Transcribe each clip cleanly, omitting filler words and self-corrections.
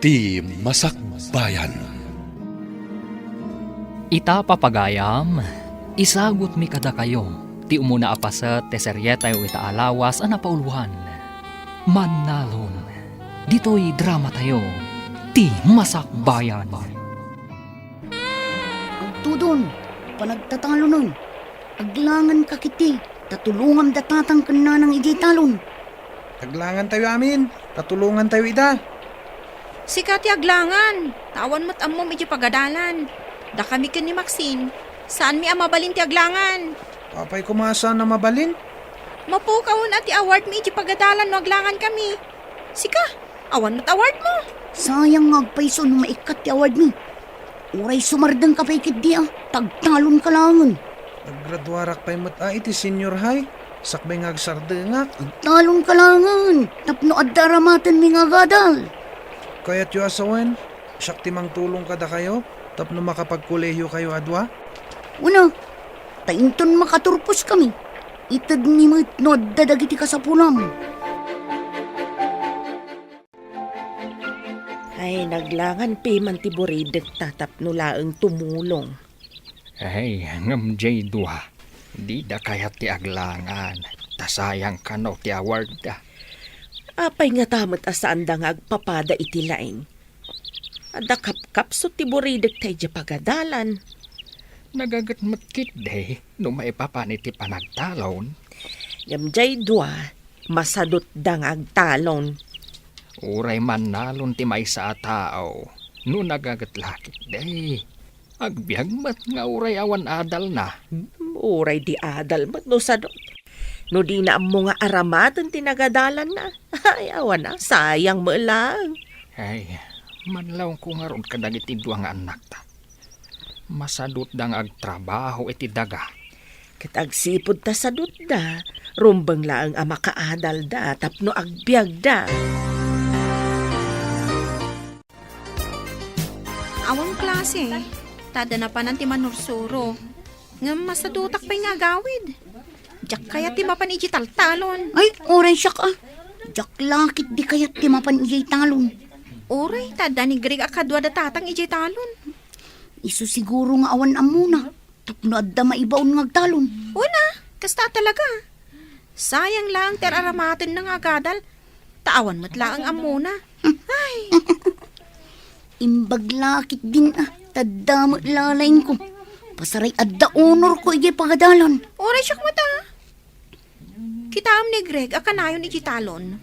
Ti Masakbayan. Ita papagayam, isagot mi kada kayo, ti umuna apasat te seryeta iti alawas a napauluhan. Manalon, dito'y drama tayo, ti Masakbayan. Ang tudon, panagtatalo nun. Aglangan ka kiti, tatulungan datatang kana ng ijay talon. Aglangan tayo amin, tatulungan tayo ida. Sikat aglangan, tawan mo't ammo medyo pagadalan. Da kami ken ni Maxine, saan mi amabalin ti aglangan? Apay kumasa na mabalin. Mapukawon at ti award mi iti pagadalan no aglangan kami. Sika, awan mo't award mo. Sayang ngagpaiso no maikat ti award mi. Uray sumardang ka paikit di tagtalon ka langan. Naggraduarak pa'y mata iti senior high. Sakbay ngagsardengak. Talon ka langan, tapno addaramatan mi nga gadal. Kaya't yu asawen, siyak timang tulong kada kayo, tapno makapagkolehiyo kayo adwa. Una, tainton makaturpos kami. Itad ni matnod dadagiti ka sa pulam. Ay, naglangan piman ti Buridet tatapno laeng tumulong. Ay, ngam jay dua, di da kayat ti aglangan, tasayang kano ti award da. Apay nga tamat asaan da nga agpapada iti laing. Ada kapkapso ti Buridet tay di pagadalan. Nagagat matkit de, no maipapani ti panagtalon. Yamjay dua, masadot da nga agtalon. Uray man nalon ti may sa tao, no nagagat lakit de. Agbiag mat nga uray awan adal na. Uray di adal mat no sadot. No di na mo nga aramatan tinagadalan na. Ay, awan na, sayang mo lang. Ay, manlaw ko nga ron kadag iti duwang anak ta. Masadot dang agtrabaho iti daga. Kitagsipod ta sadot da, rumbang laang ama kaadal da, tapno agbiag da. Awang klase, tada na pa ng ti manursuro. Nga masadutak pa'y nga gawid. Diyak kaya ti mapan iti taltalon. Ay, oray siya ka. Jak lakit di kayat ti mapan ijay talon. Oray, tada ni Greg akadwa da tatang iti talon. Isu siguro nga awan amuna. Tapno adda maibaon ngagtalon. Una, kasta talaga. Sayang lang ter aramatin ng agadal. Taawan mo't lang ang amuna. Ay, Imbag lakit din tadamot lalain ko. Pasaray adda honor ko ijay pagadalan. oray siyak mata. Kitaam ni Greg akanayon iti talon.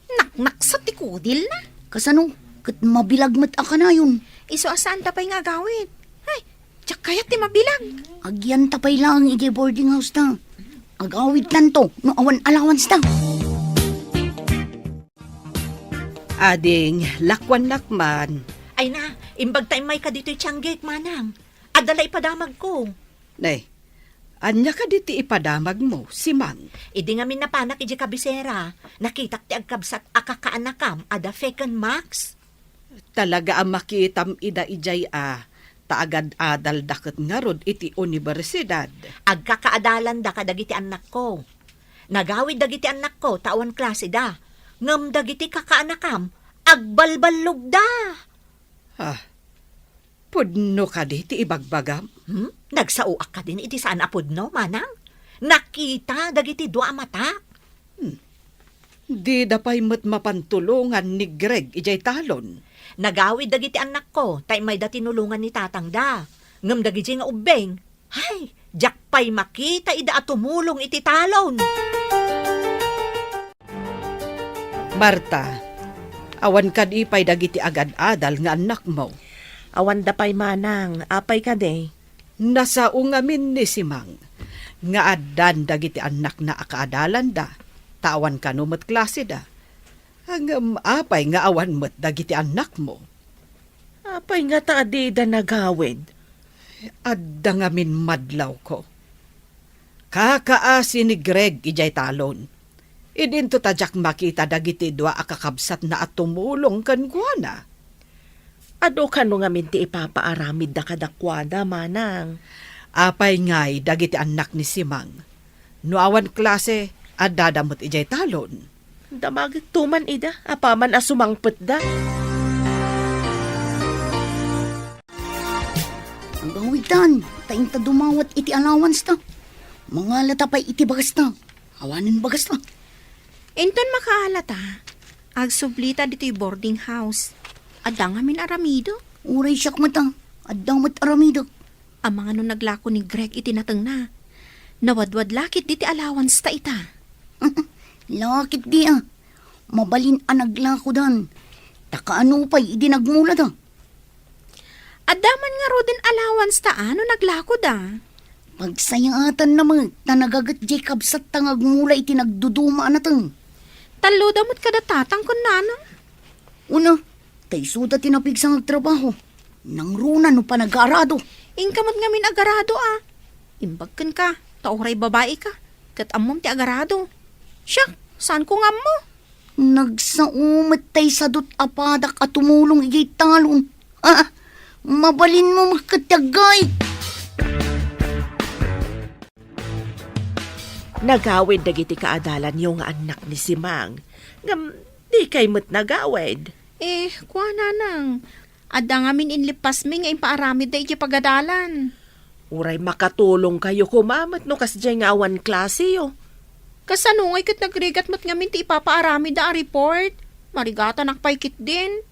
Naknak sa tikudil na. Kasano, kat mabilag mat akanayon. Iso asaan tapay nga gawid. Ay, tiyak kaya ti mabilang. Agyan tapay lang ijay boarding house ta. Agawid lang to, no awan allowance ta. Ading, lakwan-lakman. Ay na, imbag tayo may ka dito'y tiyanggik, manang. Adala ipadamag ko. Nay, anya ka diti ipadamag mo, si Mang. Idi nga min napanak iji kabisera. Nakitak ti agkabsat akakaanakam, ada feken max. Talaga ang makitam ida ijay taagad adal daket nga rod iti universidad. Agkakaadalan da kadagiti anak ko. Nagawid dagiti anak ko, tawan klase da. Ngam dagiti kakaanakam, agbalbalog da. Pudno ka diti ibagbagam. Nagsauak ka din iti saan apudno, manang. Nakita dagiti dua mata. Di dapay mat mapantulungan ni Greg ijay talon. Nagawid dagiti anak ko, tay may da tinulungan ni tatang da. Ngam dagiti nga ubeng. Hay, jak pay makita ida at tumulong iti talon. Marta, awan ka di pay dagiti agad-adal nga anak mo. Awan da pay manang, apay ka de. Nasao ngamin ni si Mang. Nga addan dagiti anak na akaadalan da. Tawan ka numat klase da. Hanggang apay nga awan mat dagiti anak mo. Apay nga taadi da nagawid. Adda ngamin madlaw ko. Kakaasi ni Greg ijay talon. Idinto tadyak makita dagiti dua akakabsat na at tumulong kan guana. Ado ka no nga minti ipapaaramid da kadakwada, manang. Apay ngay dagiti anak ni Simang. Nuawan klase, adadamot ijay talon. Damagit tuman ida, apaman asumangpet da. Awitan, taing ta dumawat iti allowance ta. Mga latapay iti bagas ta. Awanin bagas ta. Inton makahalata, agsublita dito'y boarding house. Adang amin aramido. Uray siyak mata. Adang mat aramido. Ang mga nung naglako ni Greg itinatang na. Nawadwad lakit diti allowance ta ita. Lakit di ah. Mabalin ang naglako dan. Takaano pa'y idinagmula da. Adaman nga ro din allowance ta ano naglako da. Pagsayatan naman, tanagagat Jacob sa tangagmula iti nagduduma na tang. Talo damot kada tatang kun nanang. Una, tay suda tinapig sa nagtrabaho. Nang runa no pa nag-aarado. Ingkamot ngamin agarado ah. Imbagkan ka, tauray babae ka. Kat amom ti agarado. Siya, saan ko ngam mo? Nagsaumat tay sadot apadak at tumulong igay talon. Ah, mabalin mo makatagay. Nagawid dagiti kaadalan yung anak ni Simang. Ngam, di kay mo't nagawid. Kuha na nang. Ada ngamin inlipas mi nga impaaramid da iti pagadalan. Uray makatulong kayo kumamat no kasjay nga awan klase yo. Kasanungay kat nagrigat mat ngamin ti ipapaaramid da a report. Marigata nakpaykit din.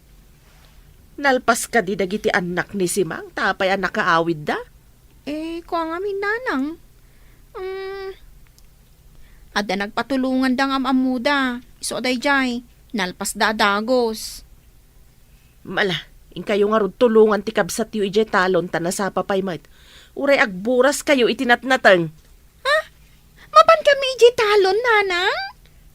Nalpas ka di dagiti anak ni Simang, tapay anak kaawid da. Kuha ngamin nanang. Ada nagpatulungan da ng amuda. Iso day jay. Nalpas da dagos. Mala, in kayo nga rod tulungan ti kabsat yu ije talon tanasa papay mat. Uray agburas kayo itinatnatang. Mapan kami iti talon, nanang?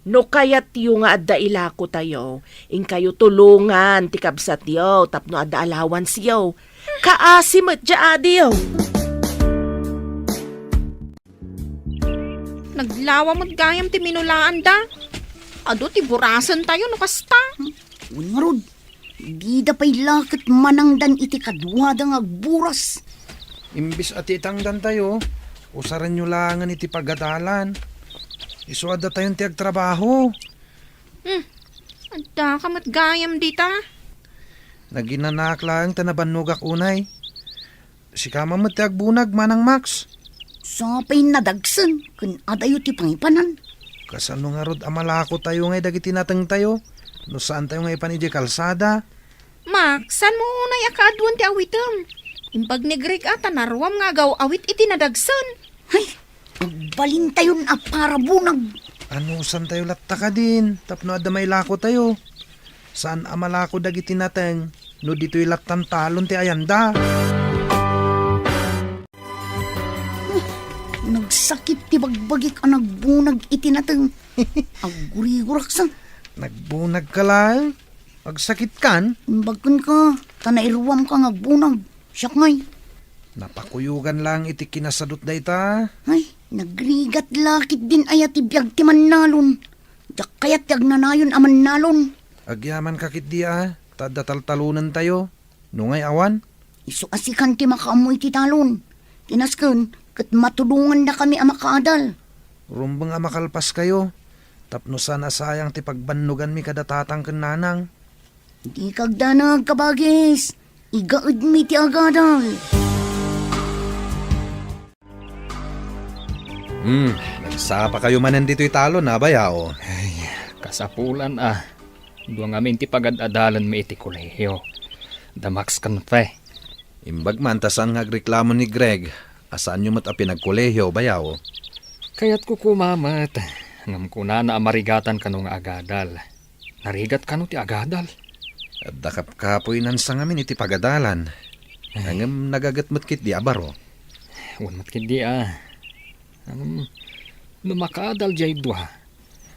No kayat yu nga adda ilako tayo. In kayo tulungan ti kabsat yu tapno adda allowance yu. Kaasimat dya adi yu. Naglawa mo't gayam ti minulaan da. Ado ti burasan tayo no kasta. Ungarod, di da pa'y lakit manangdan iti kadwada nga agburas. Imbis at itangdan tayo, usaran nyo langan iti pagadalan. Isuada tayong tiag trabaho. Anda kamat gayam dita. Naginanak lang tanabanugak unay. Si kama mo tiag bunag manang Max. Sapay nadagsan, kun adayo ti pangipanan. Kasano nga rod amalako tayo ngay dagiti natang tayo. No saan tayo ngay panidya kalsada. Max, san mo unay akaadwan ti awitem? Impag ni Greg ata naruam nga gaw awit iti nadagsan. Ay, magbalin tayo na para bunag. Ano saan tayo latta ka din? Tapno ada may lako tayo. Saan amalako dagiti natang? No dito'y lattan talon ti ayanda. Nagsakit ti bagbagik ang nagbunag iti natang. Agurigurak sa. Nagbunag ka lang. Agsakit kan. Bagkan ka, tanairuam ka ngagbunag. Siyak ngay. Napakuyugan lang iti kinasadot da ita. Ay, nagrigat lakit din ayat ti biyag ti mannalon. Diyak kayat tiag nanayon aman nalon. Agyaman kakit di Tada taltalunan tayo. Nungay awan. Iso asikan ti makaamoy ti talon. Tinasken, kat matulungan na kami ang makaadal. Rumbang makalpas kayo. Tapno sana sayang ti pagbannugan mi kadatatang kananang. Di kagdanag kabagis. Igaud mi ti agadal. Nagsapa kayo manan dito'y talon na bayao. Kasapulan Duang amin ti pagad-adalan mi iti kolehiyo. Damax kanfe. Imbag man tasan nga reklamo ni Greg. Asaan nyo mat a pinagkolehiyo bayao? Kaya't ko kumamat. Ngam ko na amarigatan kano nga agadal. Narigat kano ti agadal. At dakap-kapoy nan sa ngamin iti pagadalan. Hangam nagagatmat kit di abaro. Wanmat kindi Lumakadal jay duha.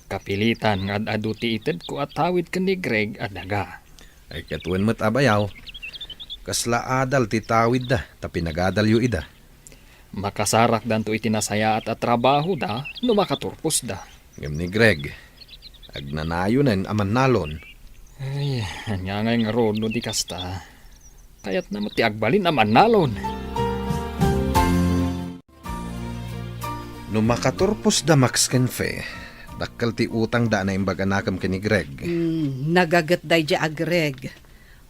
Kapilitan nga adu ti ited ko at tawid ka ni Greg at daga. Ay katuan mat abayaw. Kasla adal ti tawid da, tapi nagadal yu ida. Makasarak dan to itinasaya at trabaho da, no makaturpos da. Ngam ni Greg, agnanayonan aman nalon. Ay, anya nga nga ron no di kasta. Kaya't naman ti agbalin aman nalon. No makaturpos da Max Kenfe, dakkel ti utang da na imbaganakam kini Greg. Nagagat day di agreg.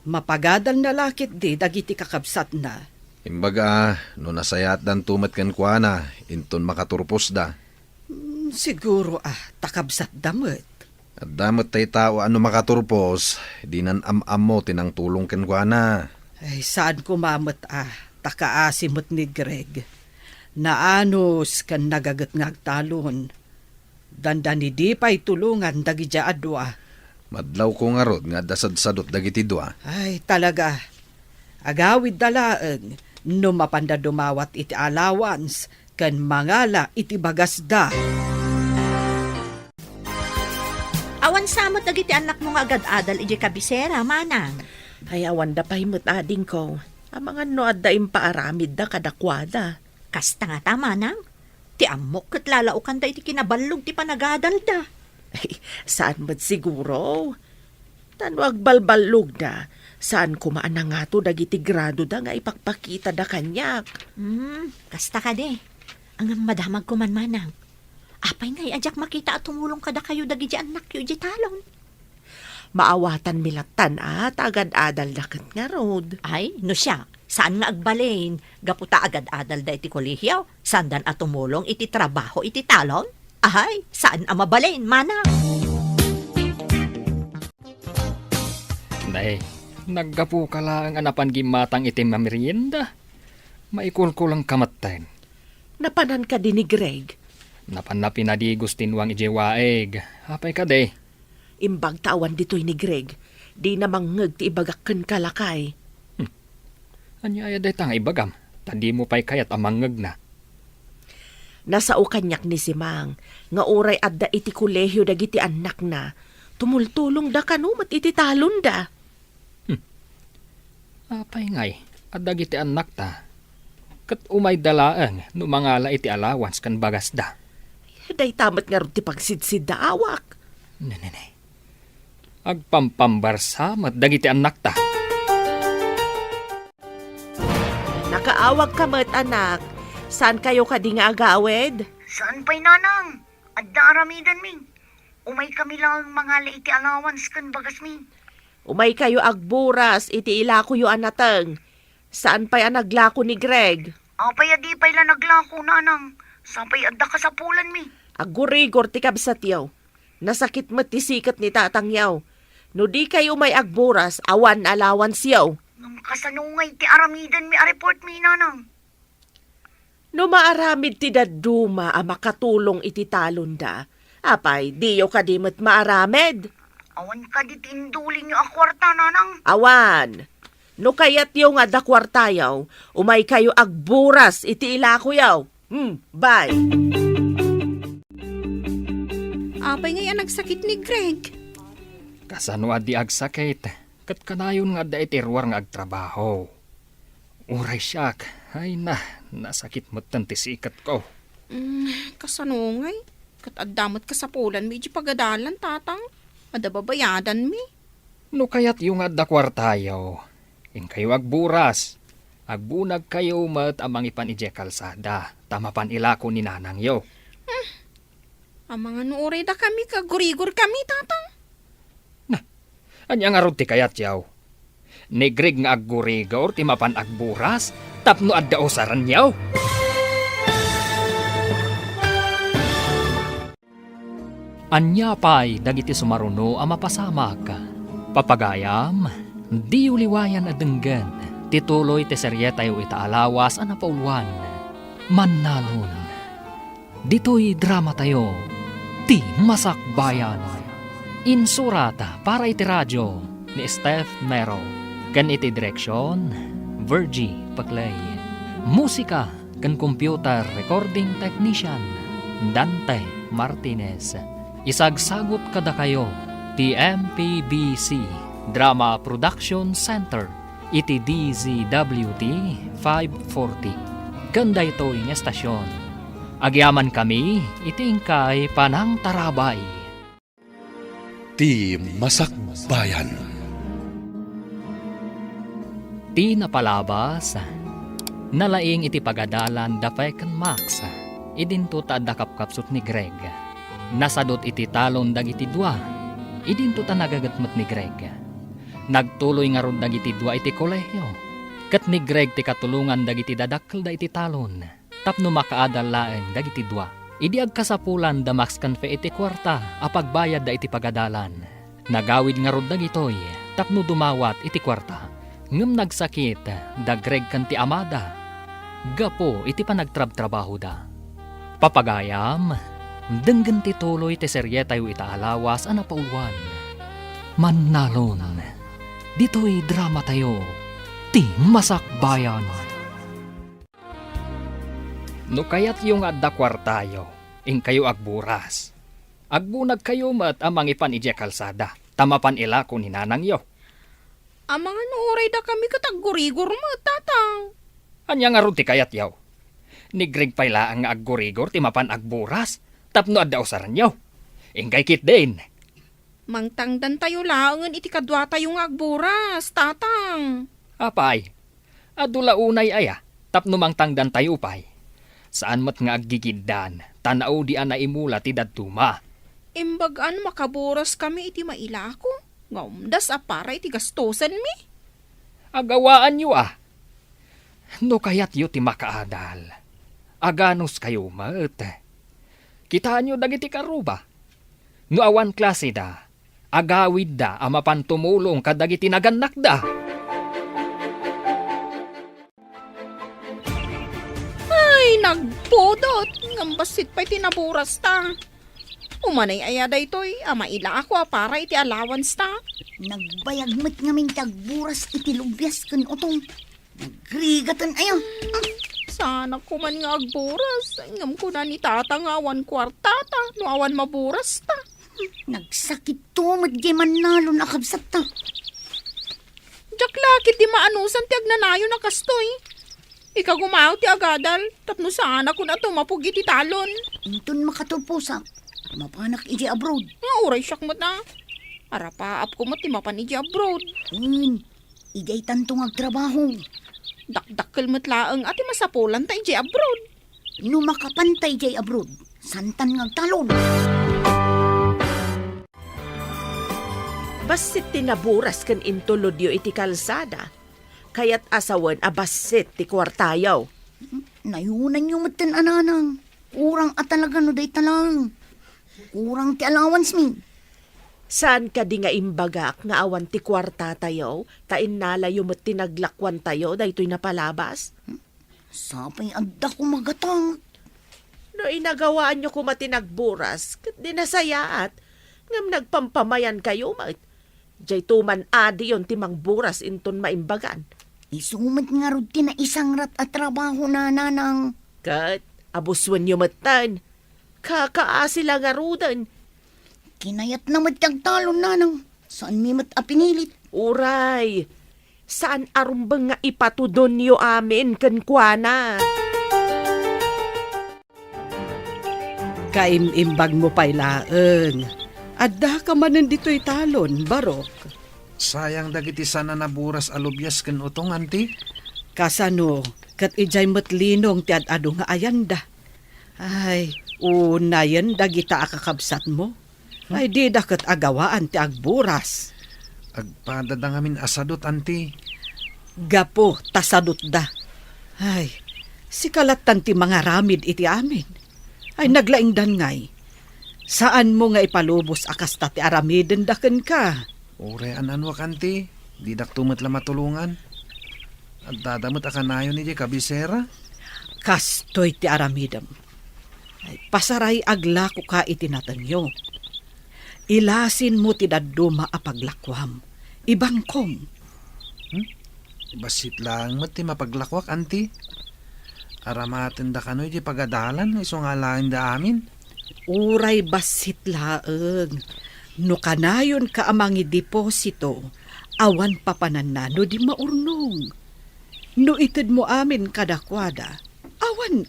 Mapagadal na lakit di dagiti kakabsat na. Imbaga, no nasayat dan tumat kan kuana, inton makaturpos da. Siguro takabsat damot. At damot tay tao ano makaturpos, di nan am-am mo tinang tulong kan kuana. Ay, saan kumamot takaasimot ni Greg. Naanos kan nagagat ngagtalon. Danda ni di pa'y tulungan dagi dya adwa. Madlaw ko nga rod nga dasad-sadot dagiti dua. Ay, talaga. Agawid dalaan, no mapanda dumawat iti allowance, kan mangala iti bagasda. Awan samot dagiti anak mo nga agad-adal iti kabisera, manang. Ay awan da pahimot ading ko. Ang mga no adda impaaramid da kadakwada. Kasta nga ta, manang. Ti amok kat lalaukan da iti kinabalog ti panagadal da. Ay, saan mo't siguro? Tanwag balbalog da. Saan kumaan na nga to dagiti grado da nga ipakpakita da kanyak. Kasta ka de. Ang madamag ko man, manang. Apay ngay ajak makita at tumulong kada kayo dagi di anak yu di talon. Maawatan milatan at agad-adal dakat nga rod. Ay, no siya. Saan nga agbalain? Gaputa agad-adal da iti kolehiyaw. Sandan at tumulong iti trabaho iti talon? Ay, saan ang mabalain, manang? Nay, naggapu ka lang anapan gimatang iti mamerienda. Maikulkulang kamatayin. Napanan ka din ni Greg. Napan na di gustinwang ijewaeg. Apay ka de. Imbag tawan dito'y ni Greg. Di na mangeg ti ibagakken kalakay. Anya ay day tang ibagam. Tandi mo pa'y kayat amangeg na. Nasao kanyak ni Simang. Nga oray adda iti kolehyo dagiti anak na. Tumultulong da kanumat iti talon da. Apay ngay. At dagiti anak ta. Kat umay dalaan no mangala iti allowance kan bagas da. Day tamat nga rin ti pagsidsid da awak. Nanay. Agpampambarsa mat dagiti anak ta. Nakaawag ka mat anak. Saan kayo kadi nga agawed? Saan pa'y nanang? Adda aramidan min. Umay kami lang mga iti allowance kan bagas min. Umay kayo agburas iti ilako yu anateng. Saan pa'y anaglako ni Greg? Apay adi pa'y la naglako nanang. Saan pa'y adda kasapulan mi. Agurigor ti kabsat yaw. Nasakit mat ti sikat ni tatang yaw. No di kayo may agburas, awan allowance yaw. Ngam kasanungay ti aramidan mi a report mi nanang. No maaramid ti daduma a makatulong iti talon da. Apay, diyo kadimot maaramid. Awan ka di tindulin yung akwarta nanang. Awan. No kayat yaw nga dakwarta yaw, umay kayo agburas iti ilako yaw. Bye. Apay ngayon nagsakit ni Greg. Kasano adi agsakit. Kat kanayon nga da itirwar nga agtrabaho. Uray siyak. Ay na, nasakit mo tanti sikat ko. Kasanungay. Kat adamot kasapulan mi iti pagadalan, tatang. Adababayadan mi. No kayat yung adda kwartayo. In kayo agburas. Agbunag kayo mat amang ipan ije kalsada. Tamapan ilako ni nanang yo. Ang mga nuoray da kami, kagurigor kami, tatang. Anya nga rod ti kayat yaw. Ni Greg nga aggurigor ti mapan agburas. Tapno adda osaran yaw. Anya pa'y dagiti sumaruno a mapasamak. Papagayam, di uliwayan a denggan. Tituloy ti seryetayo itaalawas a napauluan. Mannalon. Dito'y drama tayo. Ti Masakbayan. Insurata para iti radyo ni Steph Mero. Kan iti direksyon, Virgie Paclay. Musika kan computer recording technician, Dante Martinez. Isagsagot kada kayo, ti MPBC Drama Production Center, iti DZWT 540. Ganda ito yung estasyon. Agyaman kami, itingkay panang tarabay. Ti Masakbayan. Ti napalabas, nalaing iti pagadalan da Feken Max, idinto ta da kapkapsot ni Greg. Nasadot iti talon dagiti dua, idinto ta nagagatmat ni Greg. Nagtuloy nga ron dagiti dua iti kolehyo. Kat ni Greg ti katulungan dagiti dadakkel da iti talon. Tapno makaadal laeng dagiti dua. Idi agkasapulan da max kanfe iti kwarta apagbayad da iti pagadalan. Nagawid nga rod dagitoy tapno dumawat iti kwarta. Ngem nagsakit da Greg kanti amada. Gapo iti panagtrab-trabaho da. Papagayam, denggen ti tuloy ti serye tayo itaalawas ana pauluan. Mannalon, dito'y drama tayo, ti masakbayan. No kayat yung adda kwartayo, ing kayo agburas. Agbunag kayo mat amang ipan ije kalsada, tamapan ila ko ni nanang yo. Amang oray da kami katagurigor mo, tatang. Anya nga ron ti kayat yaw. Ni Greg payla ang aggurigor ti mapan agburas, tapno adda usaran yaw. Ingkay kit din. Mangtangdan tayo laangan iti kadwa tayo nga agburas, tatang. Apay, adula unay aya, tapno mangtangdan tayo pay. Saan mat nga aggigiddan, tanaw di ana imula ti dadtuma. Imbagaan makaburas kami iti mailako. Ngaumdas apara iti gastosan mi. Agawaan yu ah. No kayat yu ti makaadal. Aganos kayo maet. Kitaan yu dagiti karuba. No awan klase da, agawid da amapan tumulong kadagiti naganak da. Ay, nagpudot. Ngambasit pa'y tinaburas ta. Umanay ayada ito'y amaila ako para iti allowance ta. Nagbayagmat ngamin tagburas iti lubyas kan utong. Nagrigatan ayo. Sana ko man nga agburas. Ngam ko na ni tata nga awan kwarta ta. No awan maburas ta. Nagsakit to madyaman nalo nakabsat ta. Diyak lakit di maanusan ti agnanayo na kastoy. Ika gumaw ti agadal. Tapno sana ko na tumapog iti talon. Intun makatupusa. Mapanak iti abroad. Nga uray siyak mo na. Arapaap ko mo ti mapan iti abroad. Iday tantong agtrabaho. Dakdakkel mo't laeng ati masapulan ta iti abroad. No makapantay jay abroad. Santan ngagtalon. Basit tinaburas kan intulodyo iti kalsada. Kayat asawan abasit ti kwartayaw. Nayunan yung matan ananang. Kurang at talaga no day talang. Kurang ti allowance mi. Saan ka di nga imbagak nga awan ti kwarta tayo, tain nalayo mo't tinaglakwan tayo, dahito'y napalabas? Sapay agda ko magatang. No inagawaan nyo kumatinagburas, kat di nasayaat, ngam nagpampamayan kayo, mat. Diyay tuman adi yon timang buras inton maimbagan. Isumat nga rod ti na isang rat at trabaho na nanang. Kat, abuswan nyo matan. Kakaasi lang nga rudan. Kinayat na matagtalon nanang. Saan mi mat apinilit? Uray, saan arumbang nga ipatudon nyo amin kankwana? Kaimimbag mo pa'y laeng. Adda ka manan dito'y talon, Barok. Sayang dagiti sana naburas alubyas ken utong anti. Kasano, kat ijay matlinong ti adado nga ayanda. Ay, unayan dagita akakabsat mo. Ay di dakat agawaan ti agburas. Agpadada ngamin asadot anti. Gapo, tasadot da. Ay, sikalatan ti mga ramid iti amin. Ay naglaing dangay. Saan mo nga ipalubos akas ti aramiden daken ka? Ure ananwak anti. Di daktumat la matulungan. At dadamot akanayon ni kabisera. Kastoy ti aramidem. Ay, pasaray agla ko ka itinatanyo. Ilasin mo ti daduma apaglakwam. Ibangkom. Basit lang mat ti mapaglakwak anti. Aramaten da kanoy di pagadalan iso nga lain da amin. Uray basit laeng. No kanayon ka amangi deposito, awan papananano di maurnong. No ited mo amin kadakwada, awan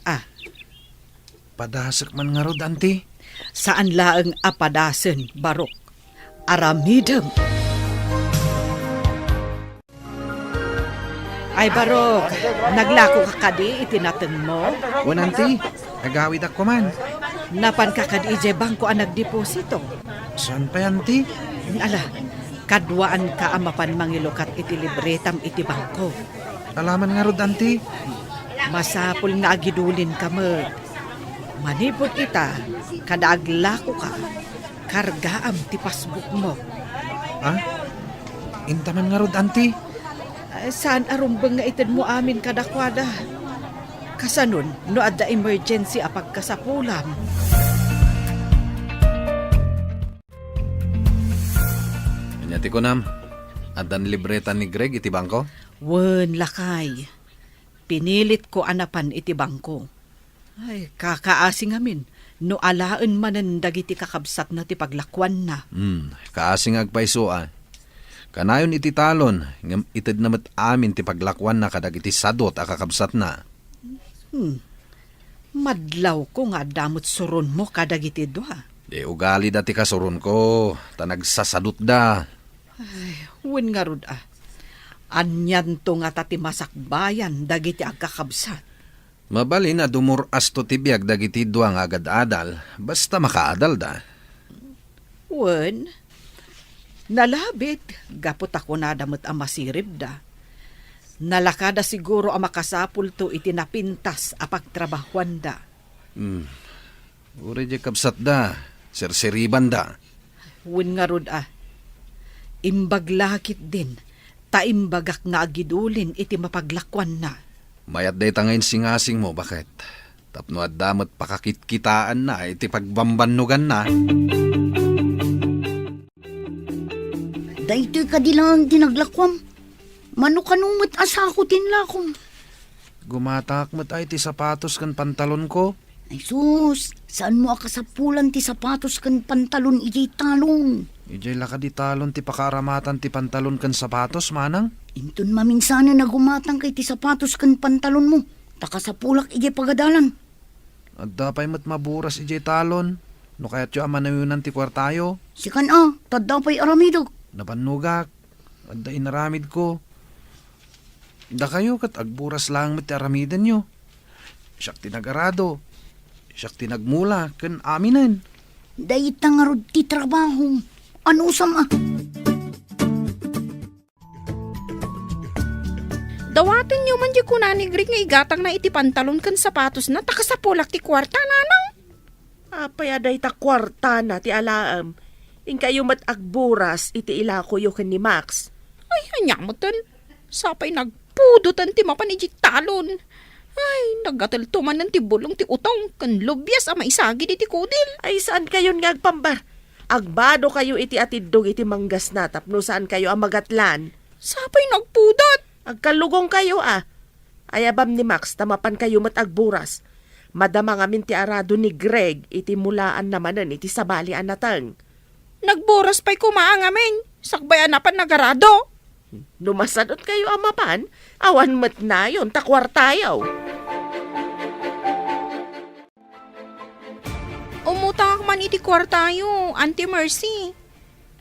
Padasak man nga rod anti. Saan laeng apadasen, Barok? Aramidem. Ay, Barok, naglako ka kadi itinateng mo? Wan anti, agawid ako man. Napan ka kadi ije bangko ang nagdeposito. Saan pa anti? Ala, Kadwaan ka amapan mangilukat iti libretam iti bangko. Alaman nga rod, auntie. Masapul nga agidulin ka mo. Manipot ita, kada aglako ka, kargaam ti passbook mo. Ha? Intaman nga rod, auntie. Saan arumbang nga itin mo amin kadakwada? Kasanon, no adda emergency apag kasapulam. Kanyati ko nam, adan libreta ni Greg iti bangko? Wen lakay. Pinilit ko anapan iti bangko. Ay, kakaasing amin. No alaan manan dagiti kakabsat na ti paglakwan na. Kaasing agpaiso Kanayon iti talon, ngam itid namat amin ti paglakwan na kadag iti sadot akakabsat na. Madlaw ko nga damot suron mo kadagiti doha. Di ugali dati kasurun ko, tanagsasadot da. Wen nga rod Anyan to nga tati masakbayan dagiti agkakabsat. Mabali na dumuras to tibiyag dagiti duang agad-adal, basta makaadal da. Wen, nalabit, gapot ako na damot ang masirib da. Nalakada siguro ang makasapul to itinapintas apagtrabahuan da. Uri di kabsat da, serseriban da. Wen nga rod imbaglakit din, taimbagak nga agidulin iti mapaglakwan na. Mayat day tangayin singasing mo, bakit? Tapno at damot pakakitkitaan na, iti pagbambanugan na. Daytoy ka di lang dinaglakwam. Mano kanumot asakutin lakom. Gumatak mo't ay ti sapatos kan pantalon ko. Ay sus, saan mo akasapulan ti sapatos kan pantalon iti talon? Ijay laka di talon ti pakaramatan ti pantalon kan sapatos, manang. Inton maminsana na gumatang kay ti sapatos kan pantalon mo. Takasapulak iti pagadalan. At dapay mo't maburas ijay talon. No kaya't yung amanayunan ti kwartayo. Sikan tadapay aramidog. Napanugak. At da inaramid ko. Da kayo kat agburas lang mo't ti aramidan nyo. Siyak tinagarado. Siyak tinagmula kan aminan. Dayta nga rod ti trabaho. Ano sama? Dawatin nyo man di ko na ni Greg nga igatang na iti pantalon kan sapatos na takasapulak ti kwarta nanang. Apay aday ta kwarta na ti alaam. In kayo mat agburas iti ilako yo ken ni Max. Ay, hanyamutan. Sapay nagpudutan ti mapanijik talon. Ay, nagataltuman ng tibulong ti utong kan lubyas ama isagi di ti kudil. Ay saan kayon nga agpambar? Agbado kayo iti atidog iti manggas na tapno saan kayo ang magatlan. Sapay nagpudat. Agkalugong kayo Ayabam ni Max tamapan kayo mat agburas. Madama ngamin ti arado ni Greg iti mulaan namanan iti sabalian natang. Nagburas pa'y kumaang amin. Sakbayan na pan nagarado. Numasadot kayo amapan, awan mat na yon takwartayaw. Umutang man iti kwartayo, Auntie Mercy.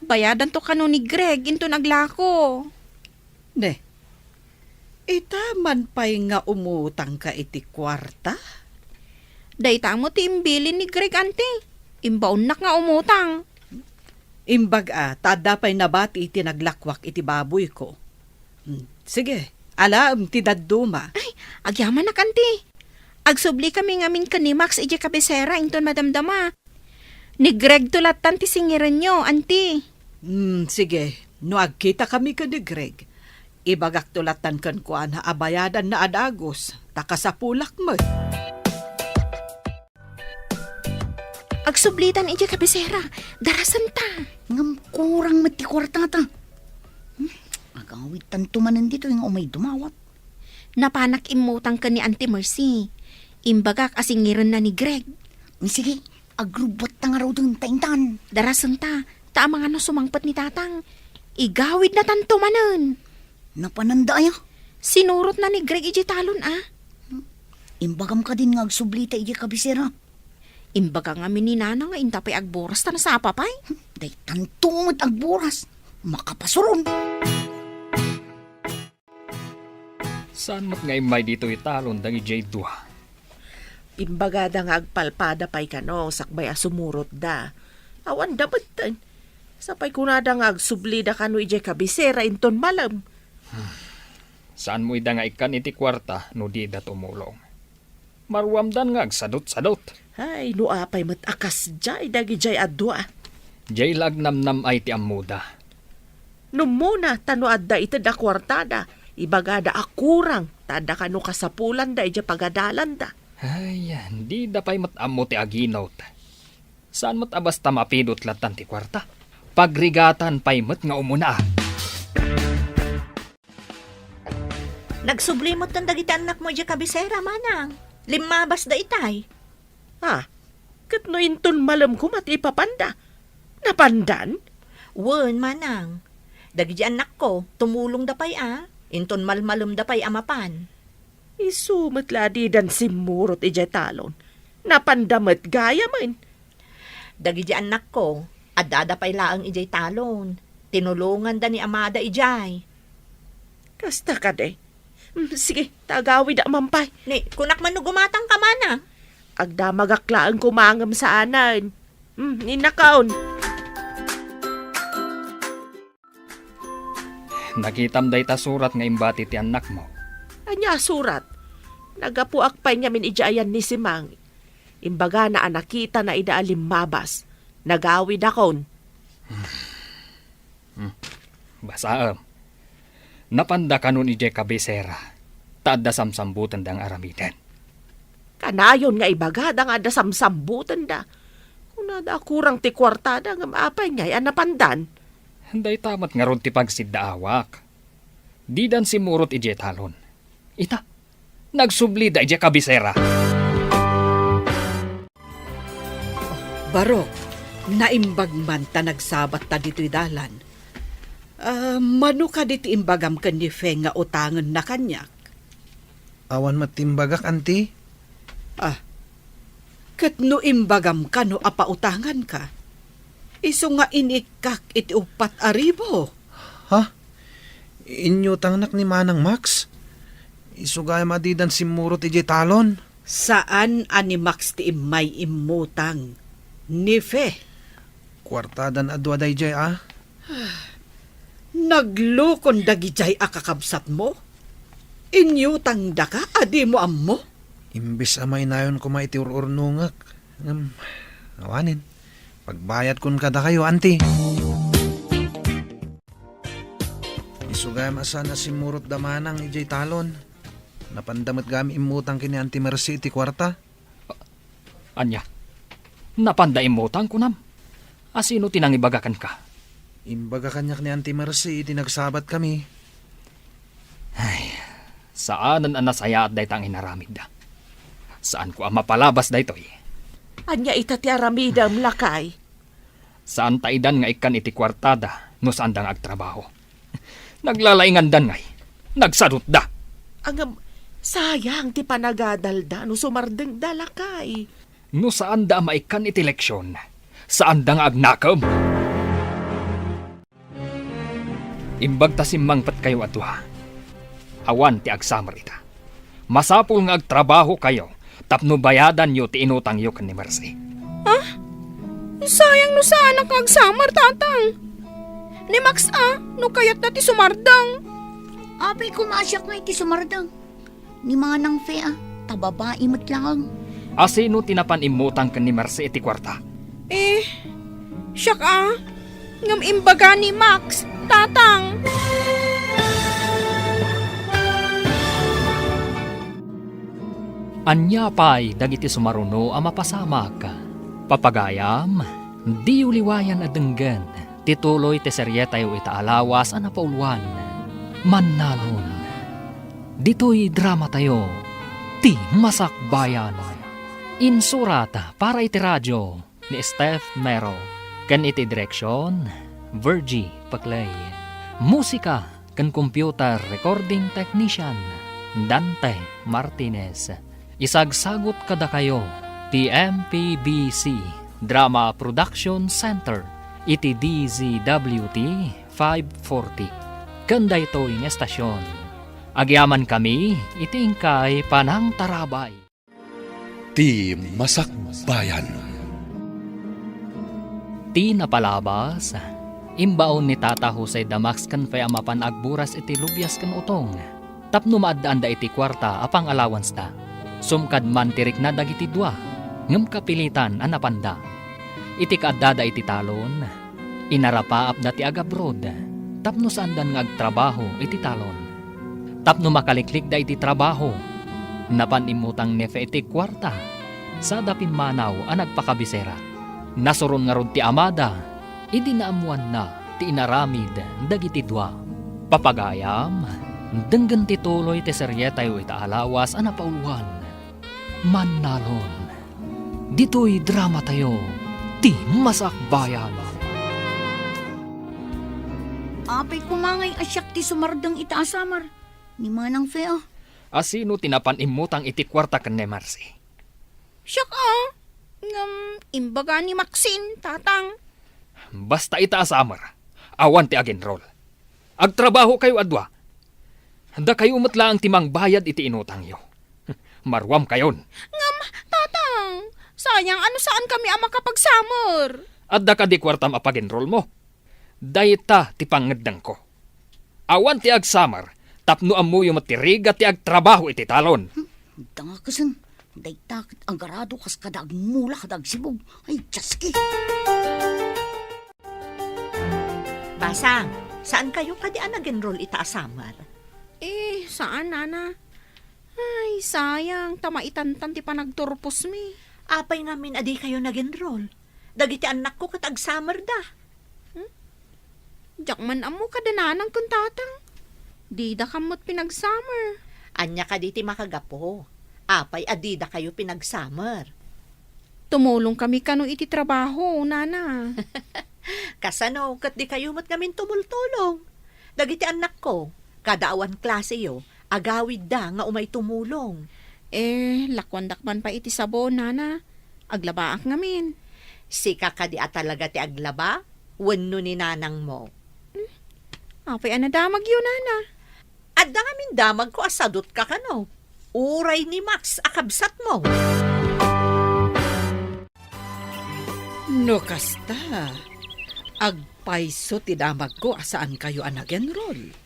Bayadan to kano ni Greg into naglako. Ne, itaman pa'y nga umutang ka iti kwarta? Dayta mo ti imbilin ni Greg, Auntie. Imbaon nak nga umutang. Imbag tada pa'y nabati iti naglakwak iti baboy ko. Sige, alam ti dadduma. Ay, agyaman nak, Auntie. Agsubli kami ngamin ka ni Max iti kabisera inton madamdama. Ni Greg tulatan ti singiran nyo, Auntie. Sige, no agkita kami ka ni Greg. Ibagak tulatan kan kuan ha abayadan na adagos. Takasapulak mo. Agsublitan iti kabisera. Darasan ta. Ngam kurang mati kwartata. Agawit tanto manan dito yung umay dumawat. Napanak imutang ka ni Auntie Mercy. Imbagak asingiran na ni Greg. Sige, agrubot na nga raw dun taintan. Darasan ta. Ta mga no sumangpat ni tatang. Igawid na tanto manan. Napananda aya. Sinurot na ni Greg iti talon Imbagam ka din nga agsublita iti kabisera. Imbaga nga mininana nga intapay agboras ta na sa apapay. Day tantumot agburas. Makapasuron. Saan mat nga imay dito italon dangi J2? Imbagada nga agpalpada pa'y kano, sakbay asumurot da. Awan dapat tan. Sapay kunada nga agsublida kanu ijay kabisera inton malam. Saan mo ida nga ikan iti kwarta no di da tumulong? Marwamdan nga agsadot-sadot. Ay, no apay mat akas jay dagi jay adwa. Jay lagnamnam ay ti amuda. No muna tano adda ita da kwartada. Ibagada akurang tada kanu kasapulan da ija pagadalan da. Ay, di da pa'y matamo ti aginot. Saan mo't abasta mapidot latan ti kwarta? Pagrigatan pa'y mat nga umuna. Nagsublimot ng dagiti anak mo ija kabisera, manang. Limabas da itay. Ha? Kat no inton malam ko mat ipapanda. Napandan? Wen, manang. Dagiti anak ko, tumulong da pa'y Inton malmalum da pa'y amapan. Isumat ladi dan simurot ijay talon. Napandamat gaya man. Dagiti anak ko, adada pa'y laang ijay talon. Tinulungan da ni amada ijay. Kasta ka de. Sige, tagawi da mampay. Ni, kunak man no gumatang ka manang. Agda magaklaan kumangam sa anan. Ninakaon. Nakitam day ta surat nga imbati ti anak mo. Anya surat. Nagapuak pa niya min ijayan ni Simang. Imbaga na anakita na idaalim mabas. Nagawi dakon. Basaam. Napanda kanon ijay kabisera. Taadda samsambutan dang aramiden. Kanayon nga ibagada nga da samsambutan da. Kung nada kurang ti kwartada nga maapay nga anapandan. Day tamat nga ron ti pagsidda awak. Di dan simurot ije talon. Ita, nagsubli da ije kabisera. Barok, naimbag man ta nagsabat ta dito'y dalan. Mano ka diti imbagam kan ni Feng nga utangan na kanyak? Awan matimbagak, anti. Kat no imbagam ka no apautangan ka. Iso nga inikak iti 4,000. Ha? Inyo tangnak ni Manang Max? Isugay madidan simurot ije talon? Saan ani Max ti imay imutang? Nife. Kwartadan adwa day jay Naglukon dagijay akakabsat mo? Inyutang da ka, adi mo ammo? Imbis amay nayon ko maitiururnungak. Awanin. Pagbayad kun kada kayo, anti. Isugay masana si Murot Damanang ijay talon. Napandamat gami imutang kini Anti Mercy iti kwarta. Anya, napanda imutang kunam. Asino tinangibagakan ka? Imbaga kanyak ni Anti Mercy iti nagsabat kami. Saanan ang nasaya at daytang inaramid da? Saan ko ang mapalabas daytoy? Anya itati aramidam lakay. Saan taidan nga ikan iti kwartada no saan dang agtrabaho? Naglalaingan dan ngay. Nagsadot da. Ang sayang ti panagadalda no sumardeng dalakay. No saan da maikan iti leksyon? Saan da nga agnakam? Imbag ta simmangpat kayo atwa. Awan ti agsamar ita. Masapul nga agtrabaho kayo tapno bayadan yo ti inutang yo kan ni Mercy. Sayang no saan ang kagsamar, tatang. Ni Max no kayat na ti sumardang. Apay kumasyak nga iti sumardang. Ni Manang Fe tababae mo't lang. Asino tinapan imutang kan ni Mercy iti kwarta? Siyak ngam imbaga ni Max, tatang. Anya pa'y dagiti sumaruno ang mapasamak. Papagayam, di uliwayan adenggan, tituloy te seryetayo itaalawas ang napauluan. Mannalon. Dito'y drama tayo, ti Masakbayan. Insurata para iti radyo ni Steph Mero. Kan iti direksyon, Virgie Paclay. Musika kan computer recording technician, Dante Martinez. Isagsagot kada kayo, TMPBC Drama Production Center, iti DZWT 540. Kanda ito yung estasyon. Agyaman kami, itingkay Panang Tarabay. Ti Masakbayan. Ti napalabas, Imbaon ni Tata Jose Damax kan faya mapan agburas iti lubyas kan utong. Tapno maadaan da iti kwarta apang allowance da. Sumkad man tirik na dagiti dua. Ngem kapilitan anapanda. Iti kaadada iti talon. Inarapaap da ti agabrod. Tapno sandan nga agtrabaho iti talon. Tapno makaliklik da iti trabaho. Napan imutang nefe iti kwarta. Sa dapin manaw ang nagpakabisera. Nasuron nga rod ti amada. Idi naamuan na ti inaramid dagiti dua. Papagayam, denggan ti tuloy ti seryetayo ita alawas ang napauluhan. Manalon, dito'y drama tayo, ti masakbayan. Apay kumangay asyak ti sumardang itaasamar. Ni manang fea. Asino tinapan imutang iti kwarta ken ni Marcy? Siya ka, imbaga ni Maxine, tatang. Basta itaas amar, awan ti agenrol. Agtrabaho kayo adwa. Da kayo umatla ang timang bayad iti inutang yo. Marwam kayon. Tatang, sayang ano saan kami ang makapagsamor. Adda ka di kwartam apagenrol mo. Dayta ti pangeddang ko. Awan ti agsamar, tapno amuyo matiriga ti agtrabaho iti talon. Tanga kasan, day takit agarado kas kadag mula kadag sibog. Ay, tsaski. Basang, saan kayo kadian nag-enroll itaasamar? Saan, nana? Ay, sayang, tamaitantan ti panagturpos mi. Apay ngamin adi kayo nag-enroll. Dagiti anak ko kat agsamar da. Jakman amo kadananang kun tatang. Di da kamot pinagsummer. Anya ka diti makagapo. Apay adida kayo pinagsamar. Tumulong kami kano iti trabaho, nana. Kasano, kat di kayo mat ngamin tumultulong. Dagiti anak ko, kadaawan klase yo, agawid da nga umay tumulong. Lakwandakman pa iti sabon, nana. Aglabaak ngamin. Sika ka di talaga ti aglaba, wenno ni nanang mo. Apay anadamag yun, nana. Adda ngamin damag ko asadot ka kano. Uray ni Max akabsat mo. No kasta, agpaiso ti damag ko asaan kayo ang nag-enroll.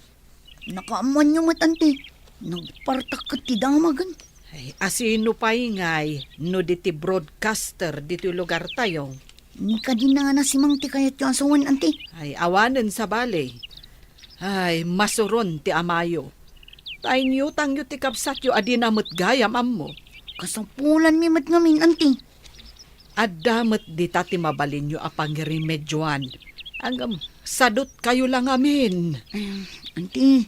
Nakaamuan yung matanti. Nagpartak ka ti damagan. Ay, asino pa'y ngay, no diti broadcaster diti lugar tayo. Ni ka din na si Mang ti kayat yung asawan, anti. Ay, awanen sa bale. Ay, masuron ti amayo. Tay niyo tang yu ti kapsat yu adinamot gayam ammo. Kasampulan mi mat ngamin, anti. Adamat di tati mabalin yu apang remedyoan. Hanggang sadot kayo lang amin. Anti,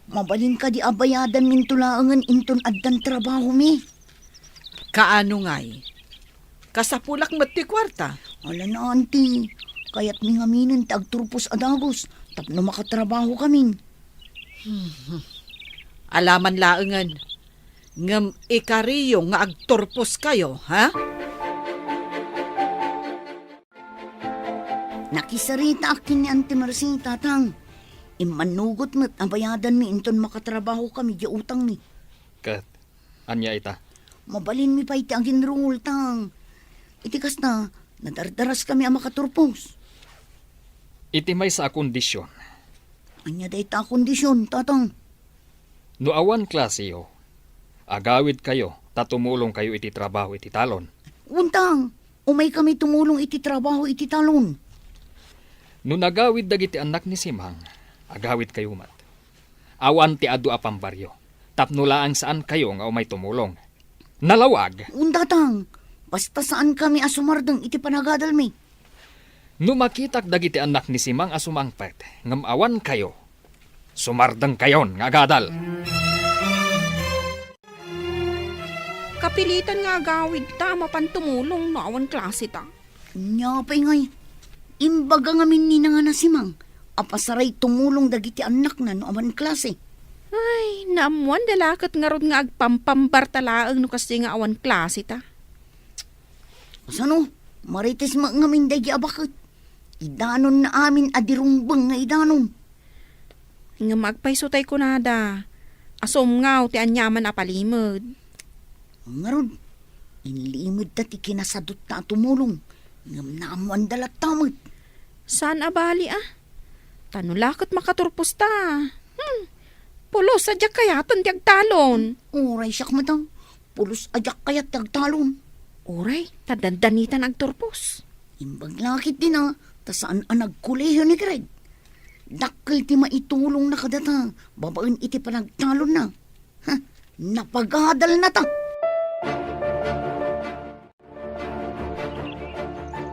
mabalin ka di abayadan min tulaangan inton addan trabaho mi. Kaano ngay? Kasapulak mat ti kwarta. Wala na, anti. Kaya't mi ngaminan ti agturpos adagos. Tapno makatrabaho kami. Alaman laengan. Ngam ikariyo nga agturpos kayo, ha? Nakisarita akin ni Auntie Marcy, tatang. Imanugot mo't abayadan mi inton makatrabaho kami di utang mi. Kat, anya ita? Mabalin mi pa iti agin rule, tang. Itikas na, nadardaras kami ang makaturpos. Iti may sa kondisyon. Anya day ta kondisyon, tatang. No awan klase yo, agawid kayo, tatumulong kayo iti trabaho iti talon. Untang, umay kami tumulong iti trabaho iti talon. No nagawid dagiti anak ni Simang, agawid kayo mat. Awan ti adu apang baryo, tapno laang saan kayo nga umay tumulong. Nalawag, Untatang, basta saan kami asumardang iti panagadal mi. no makitak dagiti anak ni Simang asumangpet, ngam awan kayo, sumardang kayon nga agadal. Kapilitan nga agawid ta, mapan tumulong no awan klase ta. Nya pa'y ngay, imbaga ngamin ni nga na si Mang, apasaray tumulong dagiti anak na no aman klase. Ay, naamuan dalakat nga rod nga agpampambartalaang no kasi nga awan klase ta. Sano, marites ngamin dagi abakit. Idanon na amin adirumbang nga idanon. Nga magpaisutay ko nada. Asom ngaw ti anyaman apalimod. Ngarod, inlimod ta ti kinasadot na tumulong. Ngam naamuan dalat tamot. Saan abali Tanulakot makaturpos ta. Pulos sadya kayaton ti agtalon. Uray siyak matang. Pulos ajak kayat tagtalon. Uray, tadandanitan agturpos. Imbag lakit din tasaan ang nagkuleho ni Greg. Dakkel ti maitulong na kadata. Babaen iti panagtalon na. Napagadal na ta.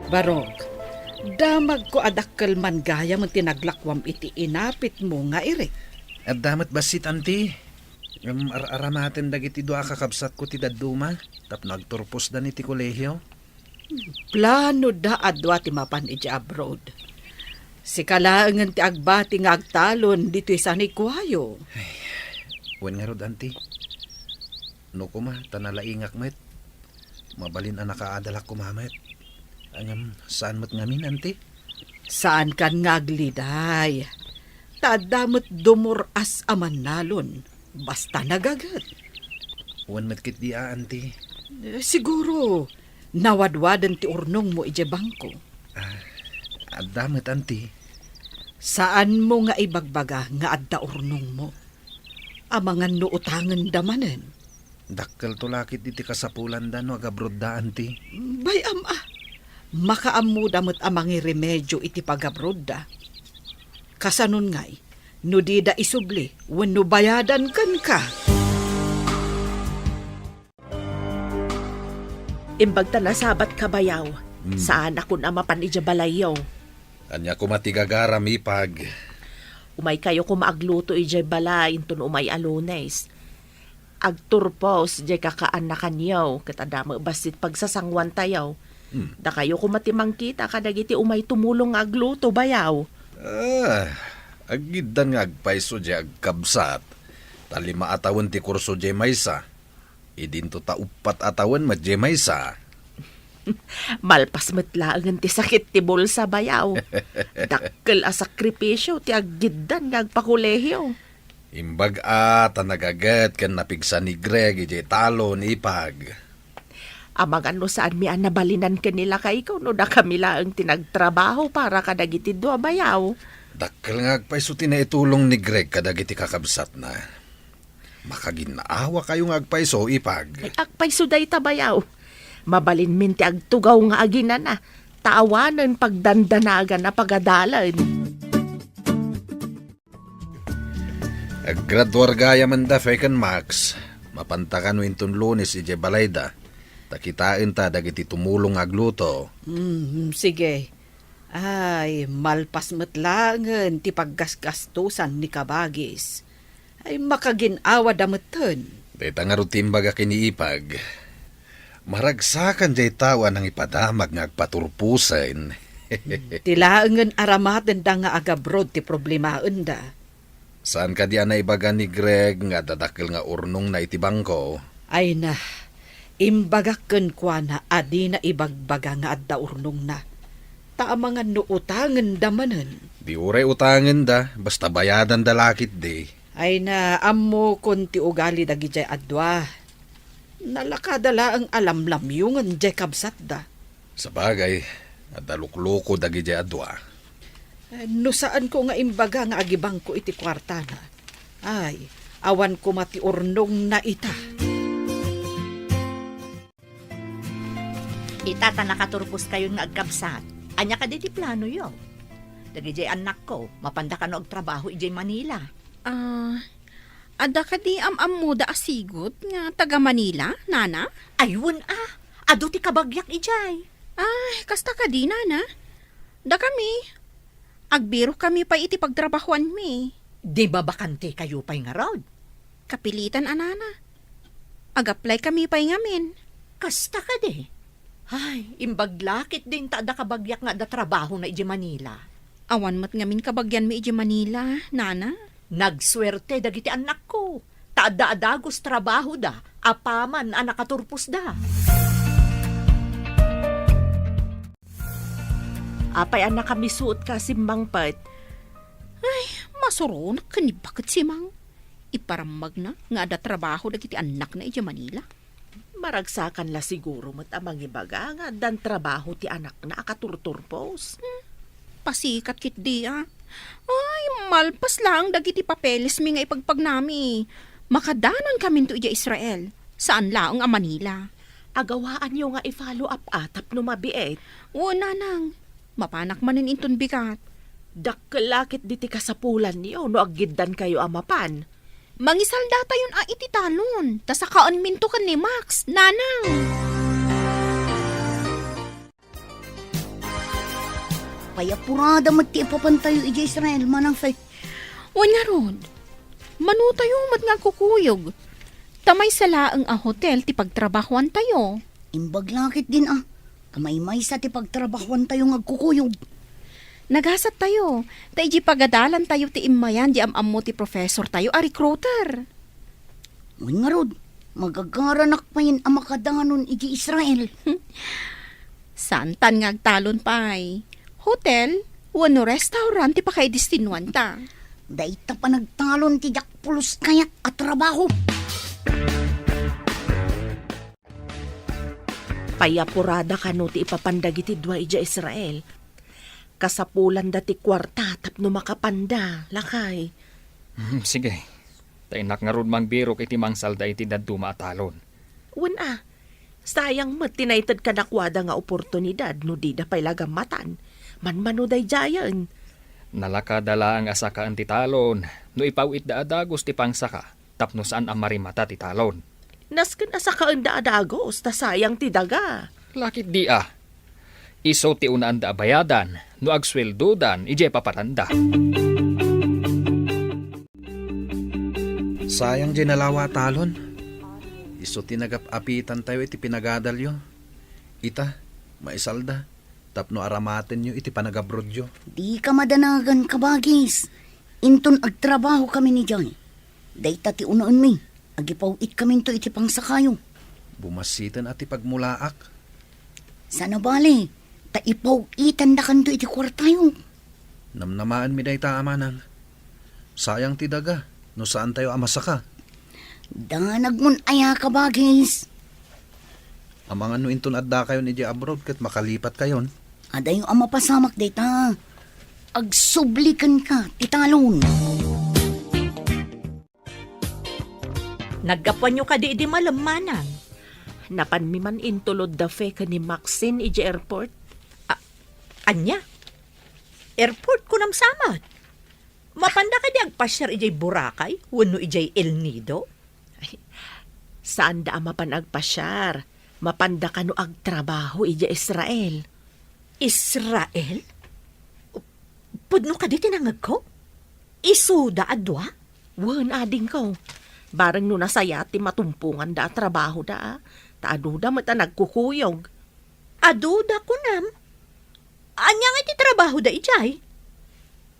Barog, damag ko adakkel man gaya mo tinaglakwam iti inapit mo nga iri. At damat basit, anti. Yung aramaten dagiti doa kakabsat ko ti daduma. Tap nagturpos dan iti kolehyo. Plano da adwa ti mapan iti abroad. Si kalaangan ti agbati nga agtalon dito isa ni Kuwayo. Wen nga rod, anti. No kuma, tanalaingak met. Mabalin ang nakaadalak ko mamet. Angam, saan mat ngamin, anti? Saan kan ngagliday? Tadamot dumuras aman nalon. Basta nagagat. Wen met kit di anti. Siguro, nawadwadan ti urnong mo ije bangko. At damat, anti. Saan mo nga ibagbaga nga adda urnong mo? Amangan no utangan damanen. Dakkel to lakit iti kasapulan da no agabrod da, anti. Bayam makaamu damot amangi remedyo iti pagabrod da. Kasanon ngay, no di da isubli, wenno bayadan kan ka. Imbag ta nasabat ka bayaw. Saan ako na mapan ija balayaw. Anya ko matigagaram ipag. Umay kayo kumaagluto ija balay intun umay alunes. Agturpos jay kakaaнаkan yaw ket adama basit pagsasangwan tayaw. Da kayo kumatimang kita kadagiti umay tumulong nga agluto bayaw. Agidan nga agpaiso di agkabsat. Talima atawan ti kurso di maysa. Idinto ta upat atawan mat di maysa. Malpas metlaangan ti sakit ti bulsa bayaw. Dakkel a sakripisyo ti aggidan nga agpakolehyo. Imbag tanagagat kan napigsa ni Greg iti talon ipag. Amang ano saan mi nabalinan kanila kay ikaw no da kami lang tinagtrabaho para kadagiti dua bayaw. Dakkel nga agpaiso tinaitulong ni Greg kadagiti kakabsat na. Makaginaawa kayo nga agpaiso ipag. Ay akpay suday tabayaw. Mabalin min ti agtugaw nga aginan na. Taawanan pagdandanagan na pagadalan. Aggraduar gaya man da Fekan Max. Mapantakan mo intun Lunes ije balayda. Takitain ta dagiti tumulong agluto. Sige. Ay, malpas metlangan ti paggasgastusan ni Kabagis. Ay, makaginawa dametan. Dita nga rutimbaga kiniipag. Maragsakan jay tawa ng ipadamag nga agpaturpusin. Tilaangan aramaten da nga agabrod ti problemaen da. Saan ka diyan na ibaga ni Greg nga dadakil nga urnong na itibangko? Ay na, imbagaken kwa na adi na ibagbaga nga adda urnong na. Taamangan no utangan damanen. Di uray utangan da, basta bayadan da lakit di. Ay na, ammo konti ugali dagi jay adwa. Nalakadala ang alamlamyungan jay kabsat da. Sa bagay, adalukluko dagi jay adwa. No saan ko nga imbaga nga agibang ko iti kwarta na. Ay, awan ko mati urnong na ita. Itata nakaturpos kayo nga agkabsat. Anya ka di plano yo. Dagi jay anak ko, mapanda ka no agtrabaho ijay Manila. Ada ka di am-am da asigot nga taga Manila, nana? Ayun adu ti kabagyak ijay. Ay, kasta ka di, nana. Da kami. Agbiro kami pa iti pagtrabahuan mi. Di ba bakante kayo pa'y nga rod? Kapilitan, anana. Ag-apply kami pa'y ngamin. Kasta ka di. Ay, imbaglakit din tada kabagyak nga da trabaho na iji Manila. Awan mat ngamin kabagyan mi iji Manila, nana. Nagswerte dagiti anak ko. Tada-adagos trabaho da. Apaman nakaturpos da. Apay anak kami suot ka simbang pat. Ay, masuro na kanibakit si Mang. Iparamag na nga ada trabaho dagiti anak na iji Manila. Maragsakan la siguro mat amang ibaga nga dan trabaho ti anak na akaturturpos. Pasikat kit di Ay, malpas lang dagiti papeles mi nga ipagpagnami. Makadanon kami to ija Israel. Saan laong a Manila? Agawaan nyo nga i-follow up atap no mabiet. O nanang, mapanak manin inton bigat. Dakkelakit diti kasapulan niyo no agiddan kayo amapan. Mangisalda tayon iti talon. Tasakaan minto kan ni Max, nanang. Payapurada mati ipapantayo ija Israel, manang fay. Wanya rod. Manu tayo mat nga kukuyog. Tamay salaang a hotel ti pagtrabahuan tayo. Imbaglakit din Kamay-may sa ti pagtrabahuan tayo ngagkukuyog. Nagasat tayo. Tay di pagadalan tayo ti imayan di amam mo ti professor tayo a recruiter. Uy nga rod, magagaranak pa yun ang makadanon ija Israel. Santan ngagtalon pay. Hotel, wano restaurant ti pakay distinuan ta. Daita pa nagtalon ti pulos kayat at trabaho. Payapurada ka no ti ipapandagiti dua ija Israel. Kasapulan dati kwarta tapno makapanda, lakay. Sige. Tainak nga rod mang biro kiti mang salda iti dadto maatalon. Una, sayang mat tinaytad ka nakwada nga oportunidad no di da pay lagamatan. Manmano day jayan. Nalakadala ang asakaan ti talon. No ipawit da adagos ti pangsaka. Tapno saan ang marimata ti talon. Nasken asakaan da adagos, ta sayang ti daga. Lakit di Iso ti unaan da abayadan. No agsweldodan, ije papatanda. Sayang di nalawa talon. Iso tinagap-apitan tayo iti pinagadalyo. Ita, maisalda. Tapno aramaten nyo iti panagabrodyo. Di ka madanagan kabagis. Inton agtrabaho kami ni Joy. Dayta ti unaan mi. Agipawit kami to iti pangsakayo. Bumasitan at ipagmulaak. Sana bale, taipawitan da kanto iti kwartayo. Namnamaan mi day taamanang. Sayang ti daga. No saan tayo amasaka? Danag mun aya kabagis. Amang ano inton adda kayo ni di abroad kat makalipat kayon. Aday yung mapasamak dayta. Agsublikan ka, titalon. Naggapan nyo ka di malammanang. Napan mi man intulod da fe ka ni Maxine ija airport. Anya? Airport ko nam samad. Mapanda ka di agpasyar ijay Boracay, wano ijay El Nido. Saan da mapan agpasyar? Mapanda ka no agtrabaho ija Israel. Israel? Pudno ka di tinangag ko? Isuda adwa? Wan ading ko. Barang no nasayati matumpungan da trabaho da. Taaduda mata nagkukuyog. Aduda ko nam. Anya nga iti trabaho da ijay?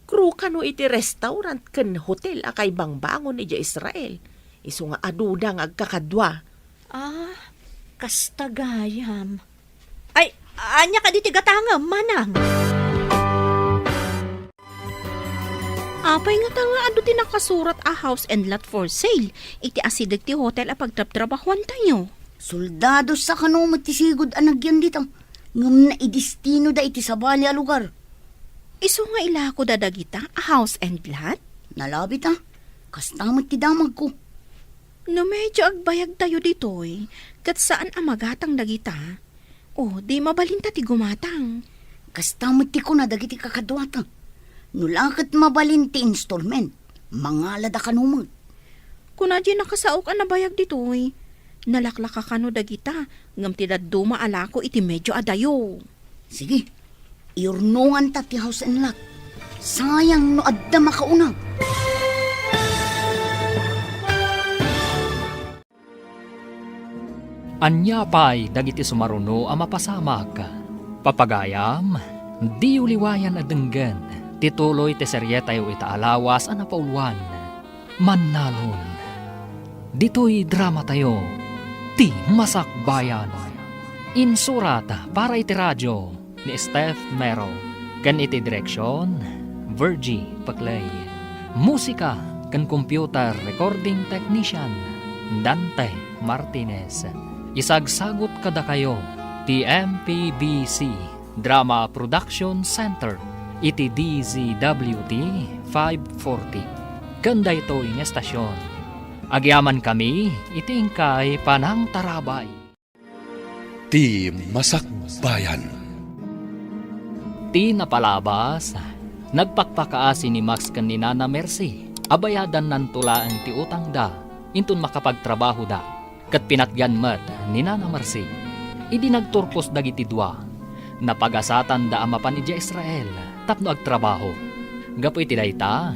Crew ka no iti restaurant ken hotel akay bangbangon ija Israel. Isu nga aduda nga agkakadwa. Kastagayam. Ay, anya ka di tigatangam, manang. Apay nga tanga ado ti nakasurat a house and lot for sale. Iti asidag ti hotel a pagtraptrabahuan tayo. Soldado sa kanong matisigod anagyan dito. Ngam na idistino da iti sabali a lugar. Iso nga ilako dadagita a house and lot? Nalabit kastamot ti damag ko. No medyo agbayag tayo ditoy, kat saan amagatang dagita? O, di mabalinta ti gumatang. Kastamot ti ko na dagiti kakadwata. Nulakat mabalinti installment. Mangalada ka numag. Kuna di nakasaok ang nabayag ditoy. Nalaklaka ka no dagita, ngam ti daduma alako iti medyo adayo. Sige, iurnungan ta ti house and lot. Sayang no adda makauna. Anya pay dagiti sumaruno a mapasamak. Papagayam, di uliwayan a denggan. Tituloy ti seryetayo ita alawas a napauluan. Mannalon. Dito'y drama tayo. Ti Masakbayan. Insurat para iti radyo ni Steph Mero. Kan iti direksyon, Virgie Paclay. Musika kan computer recording technician, Dante Martinez. Isagsagot kada kayo, TMPBC Drama Production Center. iti DZWT 540. Kanda ito yung estasyon. Agyaman kami, itingkay panang tarabay. Ti Masakbayan. Ti napalabas, nagpakpakaasi ni Max kan ni Nana Mercy. Abayadan nan tulaan ti utang da, intun makapagtrabaho da. Kat pinatgan mat ni Nana Mercy. Idi nagturpos dagiti dua. Napagasatan da amapan iti Israel, tapno agtrabaho. Gapoy ti dayta,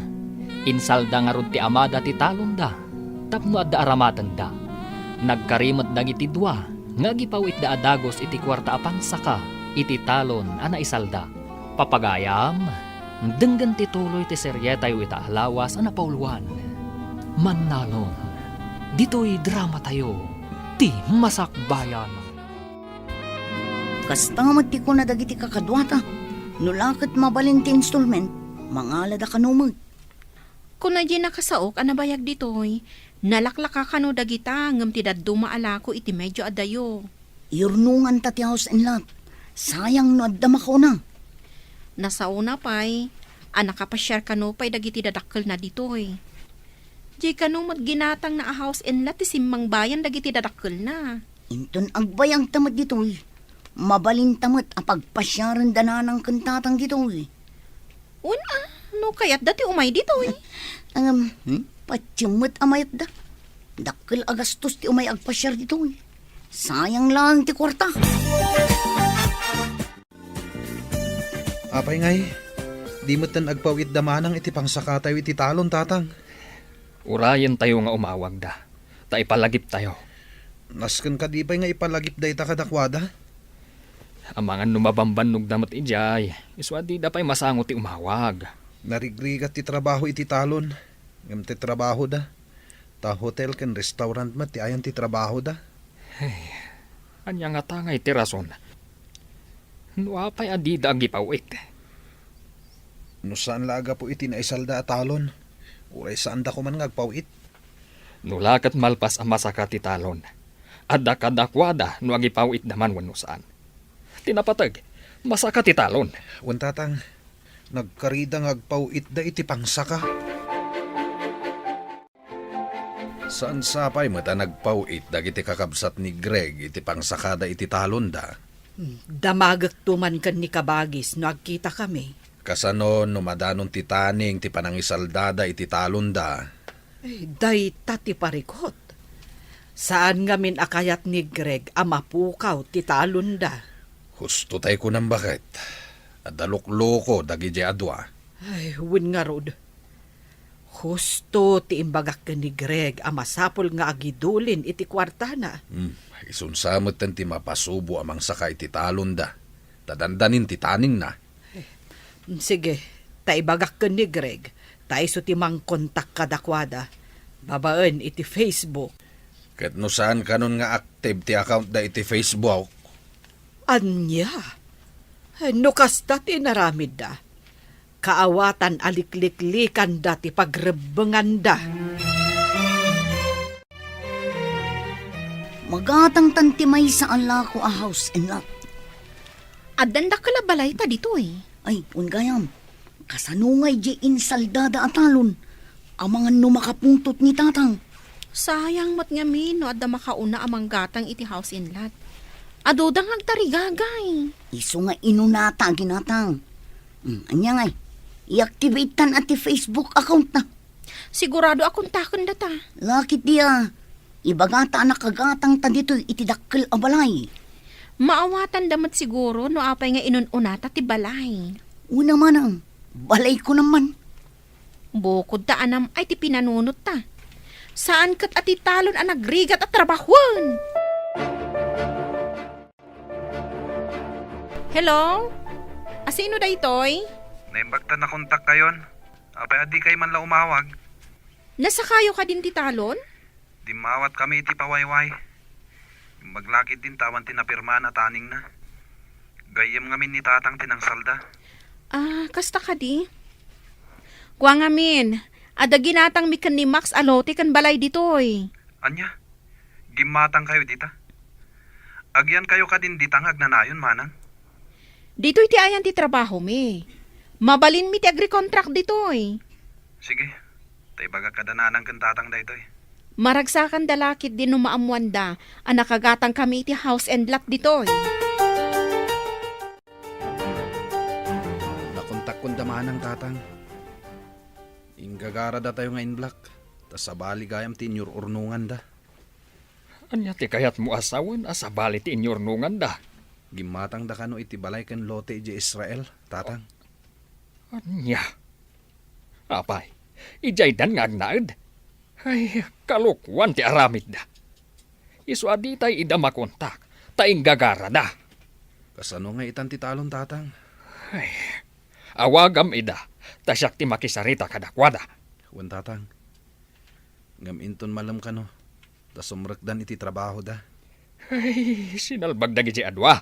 insalda nga rod ti amada ti talon da, tapno adda aramatan da. Nagkarimot dagiti dua, nga gipawit da adagos iti kwarta apang saka, iti talon ana isalda. Papagayam, denggan ti tuloy ti seryetay ita alawas ana pauluan. Mannalon, dito'y drama tayo, ti Masakbayan. Kastamad ti ko na dagiti kakadwata. Nulakat mabalin ti installment, mangalada kanumag. Kung na di nakasaok, anabayag ditoy, nalaklaka ka no dagita, ngam ti daduma alako iti medyo adayo. Irnungan ta ti house and lot. Sayang no adda makuna. Nasauna pa'y, anakapasyar ka no pa'y dagiti dadakkel na ditoy. Di ka no ginatang na a house and lot, ti simmang bayan dagiti dadakkel na. Inton agbayang tamat ditoy. Mabalin tamat apagpasyaran dananang kantatang ditoy. Una, no kayat dati umay ditoy. Patsimot amayat da. Dakkel agastos ti umay agpasyar ditoy. Sayang lang ti kwarta. Apay ngay, di mo't tan agpawit damanang iti pangsakatayo iti talon, tatang. Urayan tayo nga umawag da, ta ipalagip tayo. Nasken ka di pa'y nga ipalagip da ita kadakwada? Amangan numabambanog damat ijay, iswadi da pa'y masango ti umawag. Narigrigat ti trabaho iti talon. Ngam ti trabaho da. Ta hotel ken restaurant mat ti ayan ti trabaho da. Anya nga tangay ti rason. Nuapay adida ang gipawit. No saan laga po iti naisalda at talon? Uray saan da ko man ngagpawit? Nulakat malpas ang masaka ti talon. Adda kadakwada no agipawit daman wano saan. Tinapatag, masaka ti talon. Wan tatang, nagkarida ngagpawit da iti pangsaka. Saan sapay mata nagpawit dagiti kakabsat ni Greg iti pangsakada iti talon da? Damagak tuman kan ni Kabagis no agkita kami. Kasano no madanon ti taning ti panangisaldada iti talon da? Day tati parikot. Saan ngamin akayat ni Greg amapukaw ti talon da? Husto tay ko nang bakit. Adalok-loko dagi di adwa. Ay, win nga rod. Husto ti imbagak ka ni Greg amasapol nga agidulin iti kwarta na. Isunsamot tan ti mapasubo amang saka iti talon da. Tadandanin ti taning na. Sige, taibagak ka ni Greg. Taiso ti mang kontak kadakwada. Babaan iti Facebook. Ket no saan kanon nga active ti account da iti Facebook. Anya? No kasta ti naramid da. Kaawatan alikliklikan da ti pagrebengan da. Magatang tantimay sa alako a house and lot. Adanda kalabalay ta ditoy. Ay, ungayam. Kasanungay di insaldada at talon. Ang mga numakapuntot ni tatang. Sayang mat nga min no adda makauna amang gatang iti house in lot. Adodang agtarigagay. Iso nga inunata ginatang. Anya ngay, i-activate tan at Facebook account na. Sigurado akong takon data. Lakit dia, ibagata na kagatang ta dito itidakkel abalay. Maawatan damat siguro no apay nga inununata ti balay. Una manang, balay ko naman. Bukod ta anam ay ti pinanunot ta. Saan kat ati talon ang nagrigat at trabahon? Hello? Asino da itoy? Naimbagtan na kontak kayon. Apay adi kay man la umawag. Nasa kayo ka din ti talon? Di mawat kami iti pawayway. Maglakit din tawan tinapirma na taning na. Gayem ngamin ni tatang tinangsalda. Kasta ka di? Kuwa ngamin, ada ginatang mikan ni Max alote kan balay ditoy. Anya? Gimatang kayo dita? Agyan kayo ka din ditang agnanayon manang? Dito'y ti ayan ti trabaho mi. Mabalin mi ti agri-contract ditoy. Sige, tay baga kadananan kan tatang daytoy. Maragsakan dalakit din no maamuanda, anakagatang kami iti house and lot ditoy. Nakontak kon damanang tatang. Inggagara da tayo nga in black. Tas sa bali gayam tinyor urnungan da. Anya ti kayat mo asawan asabali ti inyornungan da. Gimatang da kano iti balay ken lote iti Israel, tatang. Anya. Apay, ijay dan nga agnaed. Ay, kalukwan ti aramid da. Isu adi tay ida makontak, taing gagara da. Kasano nga itan ti talon, tatang? Ay, awagam ida, tasyak ti makisarita kadakwada. Wan, tatang. Ngam inton malam kano. Tas sumrekdan iti trabaho da. Ay, sinalbag da giti adwa.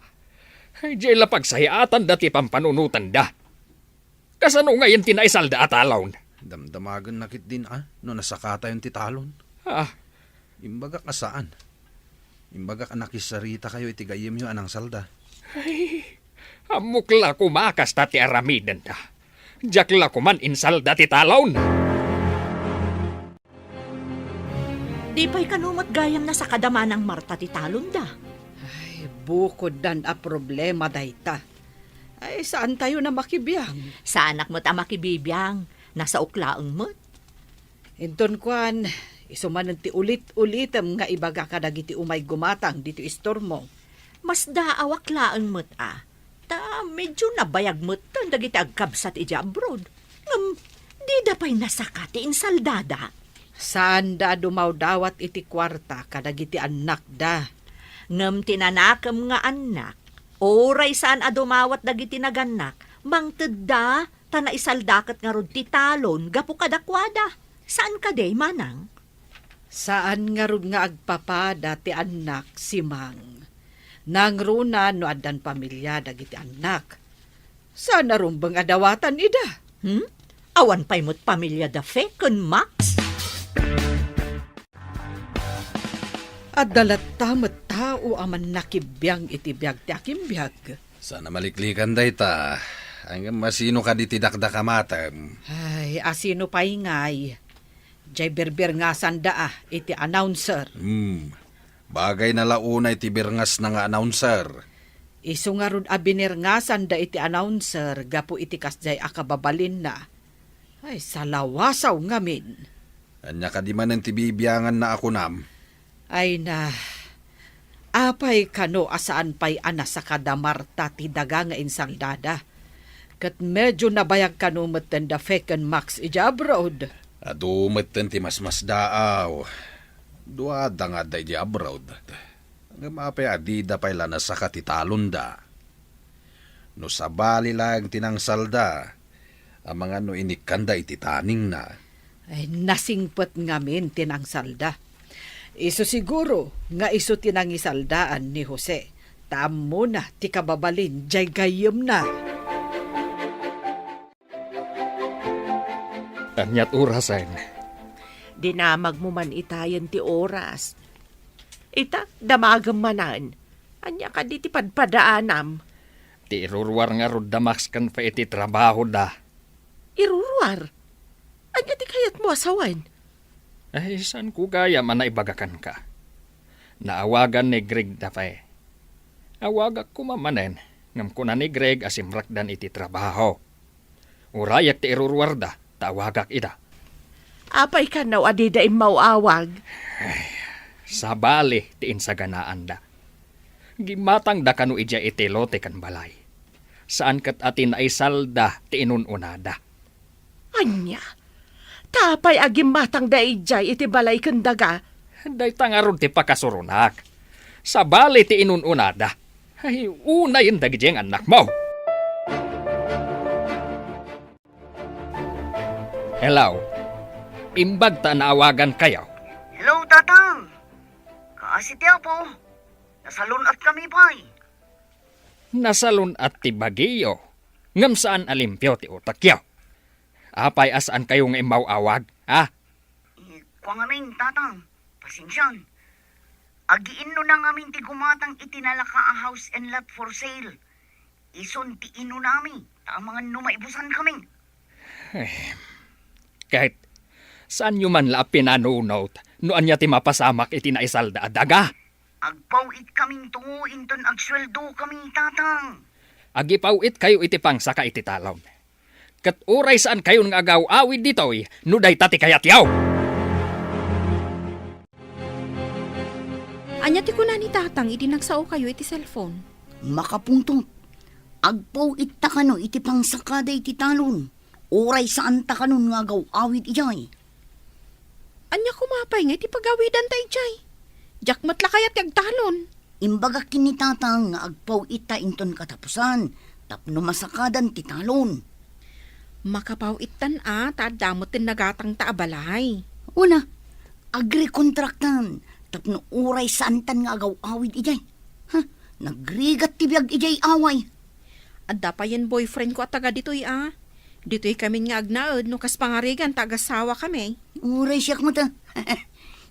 Ay, jay lapag sayatan da ti pampanunutan da. Kasano ngayon tinaisal da atalaw? Damdamagan nakit din no nasakata yung titalon. Ah, Imbaga ka saan? Imbaga ka nakisarita kayo iti gayem yung anang salda. ay, amukla kumakas ta ti aramidan da. Jakla kuman insal da ti talaw. Di pa'y kanumot gayam na sa kadama ng Marta ti talon da. Ay, bukod dan a problema dayta. Ay, saan tayo na makibiyang? Sa anak mo't ama kibibiyang, nasa uklaang mo't. Inton kwan, isumanan ti ulit-ulitem nga ibaga ka dagiti umay gumatang dito istormo. Mas daawak laang mo't Ta medyo nabayag mo't tan dagiti agkabsat ija abroad. Di da pa'y nasakati insaldada. Saan da dumaw dawat iti kwarta kadagiti anak da? Ngem tinanakam nga anak, oray saan adumawat dagiti naganak, mangted da, tanaisaldakat nga rod ti talon, gapu kadakwada. Saan ka day, manang? Saan nga rod nga agpapada ti anak si Mang? Nangruna no adan pamilya dagiti anak. Saan na rumbang adawatan ida? Awan pa'y mo't pamilya da fekon, Max? At dalat tamat tao aman nakibiyang iti biyag ti akimbiyag. Sana maliklikan dayta. Hanggang masino ka di tidakda kamatam. Ay, asino pa'y ngay. Jay berber nga sanda iti announcer. Bagay na launa iti birngas na nga announcer. Isu nga rod abiner nga sanda iti announcer gapu iti kasjay akababalin na. Ay, salawasaw ngamin. Anya ka di man ang tibibiyangan na ako nam. Ay na, apay kano asaan pa'y ana sa kadamarta ti daga nga insaldada. Kat medyo nabayag kano meten da feken Max ija abroad. Adumeten ti mas daaw. Duada nga da iti abroad. Hanggang mapay adida pa'y lanas sa katitalon da. No sabali lang tinangsalda. Ang mga no inikanda iti taning na. Ay nasingpet ngamin tinangsalda. Iso siguro nga iso tinangisaldaan ni Jose. Tamo na ti kababalin jay gayem na. anyat urasan. Dinamag mo man itayan ti oras. Ita, damagam manan. Anya ka di ti padpadaanam. Ti iruruar nga rod damax kan pa iti trabaho da. Iruruar. Anya ti kayat mo asawan. Ay, saan ko gaya man na ibagakan ka? Naawagan ni Greg da pa eh. Awagak ko mamanen, ngam ko na ni Greg asimrakdan iti trabaho. Urayak ti iruruar da, tawagak ida. Apay ka naw adida imawawag. Sabali ti insaganaan da. Gimatang da kanu ija iti lote kan balay. Saan kat atin ay salda ti inununada. Anya, tapay agim matang da ijay iti balay kandaga. Day tangarod ti pakasurunak. Sabali ti inununada. Ay, una yun dagijeng anak mo. Hello. Imbag ta naawagan kayo. Hello, tatang. Kaasitiya po. Nasalun at kami pa'y. Nasalun at ti bagiyo. Ngam saan alimpyo ti utakyo. Apay asaan kayo nga imawawag, ha? Kwa ngamin, tatang. Pasensyan. Agiin no na ngamin ti gumatang itinalaka a house and lot for sale. ison ti ino nami, tamangan no maibusan kami. Kahit saan nyo man la pinanunot, noan niya ti mapasamak iti naisalda adaga. Agpawit kaming tungo inton agsweldo kami tatang. Agipawit kayo iti pangsaka iti talon. Kat uray saan kayo nga agaw-awid ditoy, nuday tati kayatyaw. Anya ti kuna ni tatang, iti nagsao kayo iti cellphone. Makapuntot. Agpawit ta kano iti pangsakada iti talon. Oray saan ta kanon nga agaw awid ijay. Anya kumapay nga iti pagawidan tayo jay. Jakmat la kayat kag talon. Imbaga kinitatang nga agpawit ta inton katapusan. Tapno masakadan ti talon. Makapawitan taadamot tin nagatang taabalay. Una, agri-kontraktan. Tapno oray saan tan nga agaw awid ijay. Nagrigat ti biyag ijay away. Adda pa yan boyfriend ko at taga dito'y Dito'y kami nga agnaod no kas pangarigan tagasawa kami. Uray siyak mo ta.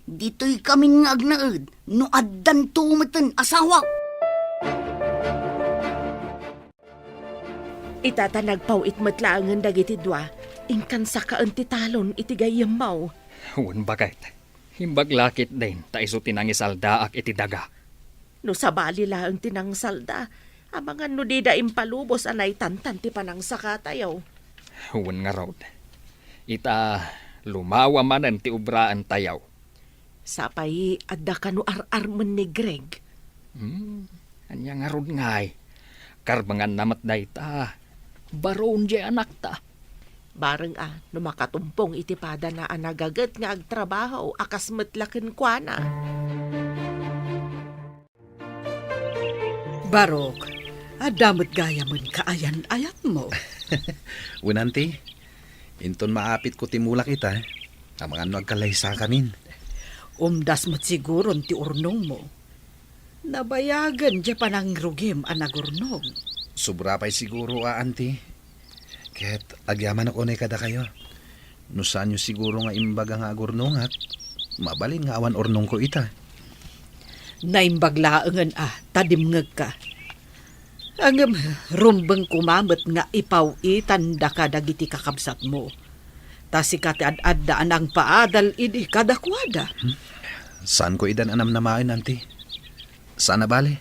Dito'y kami nga agnaod. No addan tumatan asawa. Itatanagpawit matlaangan dagiti dua. Ingkan sa kaan ti talon iti gayamaw. Huwag bakit. Himbaglakit din, taiso tinangisalda ak iti daga. No sabali lang tinang salda. Amangan no di da impalubos anay tantan ti panang sakatayaw. Huwag nga raw. Ita lumawa manan ti ubraan tayaw. Sapay adda ka no ar-arman ni Greg. Anya nga rod ngay. Karbangan namat day ta. Baron di anak ta. Bareng no makatumpong itipada na anagagat nga agtrabaho akas matlaken kwa na. Barok, adamot gaya man kaayan-ayat mo. Unanti, inton maapit ko timulak ita, ang mga nagkalaysa kamin. Umdas mo't siguro ti urnong mo. Nabayagan di pa nang rugim anagurnong. Sobra pa'y siguro, anti. Kaya't agyaman ako na kada kayo. No saan nyo siguro nga imbaga nga agurnong at mabalin nga awan ornong ko ita. Naimbaglaangan tadimngag ka. Ang rumbang kumamot nga ipawitan da ka dagiti kakabsat mo. Tasi ka ti ad-addaan ang paadal idi kadakwada. Saan ko idan anam namain, anti? Sana bale?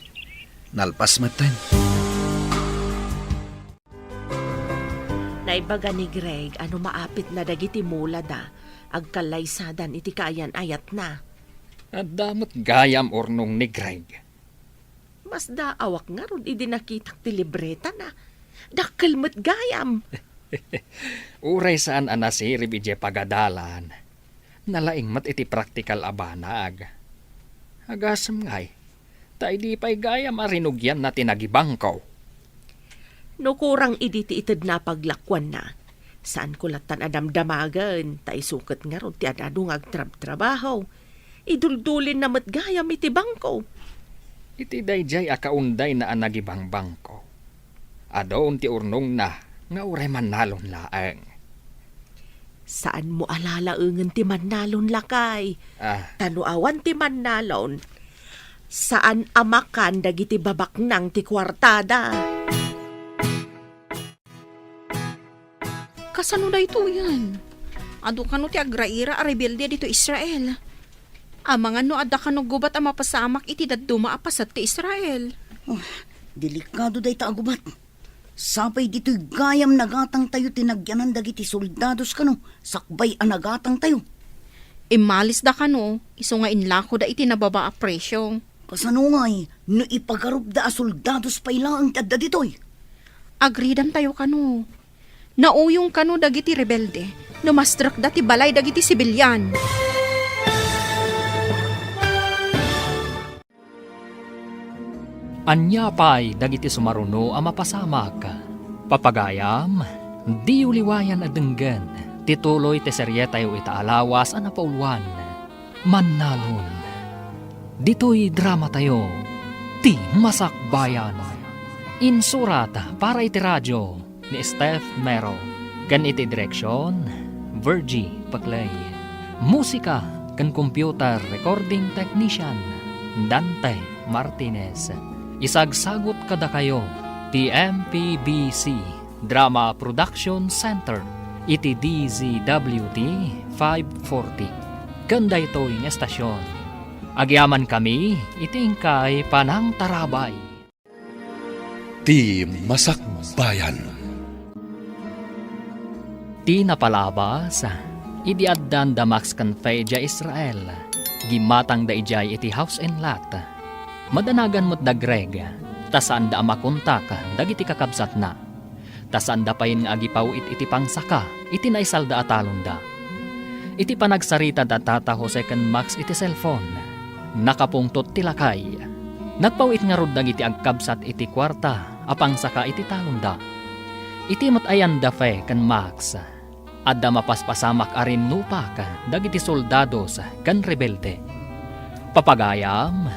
Nalpas matan. Naibaga ni Greg ano maapit na dagiti mula da. Agkalaysadan iti kayan ayat na. At damot gayam ornong ni Greg. Mas daawak nga ron idi nakitak ti libreta na. Dakkel met gayam. Uray saan anasirib ije pagadalan. Nalaing mat iti praktikal abanag. Agasam ngay. Ta di pa'y gayam arinugyan na tinagibangkaw. No kurang idi ti ited na paglakwan na. Saan ko latan adamdamagan. Ta isukat nga ron ti adadong agtrab-trabaho. Iduldulin na matgayam iti bangko. Iti dayjay akaunday na anagibang bangko. Adon ti urnong na nga uray manalon laeng. Saan mo alalaengen ti manalon lakay? Tanuawan ti manalon. Saan amakan dagiti babak nang ti kwartada? Kasano da ito yan? Ado kano ti agraira a rebelde dito Israel. Amangan no adda kano gubat ang mapasamak iti daduma apasat ti Israel. Delikado day ta agubat. Sapay dito'y gayam nagatang tayo tinagyanan dagiti soldados kano. Sakbay ang nagatang tayo. Imalis da kano, iso nga inlako da iti nababa a presyo. Kasano ngay, no ipagarup da a soldados pa ilang tadda dito'y. Agridan tayo kano. Nauyong kano dagiti rebelde. Numastrak da ti balay dagiti sibilyan. Anya pa'y dagiti sumaruno ang mapasamak. Papagayam, di uliwayan adenggan. Tituloy te seryetayo itaalawas ang napauluan. Manalon. Dito'y drama tayo. Ti Masakbayan. Insurat para iti radyo ni Steph Mero. Kan iti direksyon, Virgie Paclay. Musika kan computer recording technician, Dante Martinez. Isagsagot kada kayo ti MPBC Drama Production Center iti DZWT 540. Kanda ito yung estasyon. Agyaman kami iti ingkay Panang Tarabay. Ti Masakbayan. Ti napalabas, idi addan da Max Canfeja Israel, gimatang da ijay iti house and lot. Madanagan mo't da Greg, tasaan da amakontak, dagiti kakabsat na. Tasaan da payin nga agipaw iti pangsaka, iti naisal da atalon da. Iti panagsarita da tata Jose ken Max iti cellphone, nakapungtot tilakay. Nagpawit nga rod dagiti agkabsat iti kwarta, apangsaka iti talon da. Iti matayan da fe ken Max, adda mapaspasamak arin nupak dagiti soldados kan rebelde. Papagayam,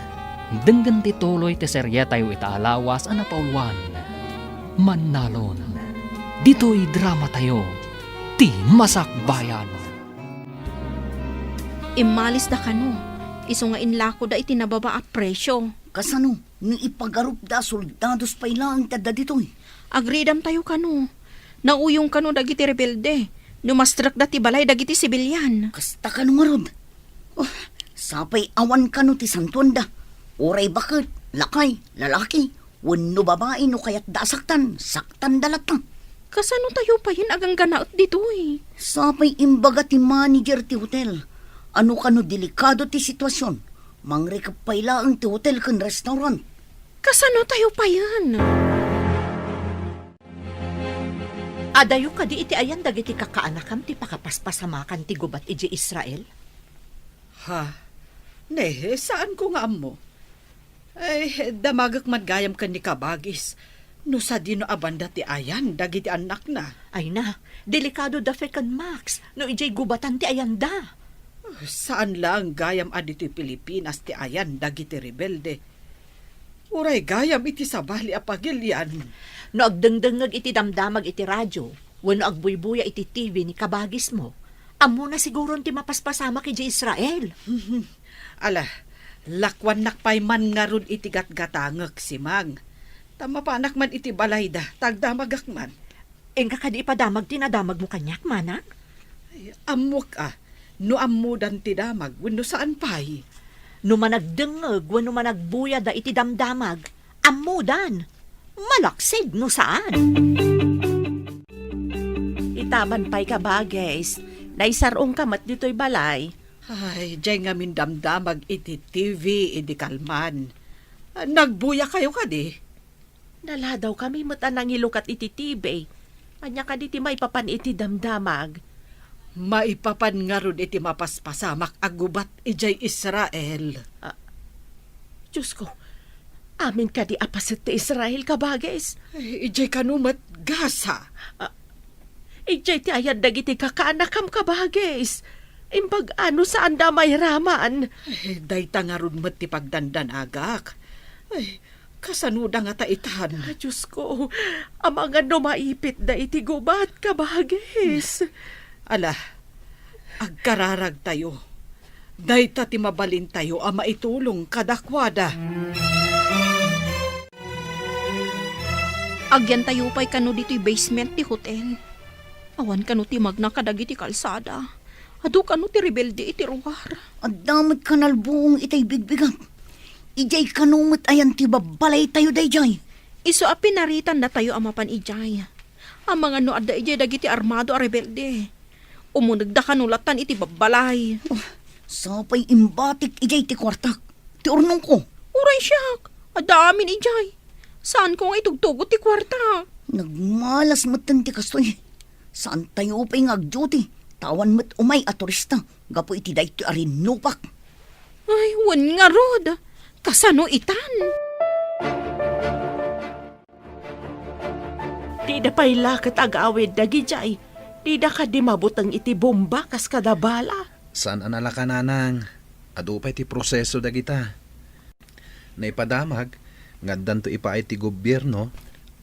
denggan ti tuloy ti seryetayo itaalawas a napauluan. Mannalon, dito'y drama tayo, ti Masakbayan. Imalis da kano. Iso nga inlako da iti nababa a presyo. Kasano, ni ipagarup da soldados pa ilang tada ditoy. Agridam tayo kano. Nauyong kano dagiti rebelde. Numastrak da ti balay dagiti sibilyan. Kasta ka nung arod. Oh, sapay awan ka no ti santuanda. Oray bakit, lakay, lalaki, wano babae no kaya't dasaktan, saktan dalatan. Kasano tayo pa yun agang ganaot dito eh. Sapay imbaga ti manager ti hotel. Ano ka no delikado ti sitwasyon. Mangrekap pa ilang ti hotel kan restaurant. Kasano tayo pa yan? Adayo ka di iti ayan dagiti kakaanakam ti pakapaspasamakan ti gubat iji Israel? Ha? Nehe, saan ko nga amo? Ay, damagak madgayam ka ni kabagis. No sa dino abanda ti ayan, dagiti anak na. Ay na, delikado da fe kan Max, no ijay gubatan ti ayan da. Saan lang gayam adito'y Pilipinas ti ayan, dagiti rebelde. Uray gayam iti sabali apagilyan. No agdengdengag iti damdamag iti radyo, wano agbuybuya iti TV ni kabagis mo, amo na siguro ti mapaspasama kay Israel. Ala, lakwan nakpay man nga ron iti gatgatangag si Mang. Tama pa anak man iti balayda, tagdamagak man. Engka kadi ipadamag tinadamag mo kanyak, manang? Ay, amok no amudan ti damag, wano saan pay. No managdengag, wano managbuya da iti damdamag, amudan. Malaksid no saan? Itaban pa'y kabagis. Naisarong kamat dito'y balay. Ay, dyan nga min damdamag iti TV, iti kalman. Nagbuya kayo kadi. Nala daw kami matanang ilukat iti TV. Anya ka di ti may papan iti damdamag. Maipapan nga ron iti mapaspasamak agubat ijay Israel. Diyos ko, amin ka di apasit ti Israel kabagis. Ay, ijay kanumat gasa. Ijay ti ayad dagiti kakaanakam kabagis. Imbag ano saan da may raman. Ay, dayta nga ron mat ti pagdandanagak. Ay, kasanuda nga taitan. Diyos ko, amang ano maipit da iti gubat kabagis. Ala, agkararag tayo. Dayta ti mabalin tayo a maitulong kadakwada. Agyan tayo pa'y kano dito'y basement ti hotel. Awan kano ti magna kadagiti kalsada. Adu kano ti rebelde iti ruwar. Adamot kanal buong itay bigbigan. Ijay kanumot ayan ti babalay tayo dayjay. Iso a pinaritan na tayo amapan ijay. Ang mga no adda ijay dagiti armado a rebelde. Umunag da kanulatan iti babalay. Sapay imbatik ijay ti kwartak. Ti urnong ko. Uray siyak. Adamin ijay. Saan ko nga itugtugot ti kwarta? Nagmalas matan ti kastoy. Saan tayo pa'y ngag-duty? Tawan mat umay a turista. Gapo iti dayto arin nupak. Ay, wan nga rod. Kasano itan? Tida pa'y lakat agawid dagi jay. Tida ka di mabutang iti bomba kas kadabala. Saan anala ka nanang? Adu pa'y ti proseso dagita. Naipadamag, ngaddan to ipaay ti gobyerno,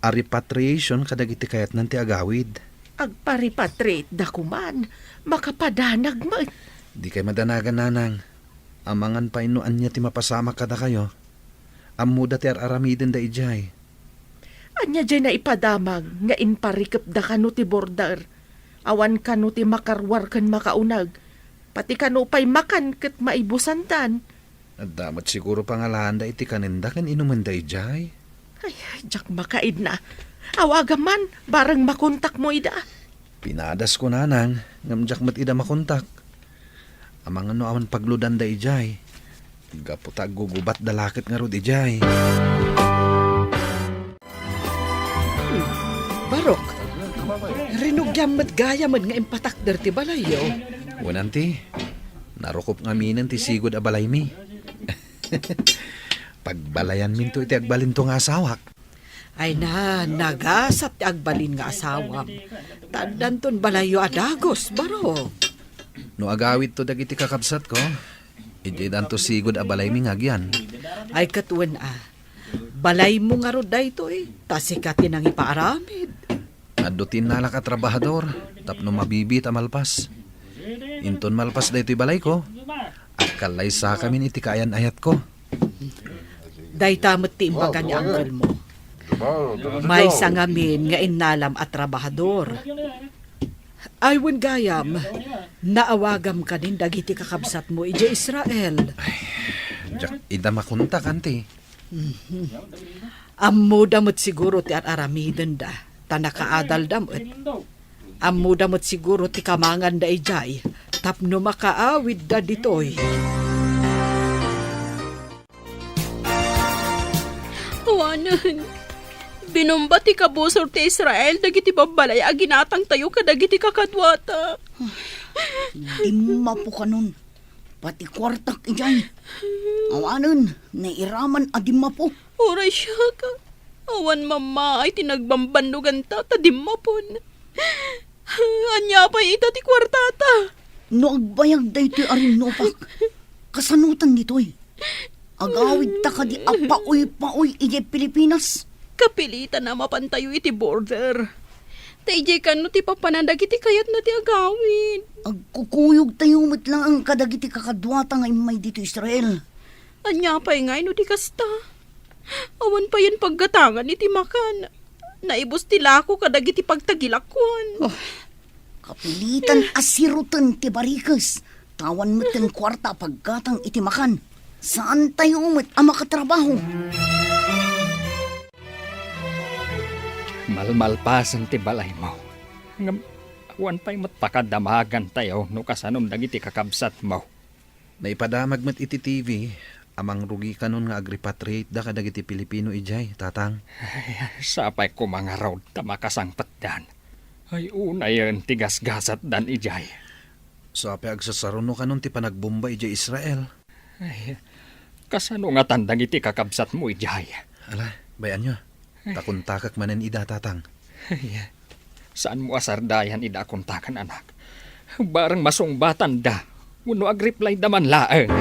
a repatriation kadagiti kayat nanti agawid. Agparipatrate da kuman, makapadanag mo. Di kay madanagan nanang. Amangan pa inuan niya ti mapasama kada kayo. Amuda ti aramiden da ijay. Anya dyan na ipadamag nga inparikap da kano ti border. Awan kano ti makarwar kan makaunag. Pati kano pa'y makan kat maibusantan. At damat siguro pangalaan da iti kaninda kan inuman da ijay. Ay, jak makaid na. Awagaman, barang makontak mo ida. Pinadas ko nanang, ngamjak mat ida makontak. Amang ano awan pagludan da ijay. Gaputa gugubat da lakit nga rod ijay. Barok, rinugyam mat gayaman nga impatakder ti balayo. Wananti, narukop nga minan ti sigod a balay mi. Pagbalayan min to iti agbalin to nga asawak. Ay na, nagasat ti agbalin nga asawam. Tandan ton balayo adagos, Barok. No agawit to dagiti kakabsat ko, iti danto sigod a balay mi ngagyan. Ay katuan balay mo nga rod dayto tasikatin ang ipaaramid. Adutin nala ka trabahador, tapno mabibit a malpas. Inton malpas daytoy balay ko, akkalay sa kamin iti kayan ayat ko. Day tamot ti imbaga ni uncle mo. May sangamin nga inalam at trabahador. Ay wen gayam, naawagam ka din dagiti kakabsat mo ije Israel. Jak ida makunta kanti. Ammo damot siguro ti aramiden da, tanakaadal damot. Ammo damot siguro ti kamangan da ijay, tapno makaawid da ditoy. Awanan, binomba ti kabusor ti Israel dagiti babalay a ginatang tayo kadagiti kakadwata. Di mapo ka nun. Pati kwartak ijay. Awanan, nairaman adi mapo. Oray siya ka. Awan mama ay tinagbambandugan ta tadimapon. Anya pa ita ti kwartata. No agbayag da ito'y arinopak. Kasanutan nito'y. Agawid ta ka di apaoy-paoy ije Pilipinas. Kapilitan na mapantayo iti border. Taijay ka no ti papanandag iti kayat na ti agawin. Agkukuyog tayo mo't lang ang kadagiti kakadwata nga imay dito Israel. Anya pa ngay no ti kasta. Awan pa yan paggatangan iti makan. Naibos ti lako kadagiti pagtagilakwan. Kapilitan asirutan ti barikas. Tawan mo't ang kwarta paggatang iti makan. Saan tayo mo't ang makatrabaho? Malmalpasan ti balay mo. Ngam, awan pa'y matpakadamagan tayo no kasanom dagiti kakabsat mo. Naipadamag mat iti TV, amang rugi kanon nga agrepatriate da kadagiti Pilipino ijay, tatang. Ay, sapay ko mga raw tamakasangpat dan. Ay una yun tigasgasat dan ijay. So apay agsasaruno kanon ti panagbomba ijay Israel. Ay, kasano nga tandang iti kakabsat mo ijay. Ala, bayan nyo. Takuntakak manen ida, tatang. Ay, saan mo asardayan ida kontakan anak? Barang masungbatan da. Uno agreply daman laeng.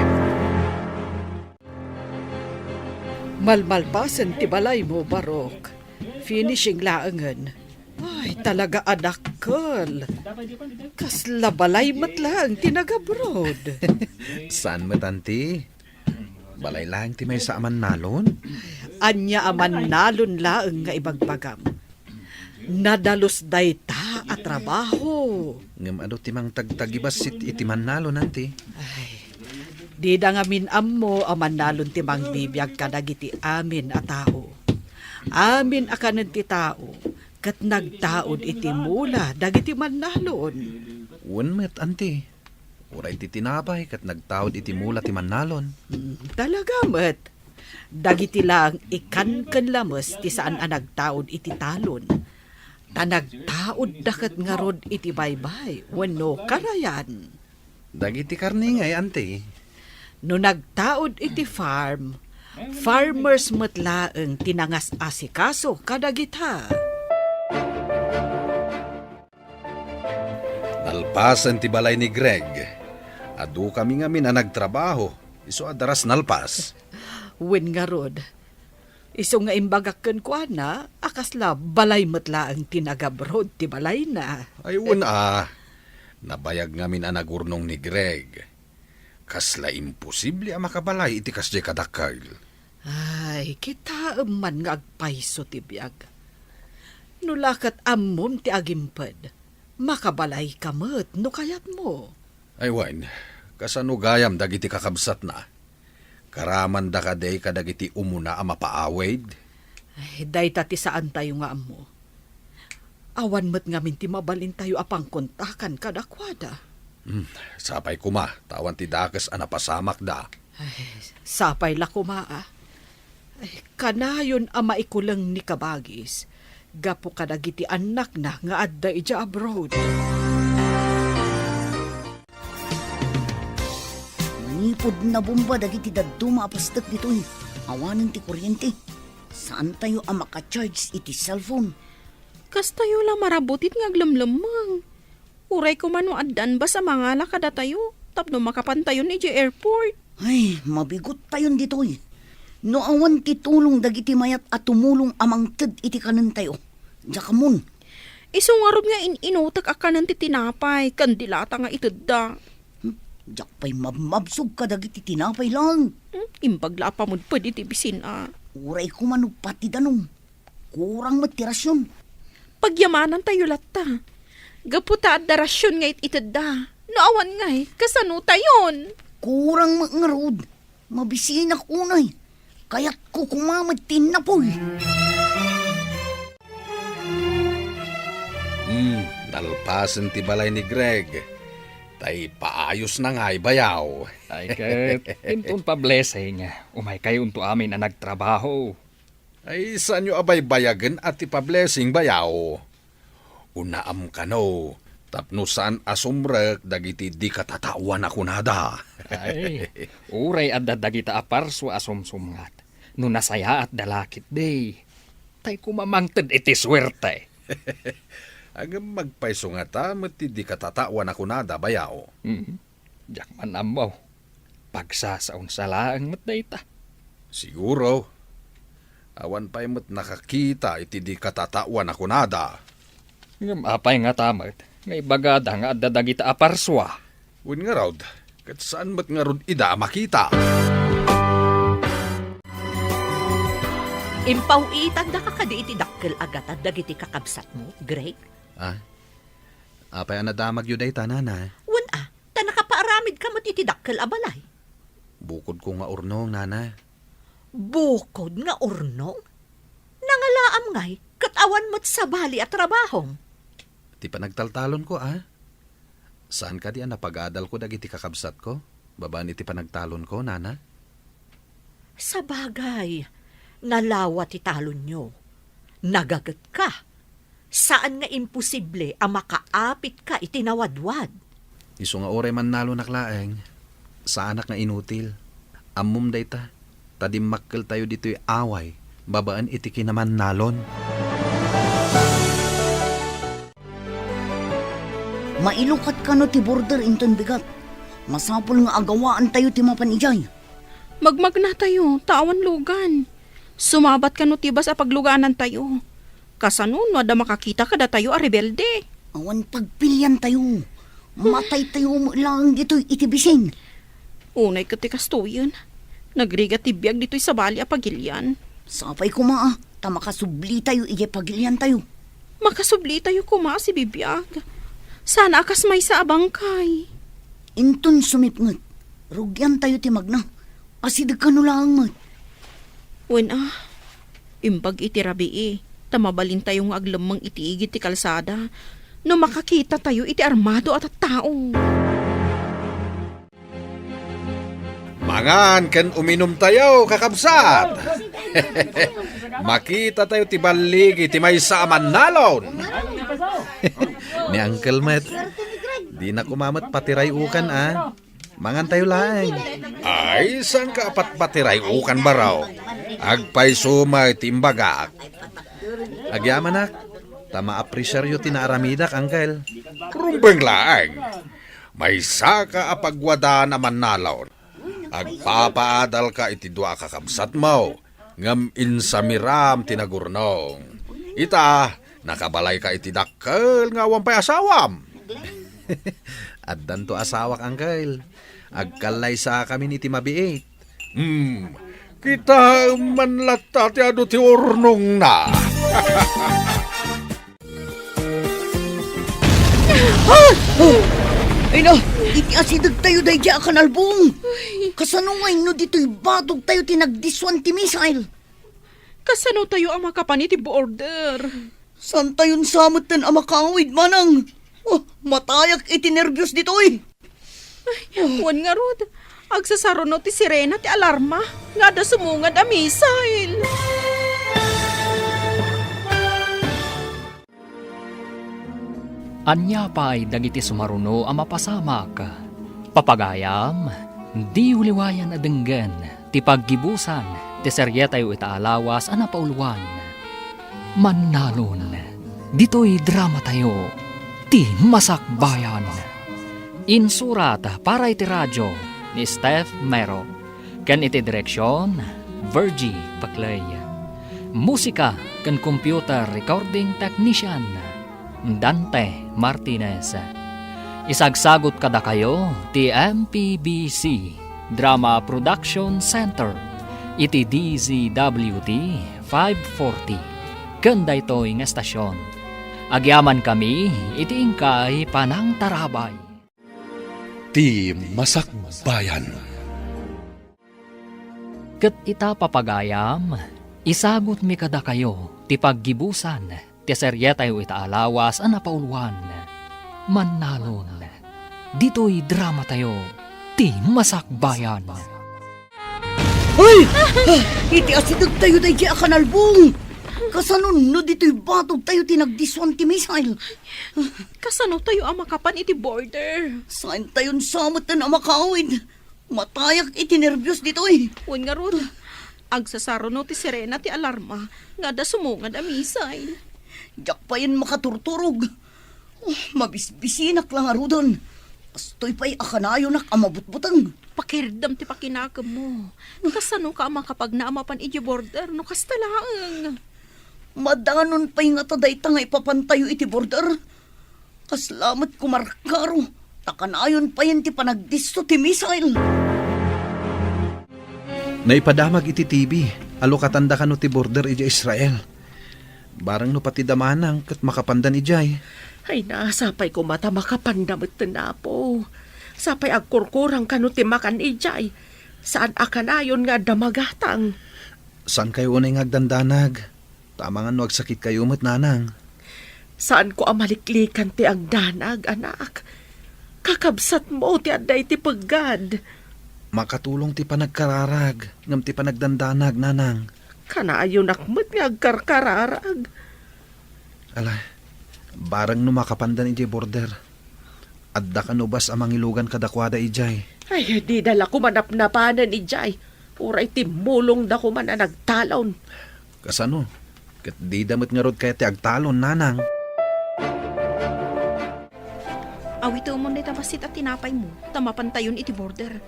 Malmalpasan ti balay mo, Barok. Finishing laangan. Ay, talaga adakkel. Kasla balay matlang tinagabrod. Saan matanti? Balay lang ti may saaman nalon? Anya aman nalon laeng nga ibagbagam. Nadalos dayta at trabaho. Ngam ado timang tagtagibas iti man nalon nanti. Ay, di da nga minammo aman nalon timang bibiyag kadagiti amin a tao. Amin akanan ti tao, kat nagtaod iti mula dagiti man nalon. Unmet anti. Uray ti tinapay kat nagtaod iti mula ti man nalon. Talaga met. Dagiti lang ikan lamos ti saan a nagtaod iti talon. Ta nagtaod dakat nga rod iti baybay wenno karayan. Dagiti karni ngay anti. No nagtaod iti farm, farmers metlaeng tinangas asikaso kadagita. Nalpasan ti balay ni Greg. Adu kami nga min na nagtrabaho. Iso adaras nalpas. Wen nga rod. Iso nga imbagakken ko na, akasla balay metlaeng tinagabrod ti balay na. Ay nabayag nga min ang nagurnong ni Greg. Kasla imposible ang makabalay iti kasjay kadakal. Ay, kita man nga agpaiso ti biyag. Nulakat ammom ti agimped. Makabalay kamet no kayat mo. Ay wan, kasano gayam dagiti kakabsat na. Karaman da kaday kadagiti umuna a mapaawid. Ay, day tati saan tayo nga amo. Awan met ngamin ti mabalin tayo apang kontakan kadakwada. Sapay kuma, tawan ti dakes a napasamak da. Ay, sapay la kumaa. Ay, kanayon ama ikulang ni kabagis. Gapo kadagiti anak na nga adda ija abroad. Nipod na bomba dagiti dadto maapastak dito. Awanin ti kuryente. Saan tayo ang maka-charge iti cellphone? Kas tayo lang marabutit nga aglamlamang. Uray ko man addan ba sa mga lakada tayo? Tapno makapantayon ni airport. Ay, mabigot tayon dito. No awan ti tulong dagiti mayat at tumulong amang ted iti kanan tayo. Jakamun. Isungarod nga inutak akanan ti tinapay. Kandilata nga itudda. Jak pa'y mabmabsog ka dagiti tinapay lang. Imbagla pa mo pwede ti bisin Uray ko manupati danong. Kurang matirasyon. Pagyamanan tayo latta. Gaputa at darasyon nga itidda. Naawan nga kasano tayon. Kurang mangarod. Mabisinak unay. Kaya't ko kumamatin na po. Nalpasan ti balay ni Greg. Tay paayos na nga'y bayaw. Ay ket, intun pa blessing. Umay kayo unto amin na nagtrabaho. Ay saan nyo abay bayagan at ipa-blessing bayaw? Unaam ka no. Tapno saan asumrek dagiti di katatawan ako nada. Ay, uray adda dagita aparso asumsumngat. No nasaya at dalakit day. Tay kumamangted iti swerte. Agam magpaiso nga ta, mati di katatawan ako nada bayaw. Diyak man amaw. Pagsasaon sa laang matdayta. Siguro. Awan pa'y mat nakakita iti di katatawan ako nada. Ngam apay nga tamat. Ngay bagada nga adda dagita aparswa. Win nga raw, kat saan mat nga rod ida makita? Impawitan da ka kadi iti dakkel agat at dagiti kakabsat mo, Greg. Apay anadamag yun day tanana. Wan ta nakapaaramid ka mat iti dakkel abalay. Bukod ko nga urnong, nana. Bukod nga urnong? Nangalaam ngay, katawan mo't sa bali at trabahong. Ti panagtaltalon ko, Saan ka di napag-adal ko dagiti kakabsat ko? Babaan iti panagtalon ko, nana? Sa bagay, nalawa ti talon nyo. Nagagat ka. Saan nga imposible ang makaapit ka itinawadwad? Iso nga oray man nalo naklaeng. Sa anak nga inutil. Amum day ta. Tadimakkel tayo dito'y away. Babaan iti kinaman nalon. Mailukat ka no ti border inton bigat. Masapol nga agawaan tayo ti mapanijay. Magmagna tayo, tawan lugan. Sumabat ka no tiba sa pagluganan tayo. Kasanun, wada makakita kada tayo a rebelde. Awan pagpilyan tayo. Matay tayo mo lang dito'y itibising. Unay ka ti kastuyon. Nagriga tibiyag dito'y sa bali a pagilyan. Sapay kumaa, tamakasubli tayo ije pagilyan tayo. Makasubli tayo kuma si bibiyag. Sana akas may sa abangkay. Inton sumipngat. Rugyan tayo ti magna. Asidag ka no lang mat. Wen imbag iti rabi tamabalin tayong aglamang itiigit ti kalsada. No makakita tayo iti armado at tao. Mangan ken uminom tayo, kakabsat. Makita tayo ti baligi ti may sa nalon. Ni Uncle Matt, di na kumamat patiray ukan Mangan tayo lang. Ay, saan ka apat patiray ukan baraw? Agpay sumay timbagak. Agyaman nak, tama apresyaryo tinaaramidak, Uncle. Rumbeng laang. May saka apagwada naman nalon. Agpapaadal ka iti dua kakabsat mo. Ngam insamiram tinagurnong. Ita, nakabalay ka iti dakkel nga wampay asawam. Addan to asawak, Uncle. Agkalay sa kami iti mabiit. Kita manlata ti ado ti urnong na. Ay na, iti asidag tayo dahi dya kanalbong. Kasanungay no dito'y batog tayo tinagdiswan ti missile. Kasano tayo ang makapan iti border? San tayon samot tan amakawid manang? Oh, matayak iti nervyos dito'y. Wan nga rod. Agsasaro no ti sirena ti alarma. Nga da sumungad a missile. Anya pa'y dagiti sumaruno ang mapasamak. Papagayam, di uliwayan adenggan, ti paggibusan, ti seryetayo itaalawas ang napauluan. Mannalon, dito'y drama tayo, ti masakbayan. Insurat para iti radyo ni Steph Mero, kan iti direksyon, Virgie Paclay. Musika kan computer recording technician, Dante Martinez. Isagsagot kada kayo ti MPBC Drama Production Center iti DZWT 540 kanda ito'y nga estasyon. Agyaman kami iti ingkay panang tarabay. Ti Masakbayan. Ket ita papagayam, isagot mi kada kayo ti paggibusan ti seryetayo itaalawas ang napauluan. Mannalon, dito'y drama tayo, ti masakbayan. Ay! Iti asidag tayo dahi dya kanalbong. Kasanon no dito'y batog tayo tinagdiswan ti missile. Kasano tayo ang makapan iti border? Saan tayon samot tan amakawid? Matayak iti nervyos dito'y. Wan nga rod. Agsasaro no ti sirena ti alarma. Nga da sumungad a missile. Diyak pa yan makaturturog. Oh, mabisbisinak lang arudon. Kastoy pa'y akanayo nak amabutbutang. Pakirdam ti pakinakam mo. Kasano ka ang makapag naamapan iti border no kastalaang. Madanon pa'y nga taday tangay papantayo iti border. Kaslamat kumarkaro. Takanayon pa yan ti panagdisto ti missile. Naipadamag iti TV, alo katanda ka no ti border iti Israel. Barang no pati damanang kat makapandan ijay. Ay na, sapay ko mata makapandamit na po. Sapay agkurkurang kano ti makan ijay. Saan akanayon nga damagatang? Saan kayo unay ngagdandanag? Tama nga no agsakit kayo mo't nanang. Saan ko amaliklikan ti agdanag, anak? Kakabsat mo ti aday ti paggad. Makatulong ti panagkararag, ngam ti panagdandanag nanang. Kanayon akmat nga agkarkararag. Ala, barang no makapandan ijay border. Adda ka no bas amang ilugan kadakwada ijay. Ay, di dala ko manapnapanan ijay. Uray ti mulong da ko man na nagtalon. Kasano? Kat di damit nga rod kaya ti agtalon nanang. Awito mo na tabasit at tinapay mo. Tamapantayon iti border.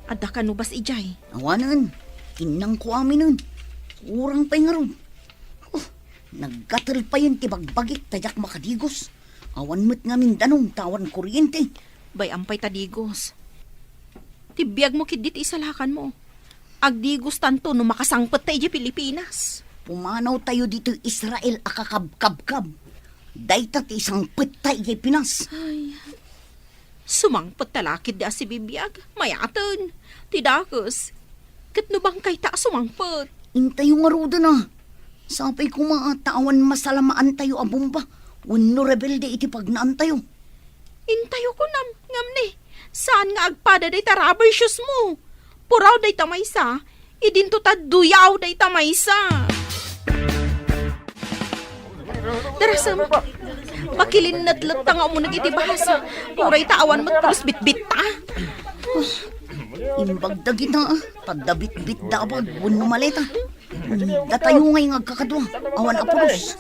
Adda ka no bas ijay. Awanan, inang ko amin nun. Kurang pa'y nga ron. Oh, naggatal pa yun ti bagbagit tayak makadigos. Awan mo't nga Mindanong tawan kuryente. Bay ampay tadigos. Tibiyag mo kidit isalakan mo. Agdigos tanto no makasangpet tayo di Pilipinas. Pumanaw tayo dito Israel akakabkabkab. Daytat isang petay di Pinas. Sumangpet talakid da si bibiyag. Mayatan. Tidakos. Kat no bang kay ta sumangpet? Intayo nga ruda na. Sapay kumaatawan masalamaan tayo abumba. Wano rebelde iti pagnaan tayo. Intayo ko nam, ngam ni. Saan nga agpada day tarabay shoes mo? Puraw day tamaysa. Idinto ta duyaw day tamaysa. Darasam, makilinadlat ta nga mo nagitibahasa. Puray taawan mo pulos bitbit ta. Imbagdagit na tadabit-bit dabag wano maleta. Datayo ngay ngagkakadwa. Awan apulos.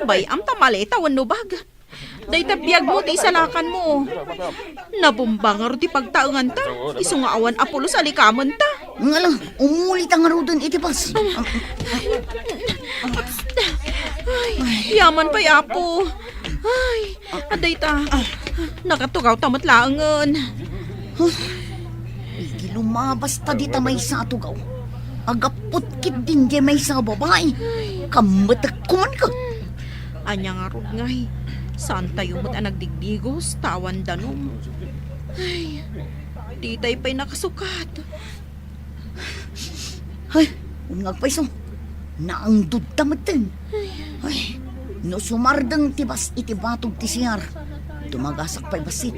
Bay am tamaleta wano bag. Day tabiyag mo ti isalakan mo. Nabumbangar ti pagtaangan ta. Isu nga awan apulos alikaman ta. Ngala, umulit ang arudon itipas. Ay, yaman pa yapo. Ay, aday ta. Nakatugaw tamat laangan. Igi lumabas ta di ta may sa atugaw. Agapot kit din di may sa babae. Kamatak kuman ka. Anya nga rod ngay. Saan tayo mo't nagdigdigos, tawan danom. Ay, di tayo pa'y nakasukat. Ay, ungag pa iso. Naangdod tamatin. Ay, no sumardang tibas iti batog ti siyar. Tumagasak pa'y basit.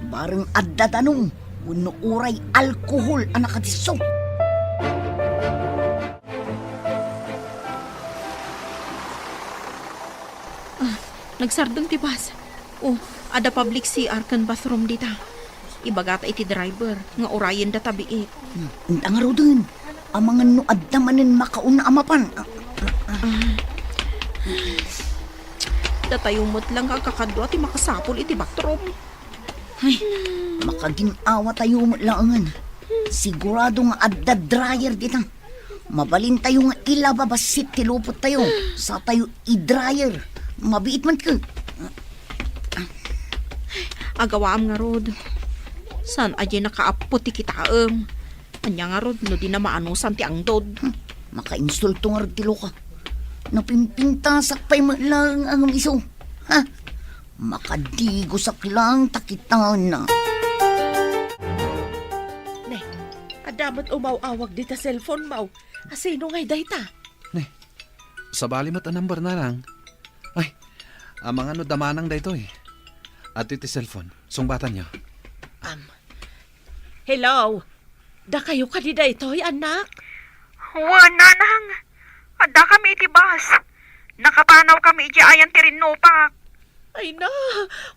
Bareng adda tanong. Uno uray alkohol ang nakadiso. Nagsardang tibas. Oh, ada public CR kan bathroom dita. Ibagata iti driver, nga orayan da tabiit. Ang nga ro dun. Ang mga nuad namanin makauna amapan. Datayumot lang kakakadwa ti makasapol iti bathroom. Ay, makaginawa tayo laangan. Sigurado nga adda dryer dita. Mabalin tayo nga ilababasit tilupot tayo. Sa tayo i-dryer. Mabiit man ka. Agawaam nga rod. San aja nakaapot ti kitaam. Anya nga rod, no di na maanusan ti angdod. Maka-insulto nga rin tilo ka. Napimpintasak pa'y lang ang iso. Ha? Makadigosak lang takitan na. Ne, adamot umaw-awag di ta cellphone mau. Asino ngay dayta? Sa bali mo't number na lang. Ay, ang mga no damanang dayto eh. At iti cellphone, sungbatan niyo. Hello? Da kayo ka di daytoy, anak? Nanang. Ada kami iti bus. Nakapanaw kami iti ayan ti Rinnopak. Ay na,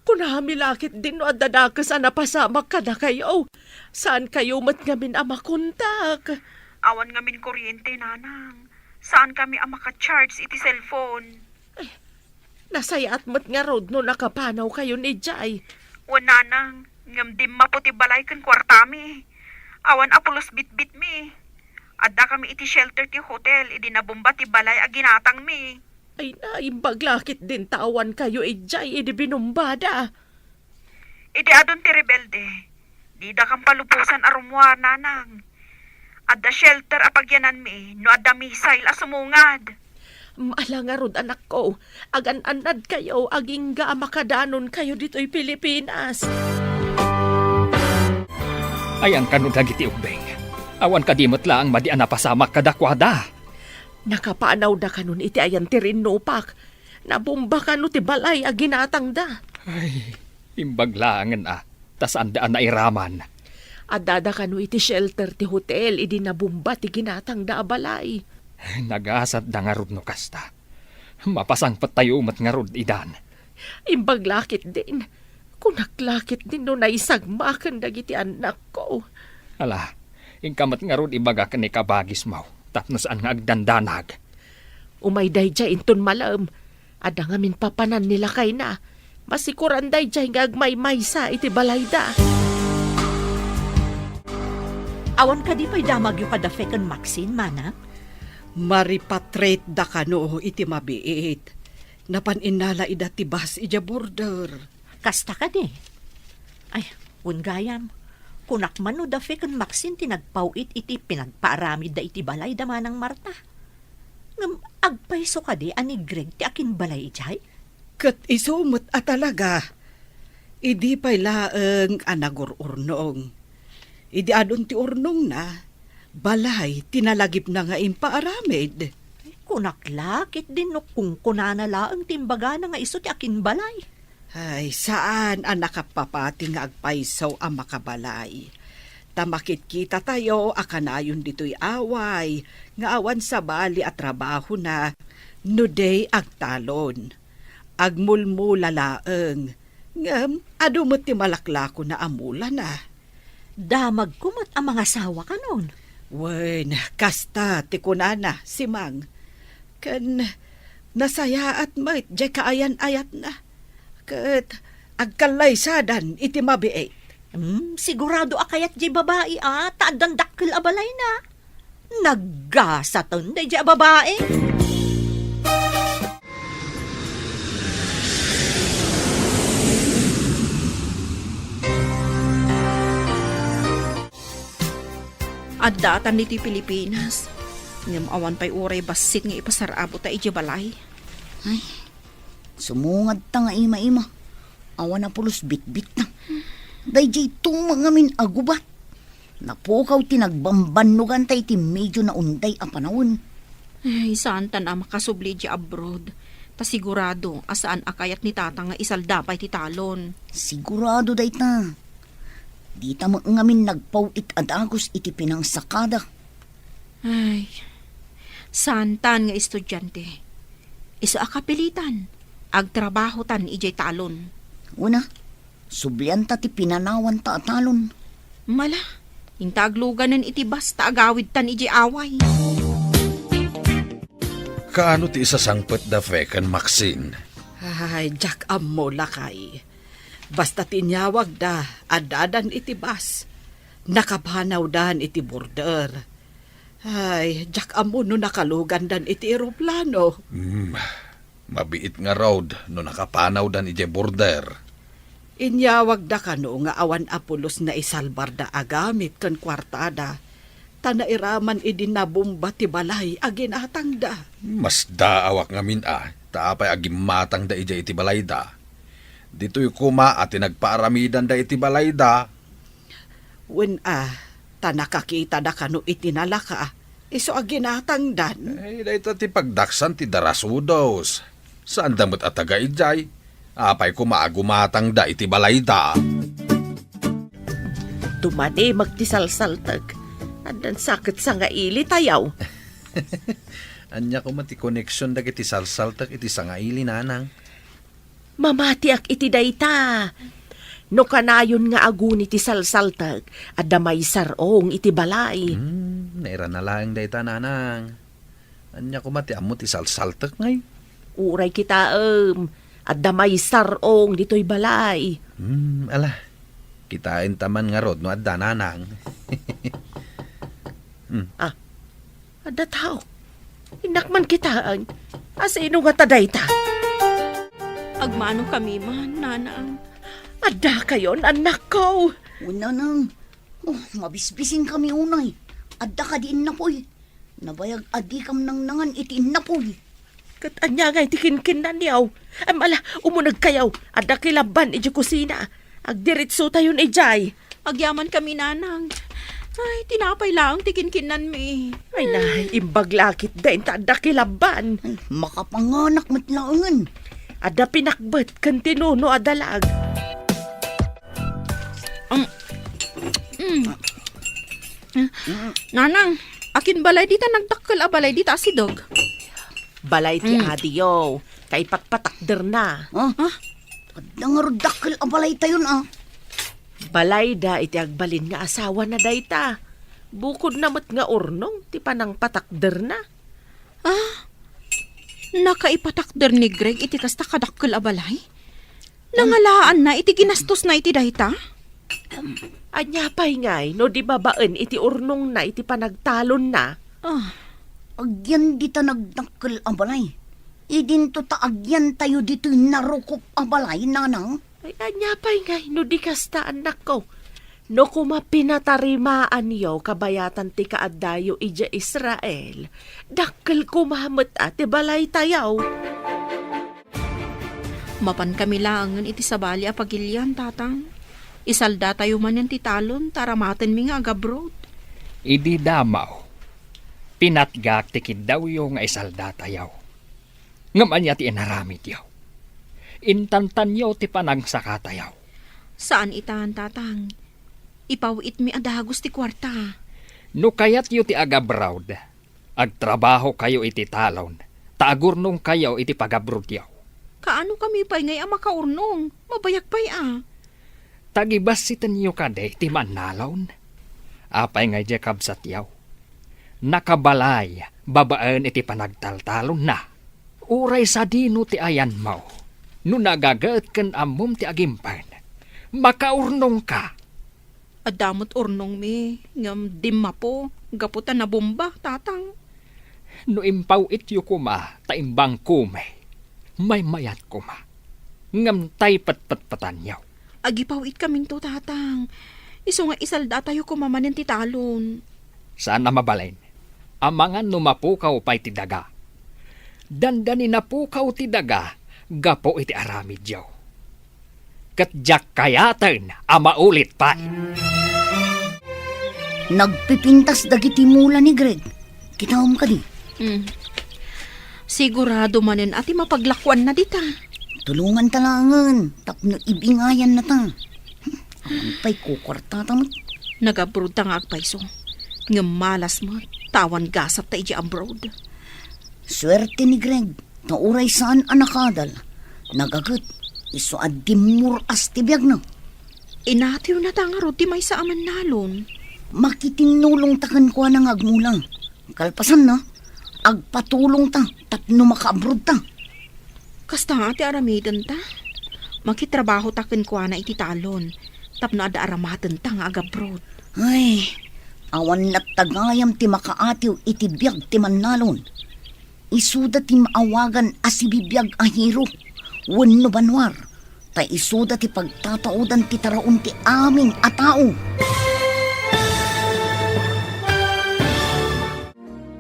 kunami lakit din no at dadakas napasamak ka na kayo. Saan kayo mat ngamin amakontak? Awan ngamin kuryente, nanang. Saan kami ang maka-charge iti cellphone? Nasayat mat nga road no nakapanaw kayo ni Jay. Nanang. Ngam dim maputi balay kan kwartami. Awan apulos bit-bit mi. Ada kami iti shelter ti hotel. Idi nabomba ti balay aginatang mi. Ay na, imbaglakit din tawan kayo Jay, idi binumbada. Idi adon ti rebelde. Di da kang palupusan arumwa, nanang. Ada shelter apagyanan mi. No ada missile asumungad. Maala nga rod anak ko, agan-anad kayo, aging ga makadanon kayo dito'y Pilipinas. Ay ang kanod dagiti ubeng. Awan kadimot lang madi anapasamak kadakwada. Nakapanaw da kanon iti ayan ti Rinnopak. Nabomba ka no ti balay aginatang da. Ay, imbaglangan tas andaan na iraman. Adada ka no iti shelter ti hotel, idi nabomba ti ginatang da balay. Nagasat da nga rod no kasta. Mapasangpat tayo umat nga rod idan. Imbaglakit din. Kunaklakit din no naisagmakan dagiti anak ko. Ala, ingkamat nga rod ibaga ka ni kabagis maw. Tapno saan nga agdandanag. Umay day jay inton malam. Ada nga min papanan nila kay na. Masikuran day jay nga agmay-maysa iti balayda. Awan ka di pa'y damag yung kadafekan Maxine, mana? Maripatrate da kano iti mabiit. Napaninala ida tibas ija border. Kasta ka di. Ay, gayam. Kunak man no dafekan Maxine tinagpawit iti pinagpaaramid da iti balay da manang Marta. Ngam agpaiso ka di ani Greg ti akin balay ijay? Kat isumot talaga. Idi pa'y laeng anagururnong. Idi adon ti urnong na. Balay, tinalagip na nga impaaramid. Kunak lakit din no kung kunanala ang timbaga na nga iso ti akin balay. Ay, saan ang nakapapati nga agpaisaw ang makabalay? Tamakit kita tayo, akanayon dito'y away, nga awan sa bali at trabaho na, nuday agtalon. Agmulmula laeng, ngam, adumot ti malaklako na amula na. Damag kumot ang mga sawa ka nun. Wen, kasta, ti kunana, si Mang. Kan, nasaya at mait, jay kaayan-ayat na. Kat, agkalay sadan, iti mabiit. Sigurado akayat di babae taadang dakkel abalay na. Naggasatan di babae. Addatan niti Pilipinas. Ngam awan pa'y uray basit nga ipasarabo ta iti balay. Ay, Sumungad ta nga ima-ima. Awan na pulos bit-bit na. Dayjay tumang ngamin agubat. Napukaw tinagbambanugan tay ti medyo na unday a panahon. Ay, saan ta na makasubli di abroad? Ta sigurado, asaan akayat ni tata nga isaldapay ti talon. Sigurado day ta. Di ta ngamin nagpawit adagos iti pinangsakada. Ay, santan nga estudyante. Iso akapilitan. Agtrabaho tan ijay talon. Una, sublian ta ti pinanawan ta atalon. Mala, intagluganan iti basta agawid tan ijay away. Kaano ti isasangpet da fekan, Maxine? Ay, Jack ammo lakay. Basta tinyawag da, adadan iti bas. Nakapanaw dan iti border. Ay, Jack ammo no nakalugan dan iti eroplano. Mabiit nga road no nakapanaw dan ije border. Inyawag da kano nga awan apulos na isalbar da agamit kan kwartada. Tanairaman idin na bomba ti balay aginatang da. Mas daawak ngamin taapay agimatang da ije iti balay da. Dito'y kuma at nagpaaramidan da iti balay da. When tanakakita da kano itinalaka, iso aginatang dan. Ay, dahito ti pagdaksan ti darasudos. Saan damot at taga ijay? Apay kumaagumatang da iti balay da. Tumani magtisalsaltag. Andan sakit sa nga ili tayaw. Anya ko mati connection da iti salsaltak iti sangaili nanang. Mamatiak iti dayta. No kanayon nga aguni ti salsaltag at damay sarong iti balay. Naira na lang dayta nanang. Anya ko mati amo ti salsaltak ngay. Uray kita at damay sarong dito'y balay. Ala, kitain taman nga rod no at dananang. Ada tao. Inakman kitaan. Asino nga tadayta? Agmano kami man, nanang. Ada kayon, anak ko. Una nang, mabisbising kami unay. Adda ka diin na po'y. Nabayag adi kam nang nangan itiin na po'y. Kat anya nga itikinkin na niyaw. Amala, umunag kayaw. Ada kilaban iji kusina. Agdiritso tayon ijay. Agyaman kami, nanang. Ay, tinapay lang, tikinkinan mi. Ay na, imbaglakit din ta ada kilaban. Ay, makapanganak matlaangan. Ada pinakbet kan tinuno adalag. Nanang, akin balay dita nagdakkel a balay dita si dog. Balay ti adiyo. Kay patpatakder na. Adda nga rodakkel abalay tayon Balay da iti agbalin nga asawa na dayta. Bukod namat nga ornong ti panang patakder na. Nakaipatakder ni Greg iti kasta kadakkel a balay? Nangalaan na iti ginastos na iti dayta? Anya pa'y ngay, no di babaan iti ornong na iti panagtalon na. Agyan dita nagdakkel abalay. Idin to ta agyan tayo dito'y narukop abalay, nanang. Ay, anya pa'y ngay, no di kasta anak ko. No kumapinatarimaan yo kabayatan ti kaaddayo ija Israel, dakkel kumamet ati balay tayaw. Mapan kami langan iti sabali a pagilyan, tatang. Isalda tayo man yan ti talon, taramaten mi nga agabrod. Idi damaw. Pinatgak tikid daw yung nga isalda tayaw. Ngaman niya ti inaramit yaw. Intantan yaw ti panagsaka tayaw. Saan itahan, tatang? Ipawit mi adagos ti kwarta. No kayat yu ti agabrawd, agtrabaho kayo iti talon, taagurnong kayo iti pagabrod yaw. Kaano kami pa'y ngay makaurnong? Mabayak pa'y Tagibas sitan yu kade ti manalon. Apay ngay di kabsat yaw. Nakabalay, babaan iti panagtaltalon na. Uray sa dino ti ayan mo. No nagagaat kan amom ti agimpan. Makaurnong ka. Adamot urnong mi, ngam dimma po, gaputan na bomba, tatang. No impaw ityo kuma, taimbang kume. May mayat kuma. Ngam tay patpatpatan yaw. Agipawit kaming to, tatang. Iso nga isalda tayo kumamanin ti talon. Saan na mabalain? Amangan numapukaw pa'y ti daga. Dandani napukaw ti daga, gapo iti aramid yaw. Katjak kayatan amaulit pa. Nagpipintas dagiti mula ni Greg. Kitawam ka di. Sigurado manen ati mapaglakwan na dita. Tulungan talangan. Tapno ibingayan na ta. Aman pa'y kukwarta tamot. Nag-abroad ta nga agpaiso. Nga malas mo, tawan gasap ta iji abroad. Swerte ni Greg. Nauray saan anakadal. Nagagat. Iso adimur as tibiyag na. Inatiw na ta nga ro, di may sa aman nalon. Makitinulong takan ko ng agmulang. Kalpasan na. Agpatulong ta. Tapno makaabroad ta. Kasta nga ti aramidan ta. Makitrabaho taken ko na iti talon. Tapno ada aramatan ta nga agabroad. Ay, awan na tagayam ti makaatiw iti biyag ti manalon. Isuda ti maawagan asibibiyag ahiro. Wenno banwar. Ta isuda ti pagtataudan ti taraon ti aming atao.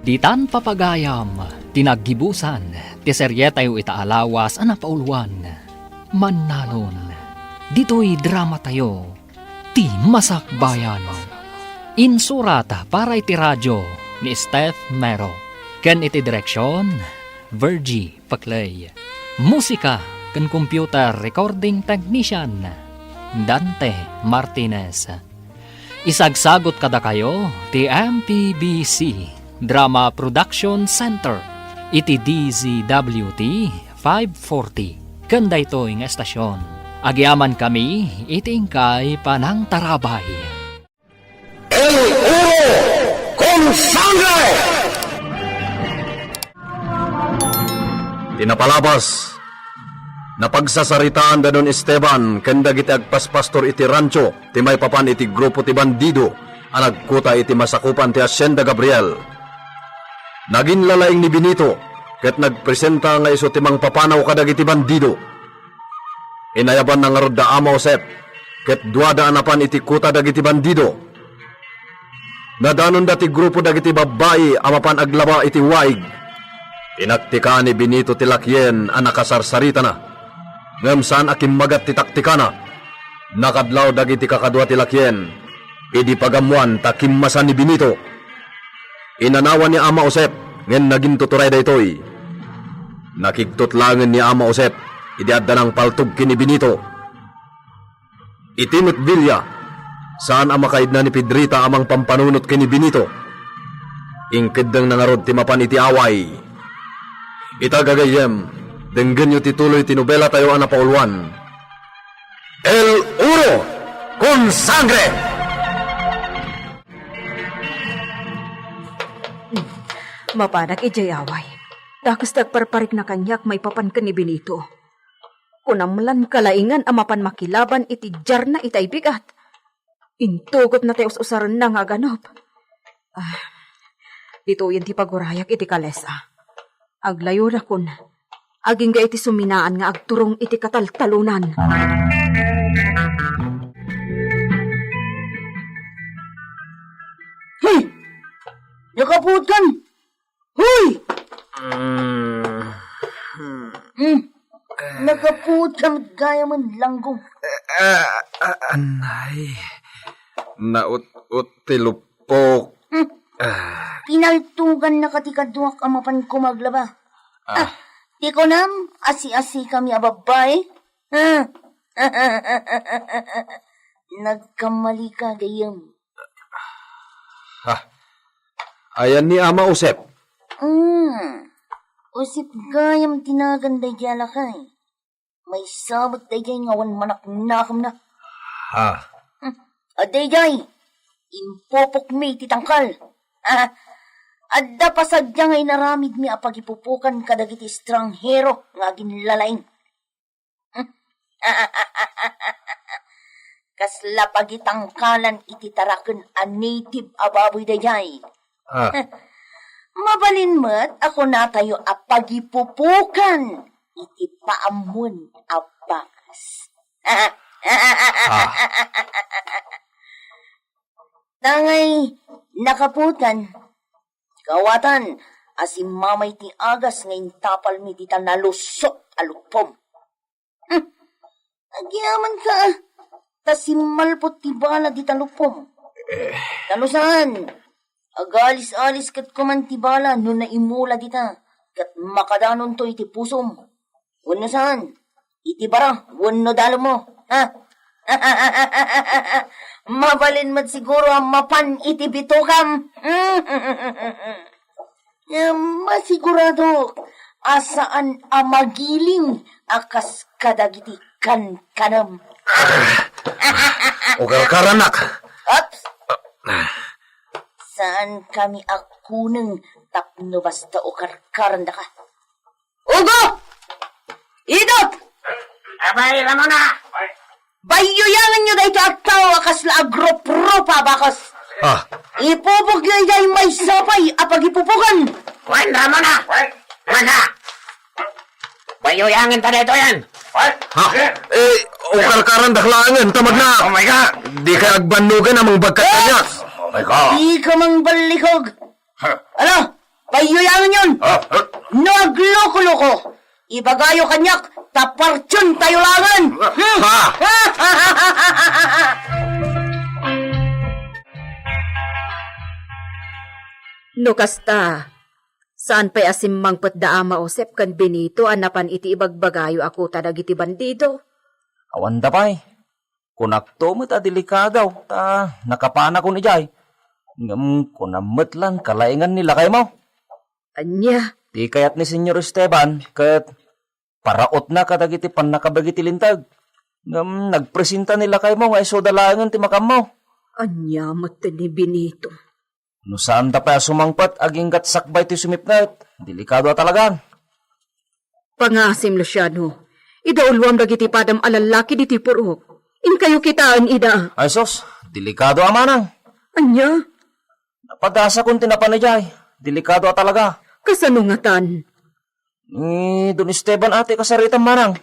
Ditan papagayam, tinaggibusan, ti seryetayo itaalawas ana pauluan. Mannalon, dito'y drama tayo, ti Masakbayan. Insurata para iti radyo ni Steph Mero. Ken iti direksyon, Virgie Paclay. Musika ken computer recording technician, Dante Martinez. Isagsagot kada kayo ti MPBC Drama Production Center iti DZWT 540 kanda ito nga estasyon. Agiaman kami iti ingkay panang tarabay. El Uro con Sangre! Tinapalabas, napagsasaritaan da Don Esteban kanda giti agpaspastor iti rancho ti may papan iti grupo ti bandido ang nagkuta iti masakupan ti Hacienda Gabriel. Naging lalaing ni Benito ket nagpresenta nga iso ti mangpapanaw kadagiti bandido. Inayaban ng arod da Ama Josep ket duada anapan iti kuta dagiti bandido. Nadanon dati grupo dagiti babae amapan aglaba iti waig. Tinaktika ni Benito ti lakyen ang nakasarsarita na. Ngem saan akim magat ti taktikana. Nakadlaw dagiti kakadwa ti lakyen. Idi pagamuan takim masan ni Benito. Inanawan ni Ama Josep ngen naging tuturay daytoy. Nakigtutlangan ni Ama Josep idi adda ng paltog kini Benito. Itinut Villa saan ang makaid na ni Pedrita amang pampanunot kini Benito. Ingkidang nangarod ti mapan iti away. Itagagayem, denggan nyo tituloy tinubela tayo ang napauluan. El Uro con Sangre! Mapanak ijay away. Dakas tagparparik na kanyak may papan ka ni Benito. Kunamlan kalaingan amapan makilaban iti jar na itay bigat. Intugot na tayo usaran na nga ganop. Dito yan ti pagurayak iti kalesa. Aglayo na kun. Aging ga iti suminaan nga agturong iti kataltalunan. Hey! Nakapuot kan! Hoy! Nakapuot kan gaya man langgong. Anay, naut-ut ti lupok. Pinaltugan na katikaduak amapan ko maglaba. Di ko nam, asi-asi kami ababay. Nagkamali ka gayam. Ayan ni Ama Josep. Usip gayam tinaganday jala kay. May sabot day jay ngawan manak nakam na. Aday jay, impopok mi titangkal. Adda pasadya ngay naramid mi apagipupukan kadagiti estranghero nga ginlalaing. Kasla pagitangkalan iti taraken a native ababoy dayay. Mabalin met ako na tayo apagipupukan iti paamun abakas. Tangay nakaputan. Kawatan, asim mamay ti agas ngayon tapal mi ti nalusok alupom. Agyaman ka. Tasimal po tibala di talupom. Talusan. Agalis-alis kat kumantibala no na imula dita. Kat makadanon to iti pusom. Wano saan? Iti bara, wano dalo mo. Ha? Mabalin mat siguro ang mapan iti bitukam. Masigurado asaan amagiling akas kadagiti kanam. Ugal karanak. Ops! Saan kami akunang tapno basta o karkaranda ka? Ugo! Idot! Abay, Ramona! Bayuyangan nyo dahito at tao akas la agro-propa bakos. Ah, Ipupog nyo day may sapay apag ipupugan. Wan, Ramona! Ramona! Bayuyangin ta dito yan! ha? Ugal karan daklangan, tamad na. Oh my God! Di ka agbandugan ang mga bagkat kanya. Oh my God! Di ka mang balikog. Ano? Bayuyangan yun. No agloko-loko. Ibagayo kanyak, tapartyon tayo langan. No kasta, saan pa'y asimmang patdaama osep kan Benito anapan iti ibagbagayo ako tadag iti bandido? Awan da pa'y. Kunakto mo't delikadaw, ta nakapana ko ni Jay. Ngam kunamot lang kalaingan nila kay mo. Anya, Di kayat ni Senyor Esteban, kat paraot na kadag iti pan nakabagiti lintag. Ngam nagpresenta nila kay mo nga iso dalangan ti makam mo. anya mata ni Benito. No saan da pa sumangpat aging gatsakbay ti sumipnet. Delikado talaga. Pangasim Luciano, idaulwam dagiti padam alalaki diti purok. In kayo kitaan ida. Ay sos, delikado amanang. Anya, Napadasa kong tinapanajay. Delikado talaga. kasanungatan. Don Esteban ate kasaritan manang.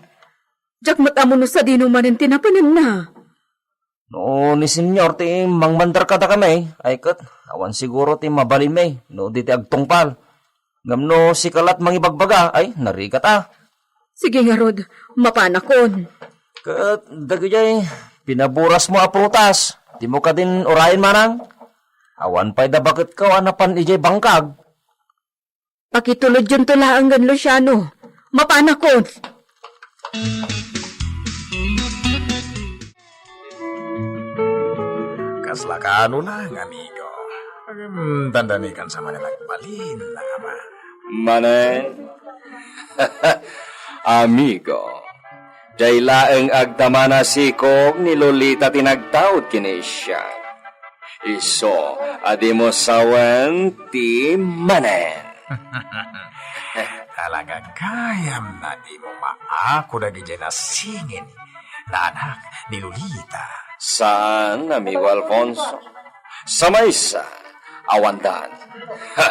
Jak matamuno sa dinumanin tinapanan na. No ni senyor ti mangmandar kada kami. Ay kat, awan siguro ti mabalin may. No di ti agtungpal. Ngam no si kalat mangibagbaga. Ay, narikat Sige nga Rod, mapanakon. Kat, dagayay, pinaburas mo a prutas. Di mo ka din orayin manang. Awan pa'y da bakit ka anapan ijay bangkag. Pakitulod yun tulaangan Luciano. Mapanakon. Kaslakano lang, amigo. Dandanikan sa manilang balin na ama. Manen? Amigo, jay laeng agdamana sikog ni Lolita tinagtaod kini siya. Iso, adi mo sawen ti manen. Talaga kayam na di mo maako na di na singin na anak ni Lolita. Saan, amigo Alfonso? Sa maysa, awandan. Ha!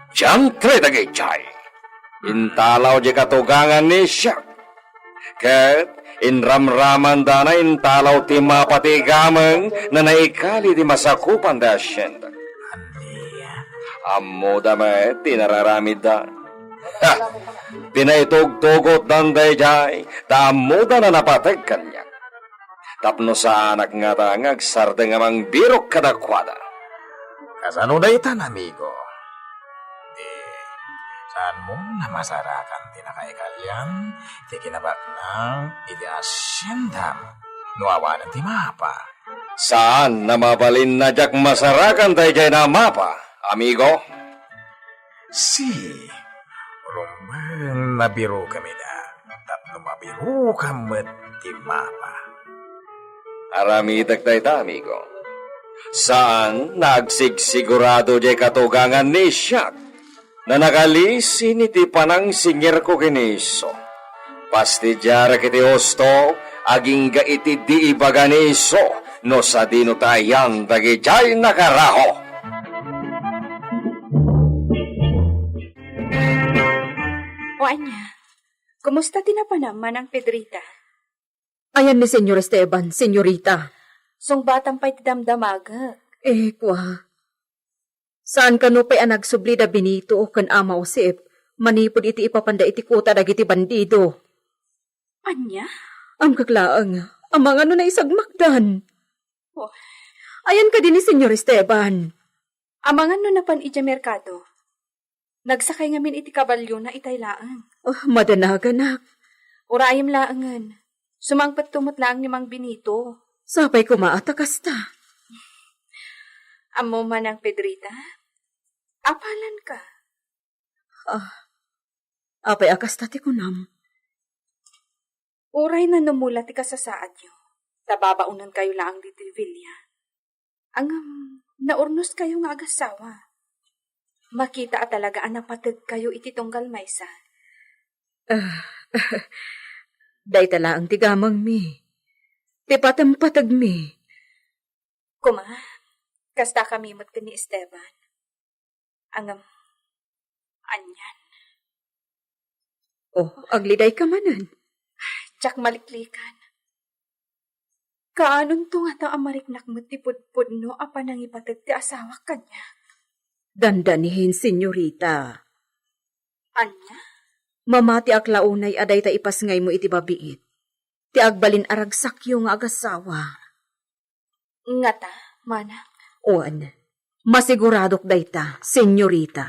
Diyantre dagay chay. Intalaw di katugangan ni siya. Ket, inramraman da na intalaw ti mapatigamang na naikali di masakupan da asyenda. Ammo da may tinararamid da. Ha! Pinaitugtugot dan day jay, ta ammo da na napatag kanya. Tapno sa anak nga tangag sarda nga mang birok kadakwada. Kasano da itan, amigo? Saan mo na masarakan tinakaikalyan, ti kinabak ng iti asyendam, nuawanan ti mapa. Saan na mabalin na jak masarakan tayo jay na mapa, amigo? Si, rumbang nabiro kami na, tapno mabiro kamat ti mapa. Aramitak tayo ta, amigo. Saan nagsigsigurado jay katugangan ni Siak na nakalisin iti panang singir ko kiniso. Pasti jara kiti hosto, aging ga iti di ibaganiso, no sa dino tayang dagi jay nakaraho. O anya, kumusta tinapanaman ang Pedrita? Ayan ni Senyor Esteban, Senyorita. Song batang pa'y damdamaga. Kwa. Saan ka no pa'y anagsubli da Benito o kan ama Osip, Manipod iti ipapanda iti kuta dagiti bandido. Anya? Am kaklaang, amang ano na isagmakdan. Oh. Ayan ka din ni Senyor Esteban. Amangan no napan iti merkado. Nagsakay ngamin iti kabalyo na itay laang. Oh, madanaga nak. Urayim laangan. Sumangpat tumot lang ni Mang Benito. Sapay kumaatakas ta. Amo man ang Pedrita? Apalan ka? Apay akas tati kunam. Uray na numula ti kasasaad nyo. Tababaunan kayo lang di Villa. Ang naurnos kayo nga agasawa. Makita at talaga ang napatag kayo iti tunggal maysa. Day tala ang tigamang mi. Tipatampatag mi. Kuma, kasta kami mat ka ni Esteban. Ang anyan. Oh, agliday ka manan. Tsak maliklikan. Kaanon to nga ta amariknak mo ti pudpud no apa nang ipatag ti asawa kanya. Dandanihin, senyorita. Anya? Mamati aklaunay aday ta ipasngay mo iti babiit. Ti agbalin aragsakyo nga agasawa. Nga ta, mana? Oan, masiguradok day ta, senyorita.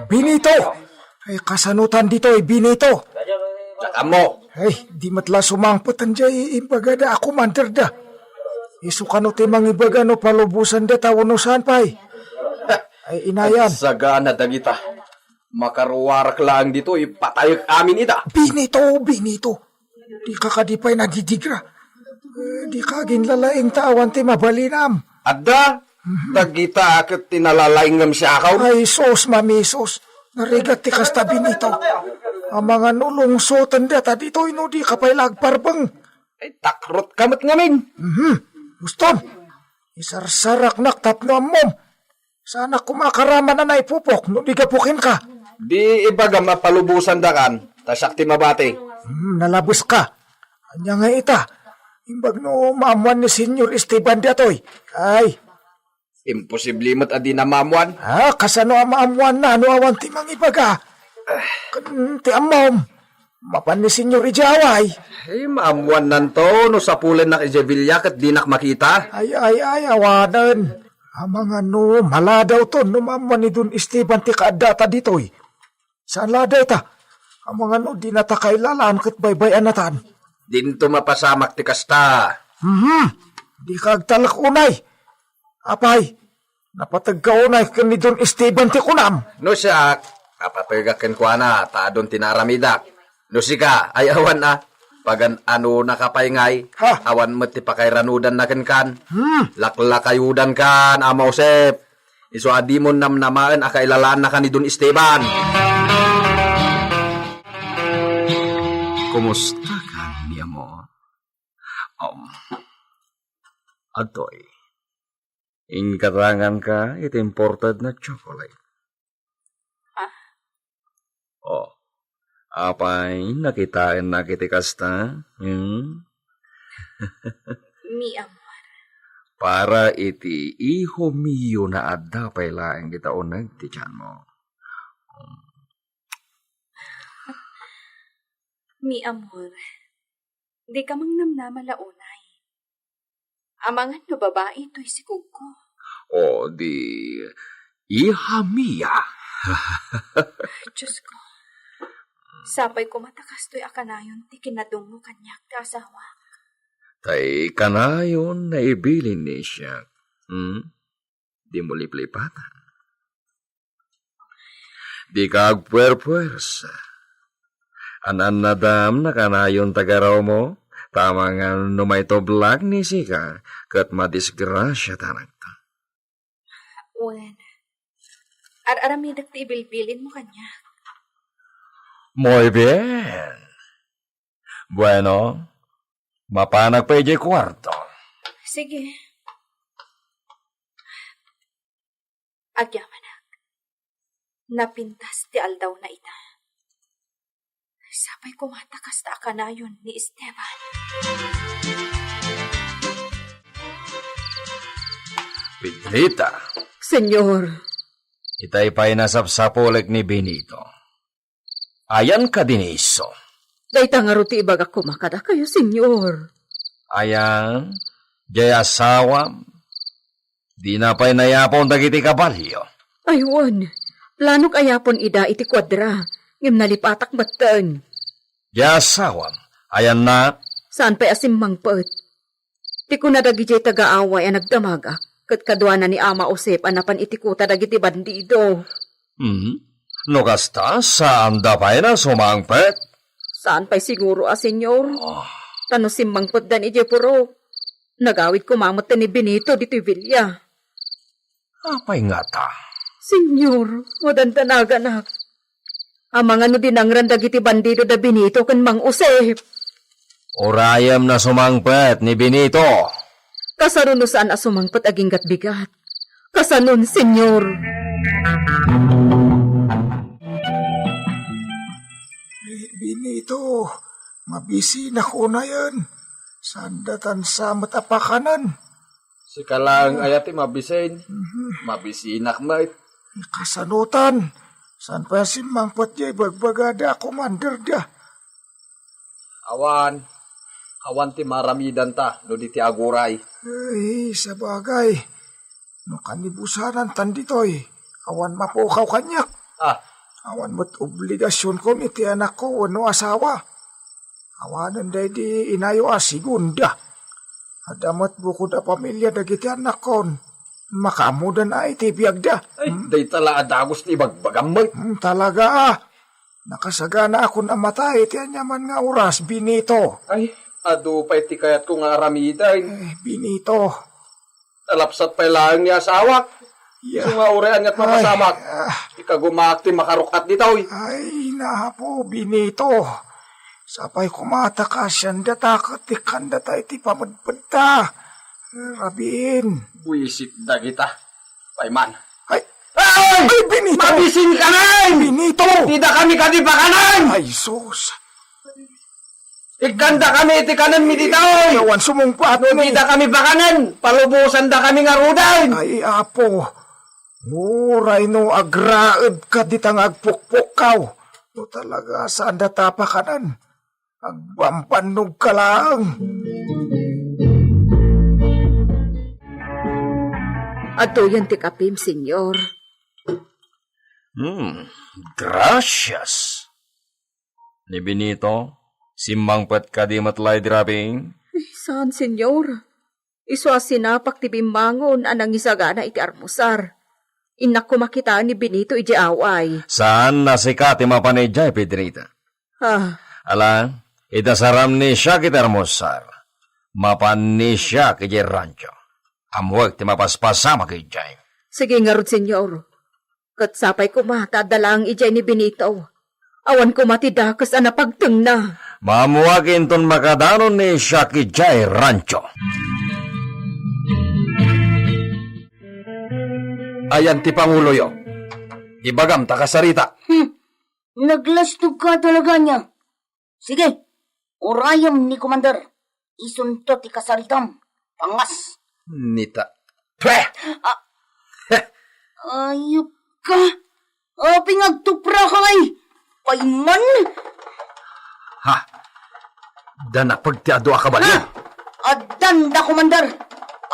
Benito! Ay, kasanutan dito ay Benito. Saka mo. Ay, di matla sumangpot ang jay imbagada ako manter da. Isukano ti mga ibaga no palubusan da tawon no saan pa ay. Ay, inayan. Sagana dagita. Makaruwarak lang dito, ipatayag amin ita. Benito. Di ka kadipay nadidigra. Di ka ginlalaing tawan ti mabalinam. Adda, dagita akit tinalalaingam siya akaw. Ay, sos, mamisos. Narigat ti kasta Benito. Ang mga nulungsotan da, dito ino di kapay lagparbang. Ay, takrot kamot ngamin. Guston, isarsarak nak tapno mom. Sana kumakarama na naipupok, no di gapukin ka. Di ibaga mapalubusan dakan, tasak ti mabati. Nalabos ka. Anya nga ita. Imbag no maamuan ni Senyor Esteban datoy. Ay. Imposible mo't adi na maamuan. Kasano ang maamuan na, no awan ti mang ibaga. Ti amom. Mapan ni Senyor Ijaway. Ay, maamuan nanto, no sa pulen na Villa kat di nak makita. Ay, awanan. Amang ano, maladaw to, no maamuan ni Don Esteban ti kaadata ditoy. Saan laday ta? Amang ano, di natakailalaan kat baybayan natan. Dinto mapasamak ti kasta. Di kagtalak unay. Apay, napatag ka unay kan ni Don Esteban ti kunam. No siya, kapapagakin ko na, taadon tinaramidak. No sika, ay awan na. Pagan ano nakapaingay, awan mo ti pakairanudan na kan. Laklakayudan kan, amausep. Iso adi mo namnamaan akailalaan na ka ni Don Esteban. Kumusta ka, mi amor? Atoy, ingkarangan ka iti imported na chocolate. Apay, nakitain na kiti kasta? Mi amor. Para iti iho miyo na adda pay laeng kita unag ti tiyan mo. Mi amor. Di ka mang namnamalaunay. Amangan no babae to'y si Kuko. O di iha miya. Diyos ko. Sapay kumatakas to'y akanayon ti kinadong mo kanyak ti asawa. Tay kanayon na ibilin ni siya. Di mo liplipatan. Di ka agpuer-puersa. Anan na dam na kanayon tagaraw mo, tama nga numay toblag ni sika, kat madisgrasya tanak ta. Wen, aramidak ti ibilbilin mo kanya. Muy bien. Bueno, mapanag pa ijay kwarto. Sige. Agyamanak. Napintas ti aldaw na ita. Sapay kumatakas ta akanayon ni Esteban. Pedrita, Senyor, itay pa'y nasapsapulik ni Benito. Ayan ka diniso. dayta nga ruti ibaga kumakada kayo, senyor. Ayan, jay asawam. Di na pa'y nayapon dagiti kabalyo. Aywan, planok ayapon ida iti kwadra, ngim nalipatak batan. Jay asawam. Ayan na, Saan pa'y asim mangpet? Ti ko nadagi jay taga-away ang nagdamaga, kat kadwa na ni Ama Osep anapan itikuta dagiti bandido. no kasta saan da pa'y na sumangpet? Saan pa'y siguro senyor? Tano simmangpet dan ije puro. Nagawid kumamot ni Benito dito Villa. Apay nga ta? Senyor, wadantanaga na. Amang ano dinangran dagiti bandido da Benito kan Mang Osep. Orayam na sumangpet ni Benito. Kasaruno saan asumangpet aging gatbigat. Kasanon, senyor. Benito, mabisi na ko na yan. Sandatan sa matapakanan. Si kalang ayati mabisin. Mabisinak mait. Kasanutan. San pa si Mangpot jay bagbagada commander da. Awan ti maramidan ta, no di ti aguray. Ay, sabagay. No kanibusanan tanditoy. Awan mapukaw kanyak. Awan mo't obligasyon ko iti anak ko no asawa. Awanan day di inayo asigunda. Adamat bukod a pamilya dagiti anak kon. Makamudan ay iti biyagda. Ay, day tala adagos ti bagbagam mo. Talaga nakasagana ako na matay iti anyaman nga oras, Benito. Ay, ado pa iti kayat ko nga aramiday. Benito. Talapsat pa lang ni asawa. Yeah. So nga urean nga't mapasamak. Ikagumakti makarukat dito. Ay, nahapo, Benito. Sapay kumata ka siyan datakot ikan data iti pamadpad Rabiin. Buisit da kita. Payman. Ay, Benito! Mabisin ka na! Benito! Tida kami kadi pakanan! Ay, sus! Ikanda kami iti kanan mi dito! Yawan sumungpat! No, tida kami pakanan! Palubusan da kami nga rudan! Ay, apo! Muray no agraed ka ditang agpukpuk kaw. No talaga saan data pakanan? Agbampanog ka lang. Ato yan ti kapim, senyor. Gracias. Ni Benito, simmangpet ka di matlay dirabing? Saan, senyor? Iso sinapak ti bimbangon anang isagana iti armusar. Inak ko makita ni Benito iti away. Saan nasika ti mapanedjay, Pedrita? Ala, itasaram ni siya kiti armusar. Mapan ni siya kiti rancho. Amwag ti mapaspasama kay Jay. Sige nga rod, senyor. Katsapay ko matadalang ijay ni Benito. Awan ko matidakas ang napagteng na. Mamuwagin ton makadanon ni siya kay Jay rancho. Ayan ti Pangulo yo. Ibagam takasarita. Naglastog ka talaga niya. Sige, urayam ni Commander. Isunto ti kasaritam. Pangas. Nita. Ayop ka. Pingagtupra ka ngay. Payman. Da napagtiado ka ba niya? Adan da, Commander.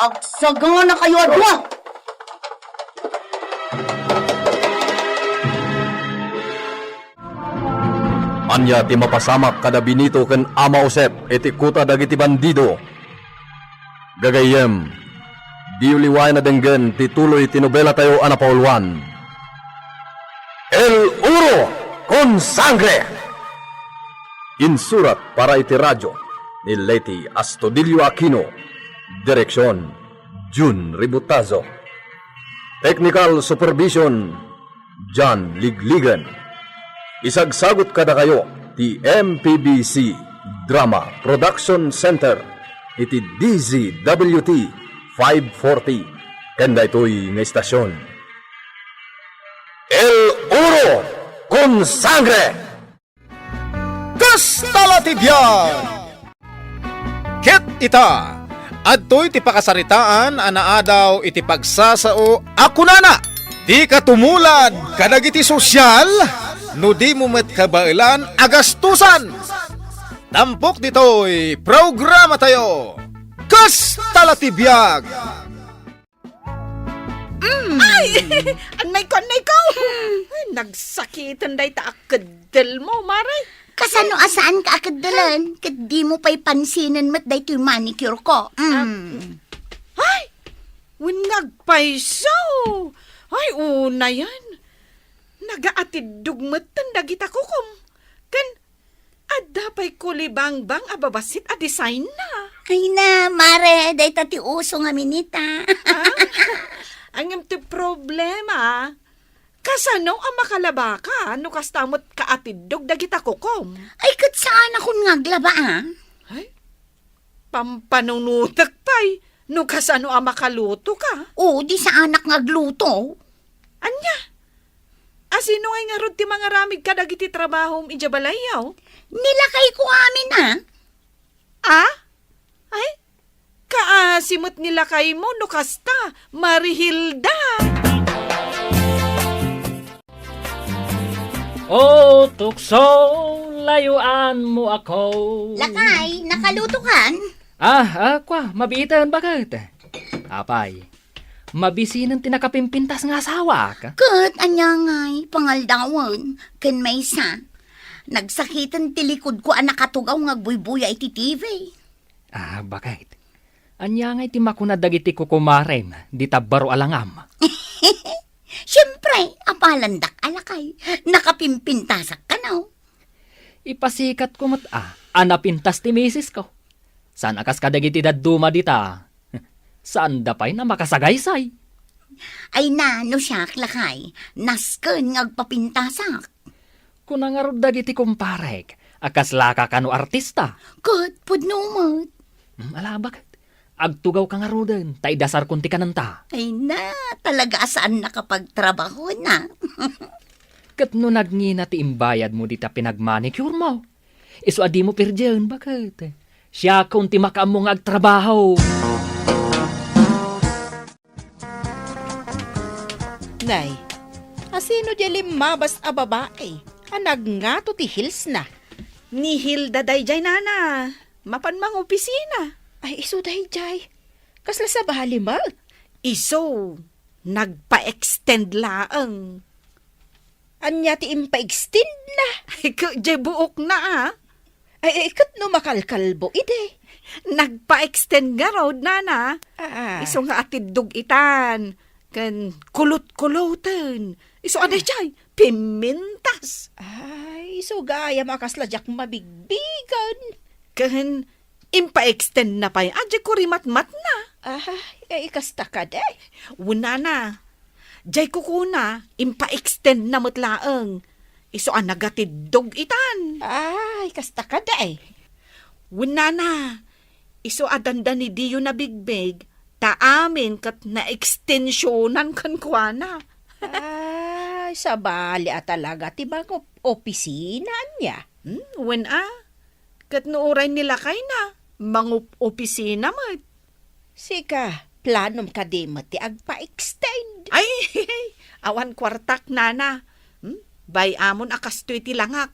Agsaga na kayo adwa. Anya ti mapasamak kada Benito ken Ama Osep iti kuta dagiti bandido. Gagayem, di uliway na denggen ti tuloy tinobela tayo anapauluan. El Uro con Sangre! Insurat para iti radyo ni Leti Astudillo Aquino. Direksyon, Jun Ributazo. Technical Supervision, John Ligligan. Isagsagot kada kayo ti MPBC Drama Production Center iti DZWT 540 kanda ito'y nga istasyon. El Uro con Sangre! Kastalatibyag! Ket ita, Adtoy ti pakasaritaan anaadaw iti pagsasao ako nana. Di ka tumulad kadag iti sosyal no di mo met kabailan agastusan. Tampok ditoy programa tayo. Kas talatibiyag. Ay! Anay ko! Ay, nagsakitan day ta akadal mo, Maray. Kasano asaan ka akadalan? Kat di mo pa'y pansinan mat day ito yung manicure ko. Ay! Winagpaiso! Ay, una yan. Nagaatid dugmatan dagita kukum. Kan, adapay kulibang-bang ababasit a design na. Ay na, Mare, day tati uso nga minita. Ang ti problema, kasano ang makalaba ka, no kastamot kaatidog dagita kukom? Ay, kat saan akong ngaglaba, Ay, pampanunutak pa'y, no kasano ang makaluto ka? Oo, di sa anak ngagluto. Anya? Asino ngay nga rod ti mga ramig ka dagiti trabaho ijabalayaw? Nilakay ko amin, Ay, kaasimot nila kay mo, no kasta, Marihilda. Oh, tukso, layuan mo ako. Lakay, nakaluto kan? Kwa, mabiitan bakit? Apay, mabisinan tinakapimpintas nga asawa ka. Kat, anya ngay, pangaldawan, kan may isa. Nagsakitan tilikod ko ang nakatugaw ngagbuy-buya iti TV. Bakit? Anya nga iti makunad dagiti kukumarem, di tabaro alangam. Siyempre, apalandak alakay, nakapimpintasak ka na. Ipasikat ko mat anapintas ti misis ko. Saan akas kadagiti daduma dita? Saan dapay na makasagaysay? Ay na, no siyak lakay, nasken ngagpapintasak. Kunang arod dagiti kumparek, akas laka kano artista. Kat, pudnumot. Alabak, agtugaw ka nga roden, tay dasar kunti ka nanta. Ay na, talaga saan nakapagtrabaho na. Kat no nagngina ti imbayad mo dita pinagmanicure mo. Iso adi mo pirdiyan, bakit? Siya kunti makaamong agtrabaho. Nay, asino di limabas a babae? Anag nga to ti Hills na. Ni Hilda dayjay nana, mapanmang opisina. Ay, iso dayjay. Kasla sa bahali ma? Iso, nagpa-extend laang. Anya ti impa-extend na. Ay, jay buok na Ay, ikat no makalkalbo, ide. Nagpa-extend nga road, nana. Iso nga atidog itan. Kan kulot-kulotan. Iso aday jay, pimintas. Ay, iso gaya makasladyak mabigbigan. Kan impa-extend na pa'y adya ko rimat-mat na. Ay, ikasta ka de. Wuna na. Jay kukuna, impa-extend na matlaang. Iso ang nagatidog itan. Ay, kasta ka de. Wuna na. Iso adanda ni Dio na bigbig, taamin kat na-extensyonan kan kuana. Ay, sa bali talaga, tibang opisina niya. When kat nooray nila kay na, mga opisina mo. Sika, planom ka di mo ti agpa-extend. Ay, awan kwartak nana. Bay amon akastoy ti langak.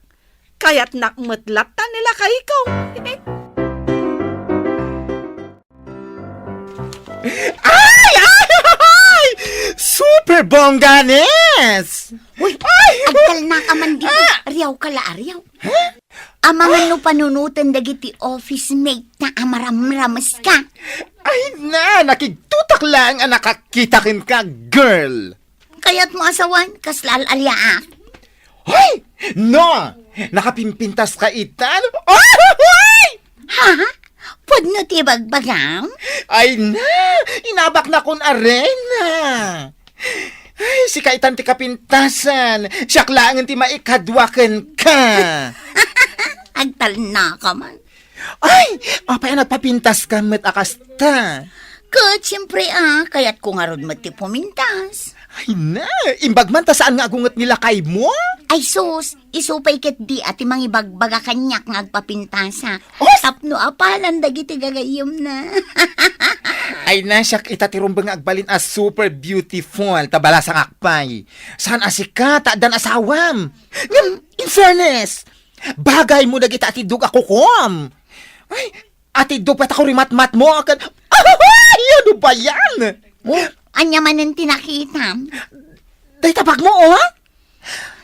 Kaya't nakmatlat ta nila kay ikaw. Ay! Super bongganes! Uy, agtal na ka man dito. Ariyaw kala, ariyaw. Amangan no panunutan dagiti office mate na amaramramas ka. Ay na, nakigtutak lang ang nakakitakin ka, girl. Kaya't mo asawan, kaslal alyaa. Hoy! No! Nakapimpintas ka itan? Hoy! Ha? Pwede no tibagbagam? Ay na! Inabak na kun arena! Ay, si kaitan ti kapintasan. Siyak lang ti maikadwakan ka. Agtal na ka man. Ay! Apay nagpapintas ka met akasta. Kat, siyempre kaya't kung arod mo ti pumintas. Ay na! Imbag man ta saan nga agungat nila kay mo? Ay sus, isupay ket di ati mangibagbaga kanyak ngagpapintasa. Oh! Tapno apalan dagiti gagayom na. Ay nasyak itatirumbang agbalin as super beautiful tabala sang akpay. Saan asika dan asawam? In fairness, bagay mo na kita atidug ako kom. Ay, atidug pat ako rimat-mat mo. Ay, ano ba yan? Anya man ang tinakita. Day tabag mo, oh?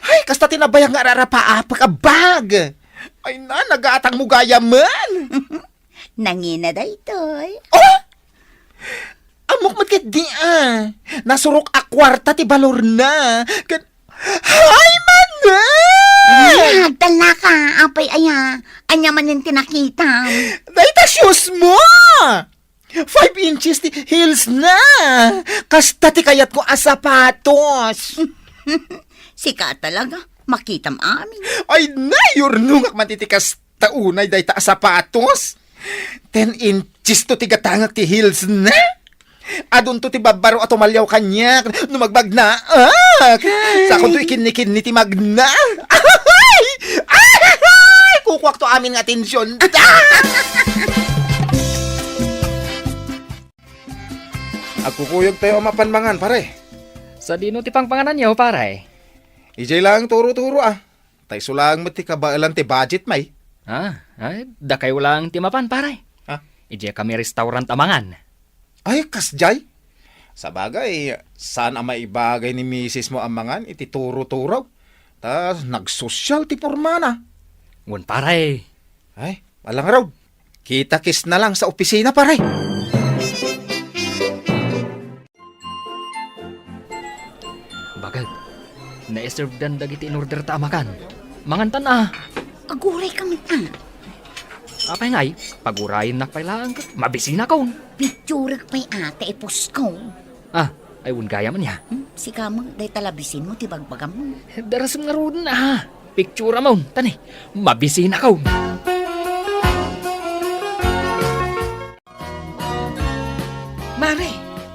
Ay, kasta tinabayang nga rarapa pagkabag. Ay na, nagaatang mo gaya man. Nangina da ito'y. Oh! Amok matkit di nasurok a kwarta ti balor na. Hay man na! Dala ka, apay aya. Anya man ang tinakita. Dahita shoes mo! 5 inches ti heels na. Kasta ti kayat ko a sapatos. Sika talaga, makitam amin. Ay na, yurnungak matitikas taunay dahita a sapatos. 10 inches to ti gatangak ti heels na. Adun to ti babaro at umalyaw kanya no magbag na. Sa kung to ikin-ikin ti magna. Ay! Ay! Kukwak to amin nga atensyon. Agkukuyog tayo mapanmangan, pare. Sa dino ti pangpanganan niyo, pare? Ijay lang turo-turo Tay sulang mati kabailan ti budget may. Ay, da kayo lang ti mapan, pare. Ijay kami restaurant amangan. Ay, kasjay. Sa bagay, saan ang maibagay ni misis mo amangan, iti turo-turo. Tas nagsosyal ti pormana. Ngun, pare. Ay, alang raw. Kita-kis na lang sa opisina, pare. Bagag, na-serve dan dagiti in order ta amakan. Mangantan Aguray kami Apay ngay, pagurayin na pailaan ka. Mabisina ka Picturag pa'y ate ipos ko. Ay gaya man ya. Si kamo, day talabisin mo, tibagbagam mo. Darasam nga roon Picture mo, tani. Mabisina ka Mare,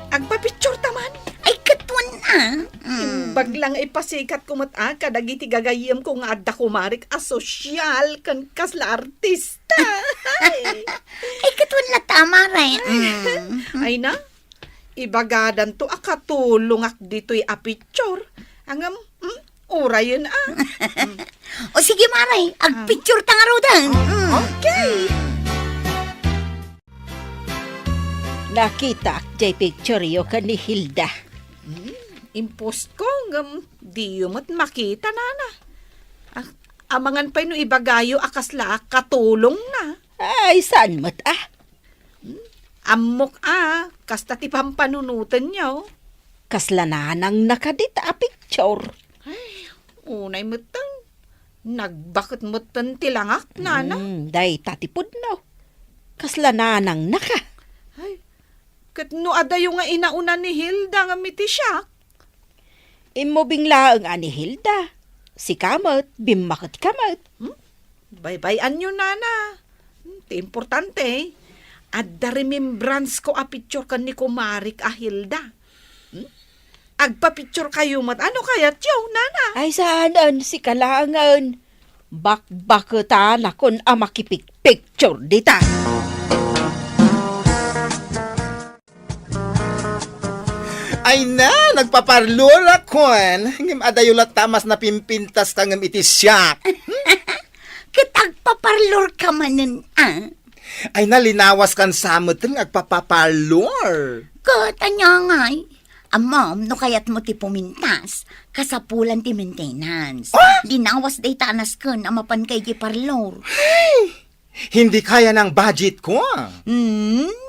agpapicture taman. Ay, katwan Baglang ipasikat kumat kadagiti gagayem ko nga adda kumarik asosyal kan kasla artista. Ay, katwan la tama rin. Ay na, ibagadan to akatulong ak dito'y apicture. Angam, urayin O sige, Maray, agpicture ta nga rodan. Okay. Nakita jay picture yo ka ni Hilda. Impost ko, di yumat makita na. Amangan pa'y no ibagayo akasla katulong na. Ay, saan mat Amok kasta ti pampanunutan niyo. Kaslananang nakadita a picture. Ay, unay matang. Nagbakit matan tilangak na. Day tatipod no. Kaslananang naka. Ay, kat no adayo nga inauna ni Hilda nga miti siya. Imo bingla ang ani Hilda. Si kamot, bimakot kamot. Bye-bye anyo nana. Ti importante. Adda remembrance ko a picture kan ni kumarik a Hilda. Agpa-picture kayo mat. Ano kaya tiyo, nana? Ay saan si kalangan. Bakbakota na kun a makipik-picture dita. Ay na, nagpaparlor ako. Ngim adayulat tamas na pimpintas kangam iti siyak. Kitagpaparlor ka manin, Ay nalinawas kan samot ng agpapaparlor. Katanya ngay. Amam, no kayat mo ti pumintas, kasapulan ti maintenance. Linawas day tanas kun, amapan kay ti parlor. Ay, hindi kaya ng budget ko.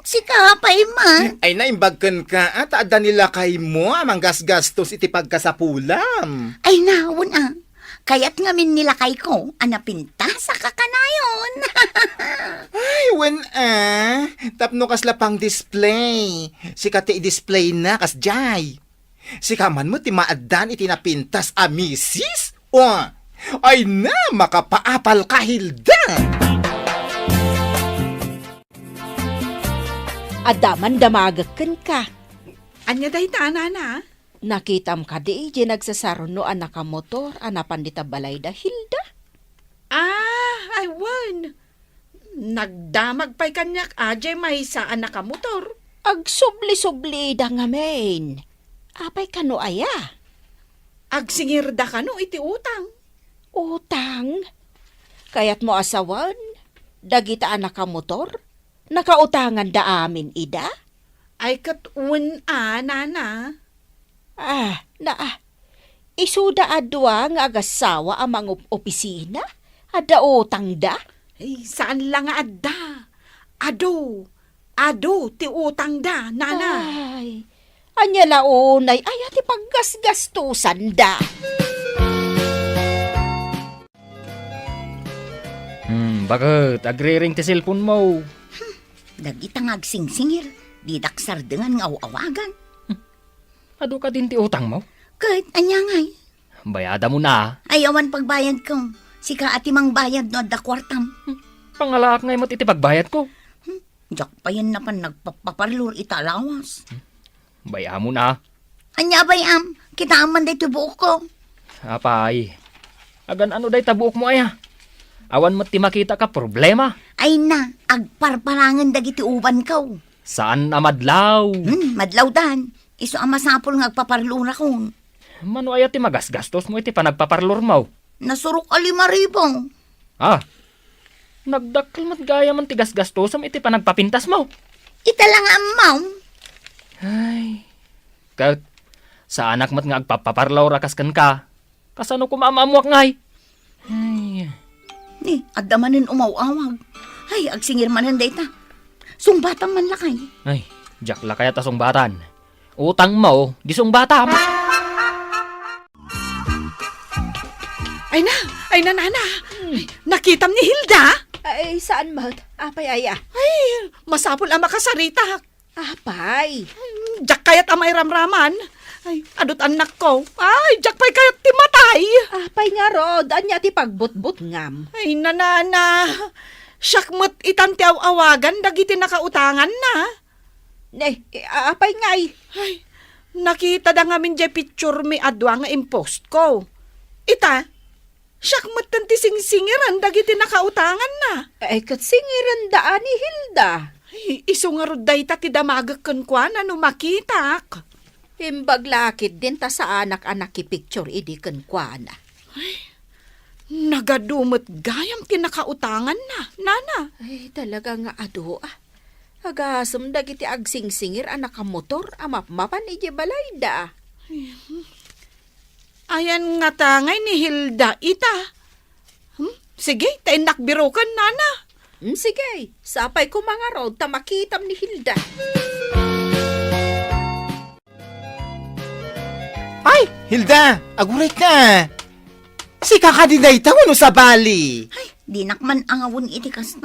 Si kapay man. Ay naimbagkan ka at ada nila kay mo amang gasgastos iti pagkasapulam. Ay nawon Kayat ngamin nila kay ko, anapinta sa kakanayon. Ay, wen tapno kasla pang display. Sikati i-display na kasjay. Sikaman mo ti maadan iti napintas a misis? Ay na, makapaapal ka, Hilda. Adaman damagakan ka. Anya day ta, nana? Nakitam ka di, nagsasaron no anak ka motor, anapan dita balay da Hilda. Ay wan. Nagdamag pa'y kanyak ajay mahisa anak ka motor. Agsubli-subli da nga main. Apay kano aya? Agsingir da ka no iti utang. Utang? Kaya't mo asawan? Dagita anak ka motor? Nakautangan da amin ida? Ay katun nana. Isuda adwa nga agasawa amang opisina? Ada utang da? Ay, saan lang nga adda? Ado, ti utang da, nana. Ay, anya launay, ay ati paggasgastusan da. Bakit? Agre-ring ti cellphone mo. Dagita nga agsingsingir, di daksar dengan nga awagan. Ado ka din ti utang mo? Kahit anya ngay. Bayada mo na. Ayawan pagbayad ko. Sika ati mang bayad no adda kwartam. Pangalak ngay mo't iti pagbayad ko. Jak pa yan na pan nagpaparlor italawas. Baya mo na. Anya bayam, kita aman dito buok ko. Apay. Agan ano day tabuok mo aya? Awan mo't ti makita ka problema. Ay na, agparparangan dagiti uban ko. Saan na madlaw? Madlaw dan. Iso ang masapol nga agpaparlor ako. Mano aya ti magasgastos mo iti panagpaparlor mo? Nasurok a 5,000. Nagdakkel mat gaya man ti gasgastosam iti panagpapintas mo. Ita lang ang maw. Ay. Kahit sa anak mat nga agpapaparlaw rakas kan ka. Kasano kumamamuak ngay? Ay. Ni, adamanin umaw-awag. Ay, agsingir manan data. Sungbatan man lakay. Ay, jak la kaya tasong batan. Utang mo, di sungbatan. Ay na, nana. Nakitam ni Hilda. Ay, saan mat? Apay aya? Ay, masapol ang makasarita. Apay. Jak kayat amay ramraman. Ay, adot anak ko. Ay, jak pa'y kayat timatay. Apay nga rod, anya ti pagbutbut ngam. Ay, nanana. Syakmat itan ti awagan, dagiti nakautangan na. Apay ngay. Ay, nakita da ngamin jay picture mi adwa nga impost ko. Ita, syakmat tanti singsingiran, dagiti nakautangan na. Ay, kat singiran daan ni Hilda. Ay, iso nga rod day ta ti damagakan kwa na no makitak. Imbag lakit din ta sa anak-anak ki picture idi kan kwa na. Ay, nagadumot gayam ti nakautangan na, nana. Ay, talaga nga ado Agasam dagiti agsingsingir anak ka motor, amapmapan iji balay da. Ayan nga tangay ni Hilda ita. Sige, tayo nakbiro ka, nana. Sige, sapay ko mga rod, tamakitam ni Hilda. Ay, Hilda, aguray ka. Si kakadiday no sa bali. Ay, di nakman angawon iti kasta.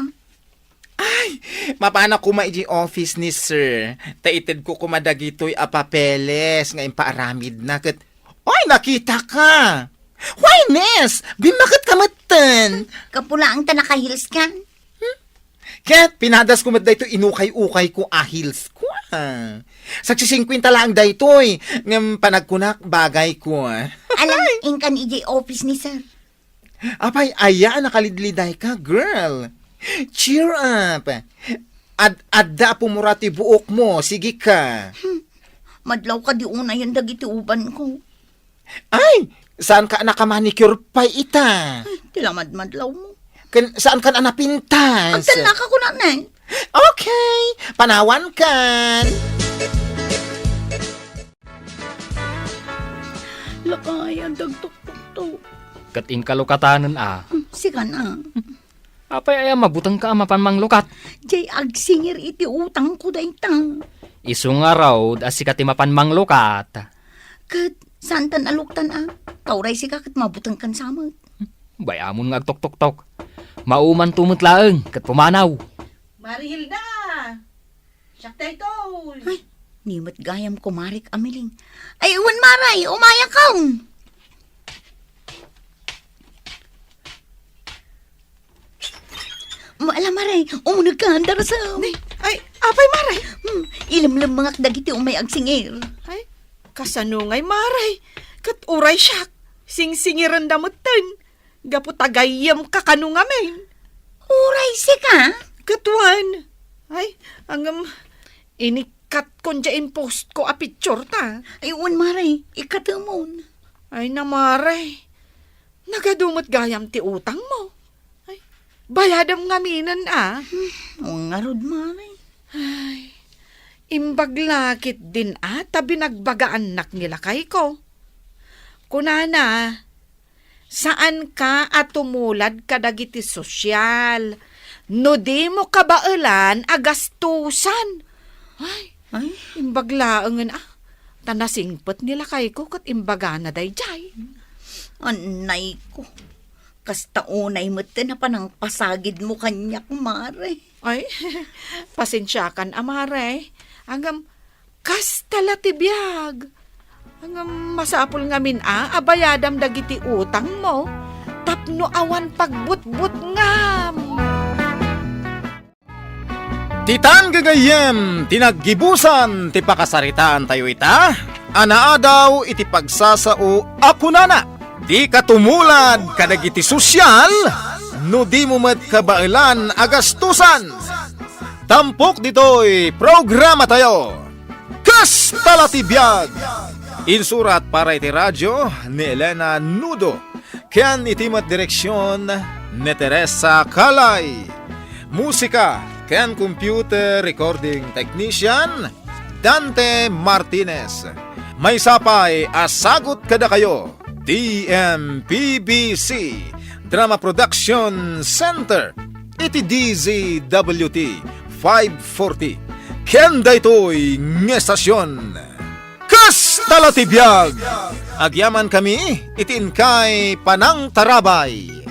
Ay, mapana ko maiji office ni sir. Taited ko kumadagitoy a papeles nga impaaramid na kat. Ay, nakita ka. Why, Nes? Bimakit ka matan. Kapula ang tanakahils ka. Kat, pinadas ko mat dayto inukay-ukay ko ahils ko. Saksi 50 lang daytoy. Ngam panagkunak bagay ko. Alam, ingkan iji office ni sir. Apay, aya, nakalidliday ka, girl. Cheer up. Adda pumurati buok mo. Sige ka. Madlaw ka di una yan dagiti uban ko. Ay, saan ka nakamanicure pa ita? Ay, tilamad-madlaw mo. Saan ka na napintas? Ang talaka ko na na. Okay, panawan kan. Lakay, ang dagtok-tok-tok. Kating kalukatanan Sige na. Apay aya mabutang ka amapan manglukat. Jay agsingir iti utang ko daytang. Isu nga raw, asika timapan manglukat. Kat, saan tan aluktan Tauray si kakat mabutang kan samot. Bayamon nga agtok-tok-tok. Mauman tumot laeng, kat pumanaw. Marihilda! Siyak tayo ito! Ay, nimot gayam ko marik amiling. Ay, iwan maray, umaya kang! Maala maray, umunag ka, darasam. Ay, apay maray! Ilamlam mga dagiti umay agsingir. Ay, kasanungay maray. Kat uray siyak, singsingiran damutan. Gapu tagayam ka kanungamin. Uray si ka? Katuan. Ay, ini ikat kon dyan post ko a picture ta. Ay, un maray, ikatamon. Ay namaray, nagadumot gayam ti utang mo. Ay, bayadam ngaminan Nga rod maray. Ay, imbaglakit din tabi nagbagaan nak nila kay ko. Kunana, saan ka at tumulad kadagiti sosyal? No di mo kabailan agastusan. Ay, imbaglaangan tanasingpet nila kay ko kat imbaga na day jay. Anay ko. Kasta unay mo na panang pasagid mo kanyak, mare. Ay, pasensya kan, amare. Hanggang kasta latibiyag. Hanggang masapul ngamin abayadam dagiti utang mo. Tapno awan pagbutbut ngam. Titan gagayem, tinaggibusan, ti pakasaritaan tayo ita, anaadaw iti pagsasao akunana. Di katumulad kadagiti sosyal, no di mo met kabailan agastusan. Tampok dito'y programa tayo. Kasta latibiyag! Insurat para iti radyo ni Elena Nudo. Kian itimat direksyon ni Teresa Kalay. Musika, kian computer recording technician Dante Martinez. May sapay asagot kada kayo. DMPBC Drama Production Center. Iti DZWT 540. Kenda ito'y ngestasyon. Kasta latibiyag! Agyaman kami, itin kay Panang Tarabay.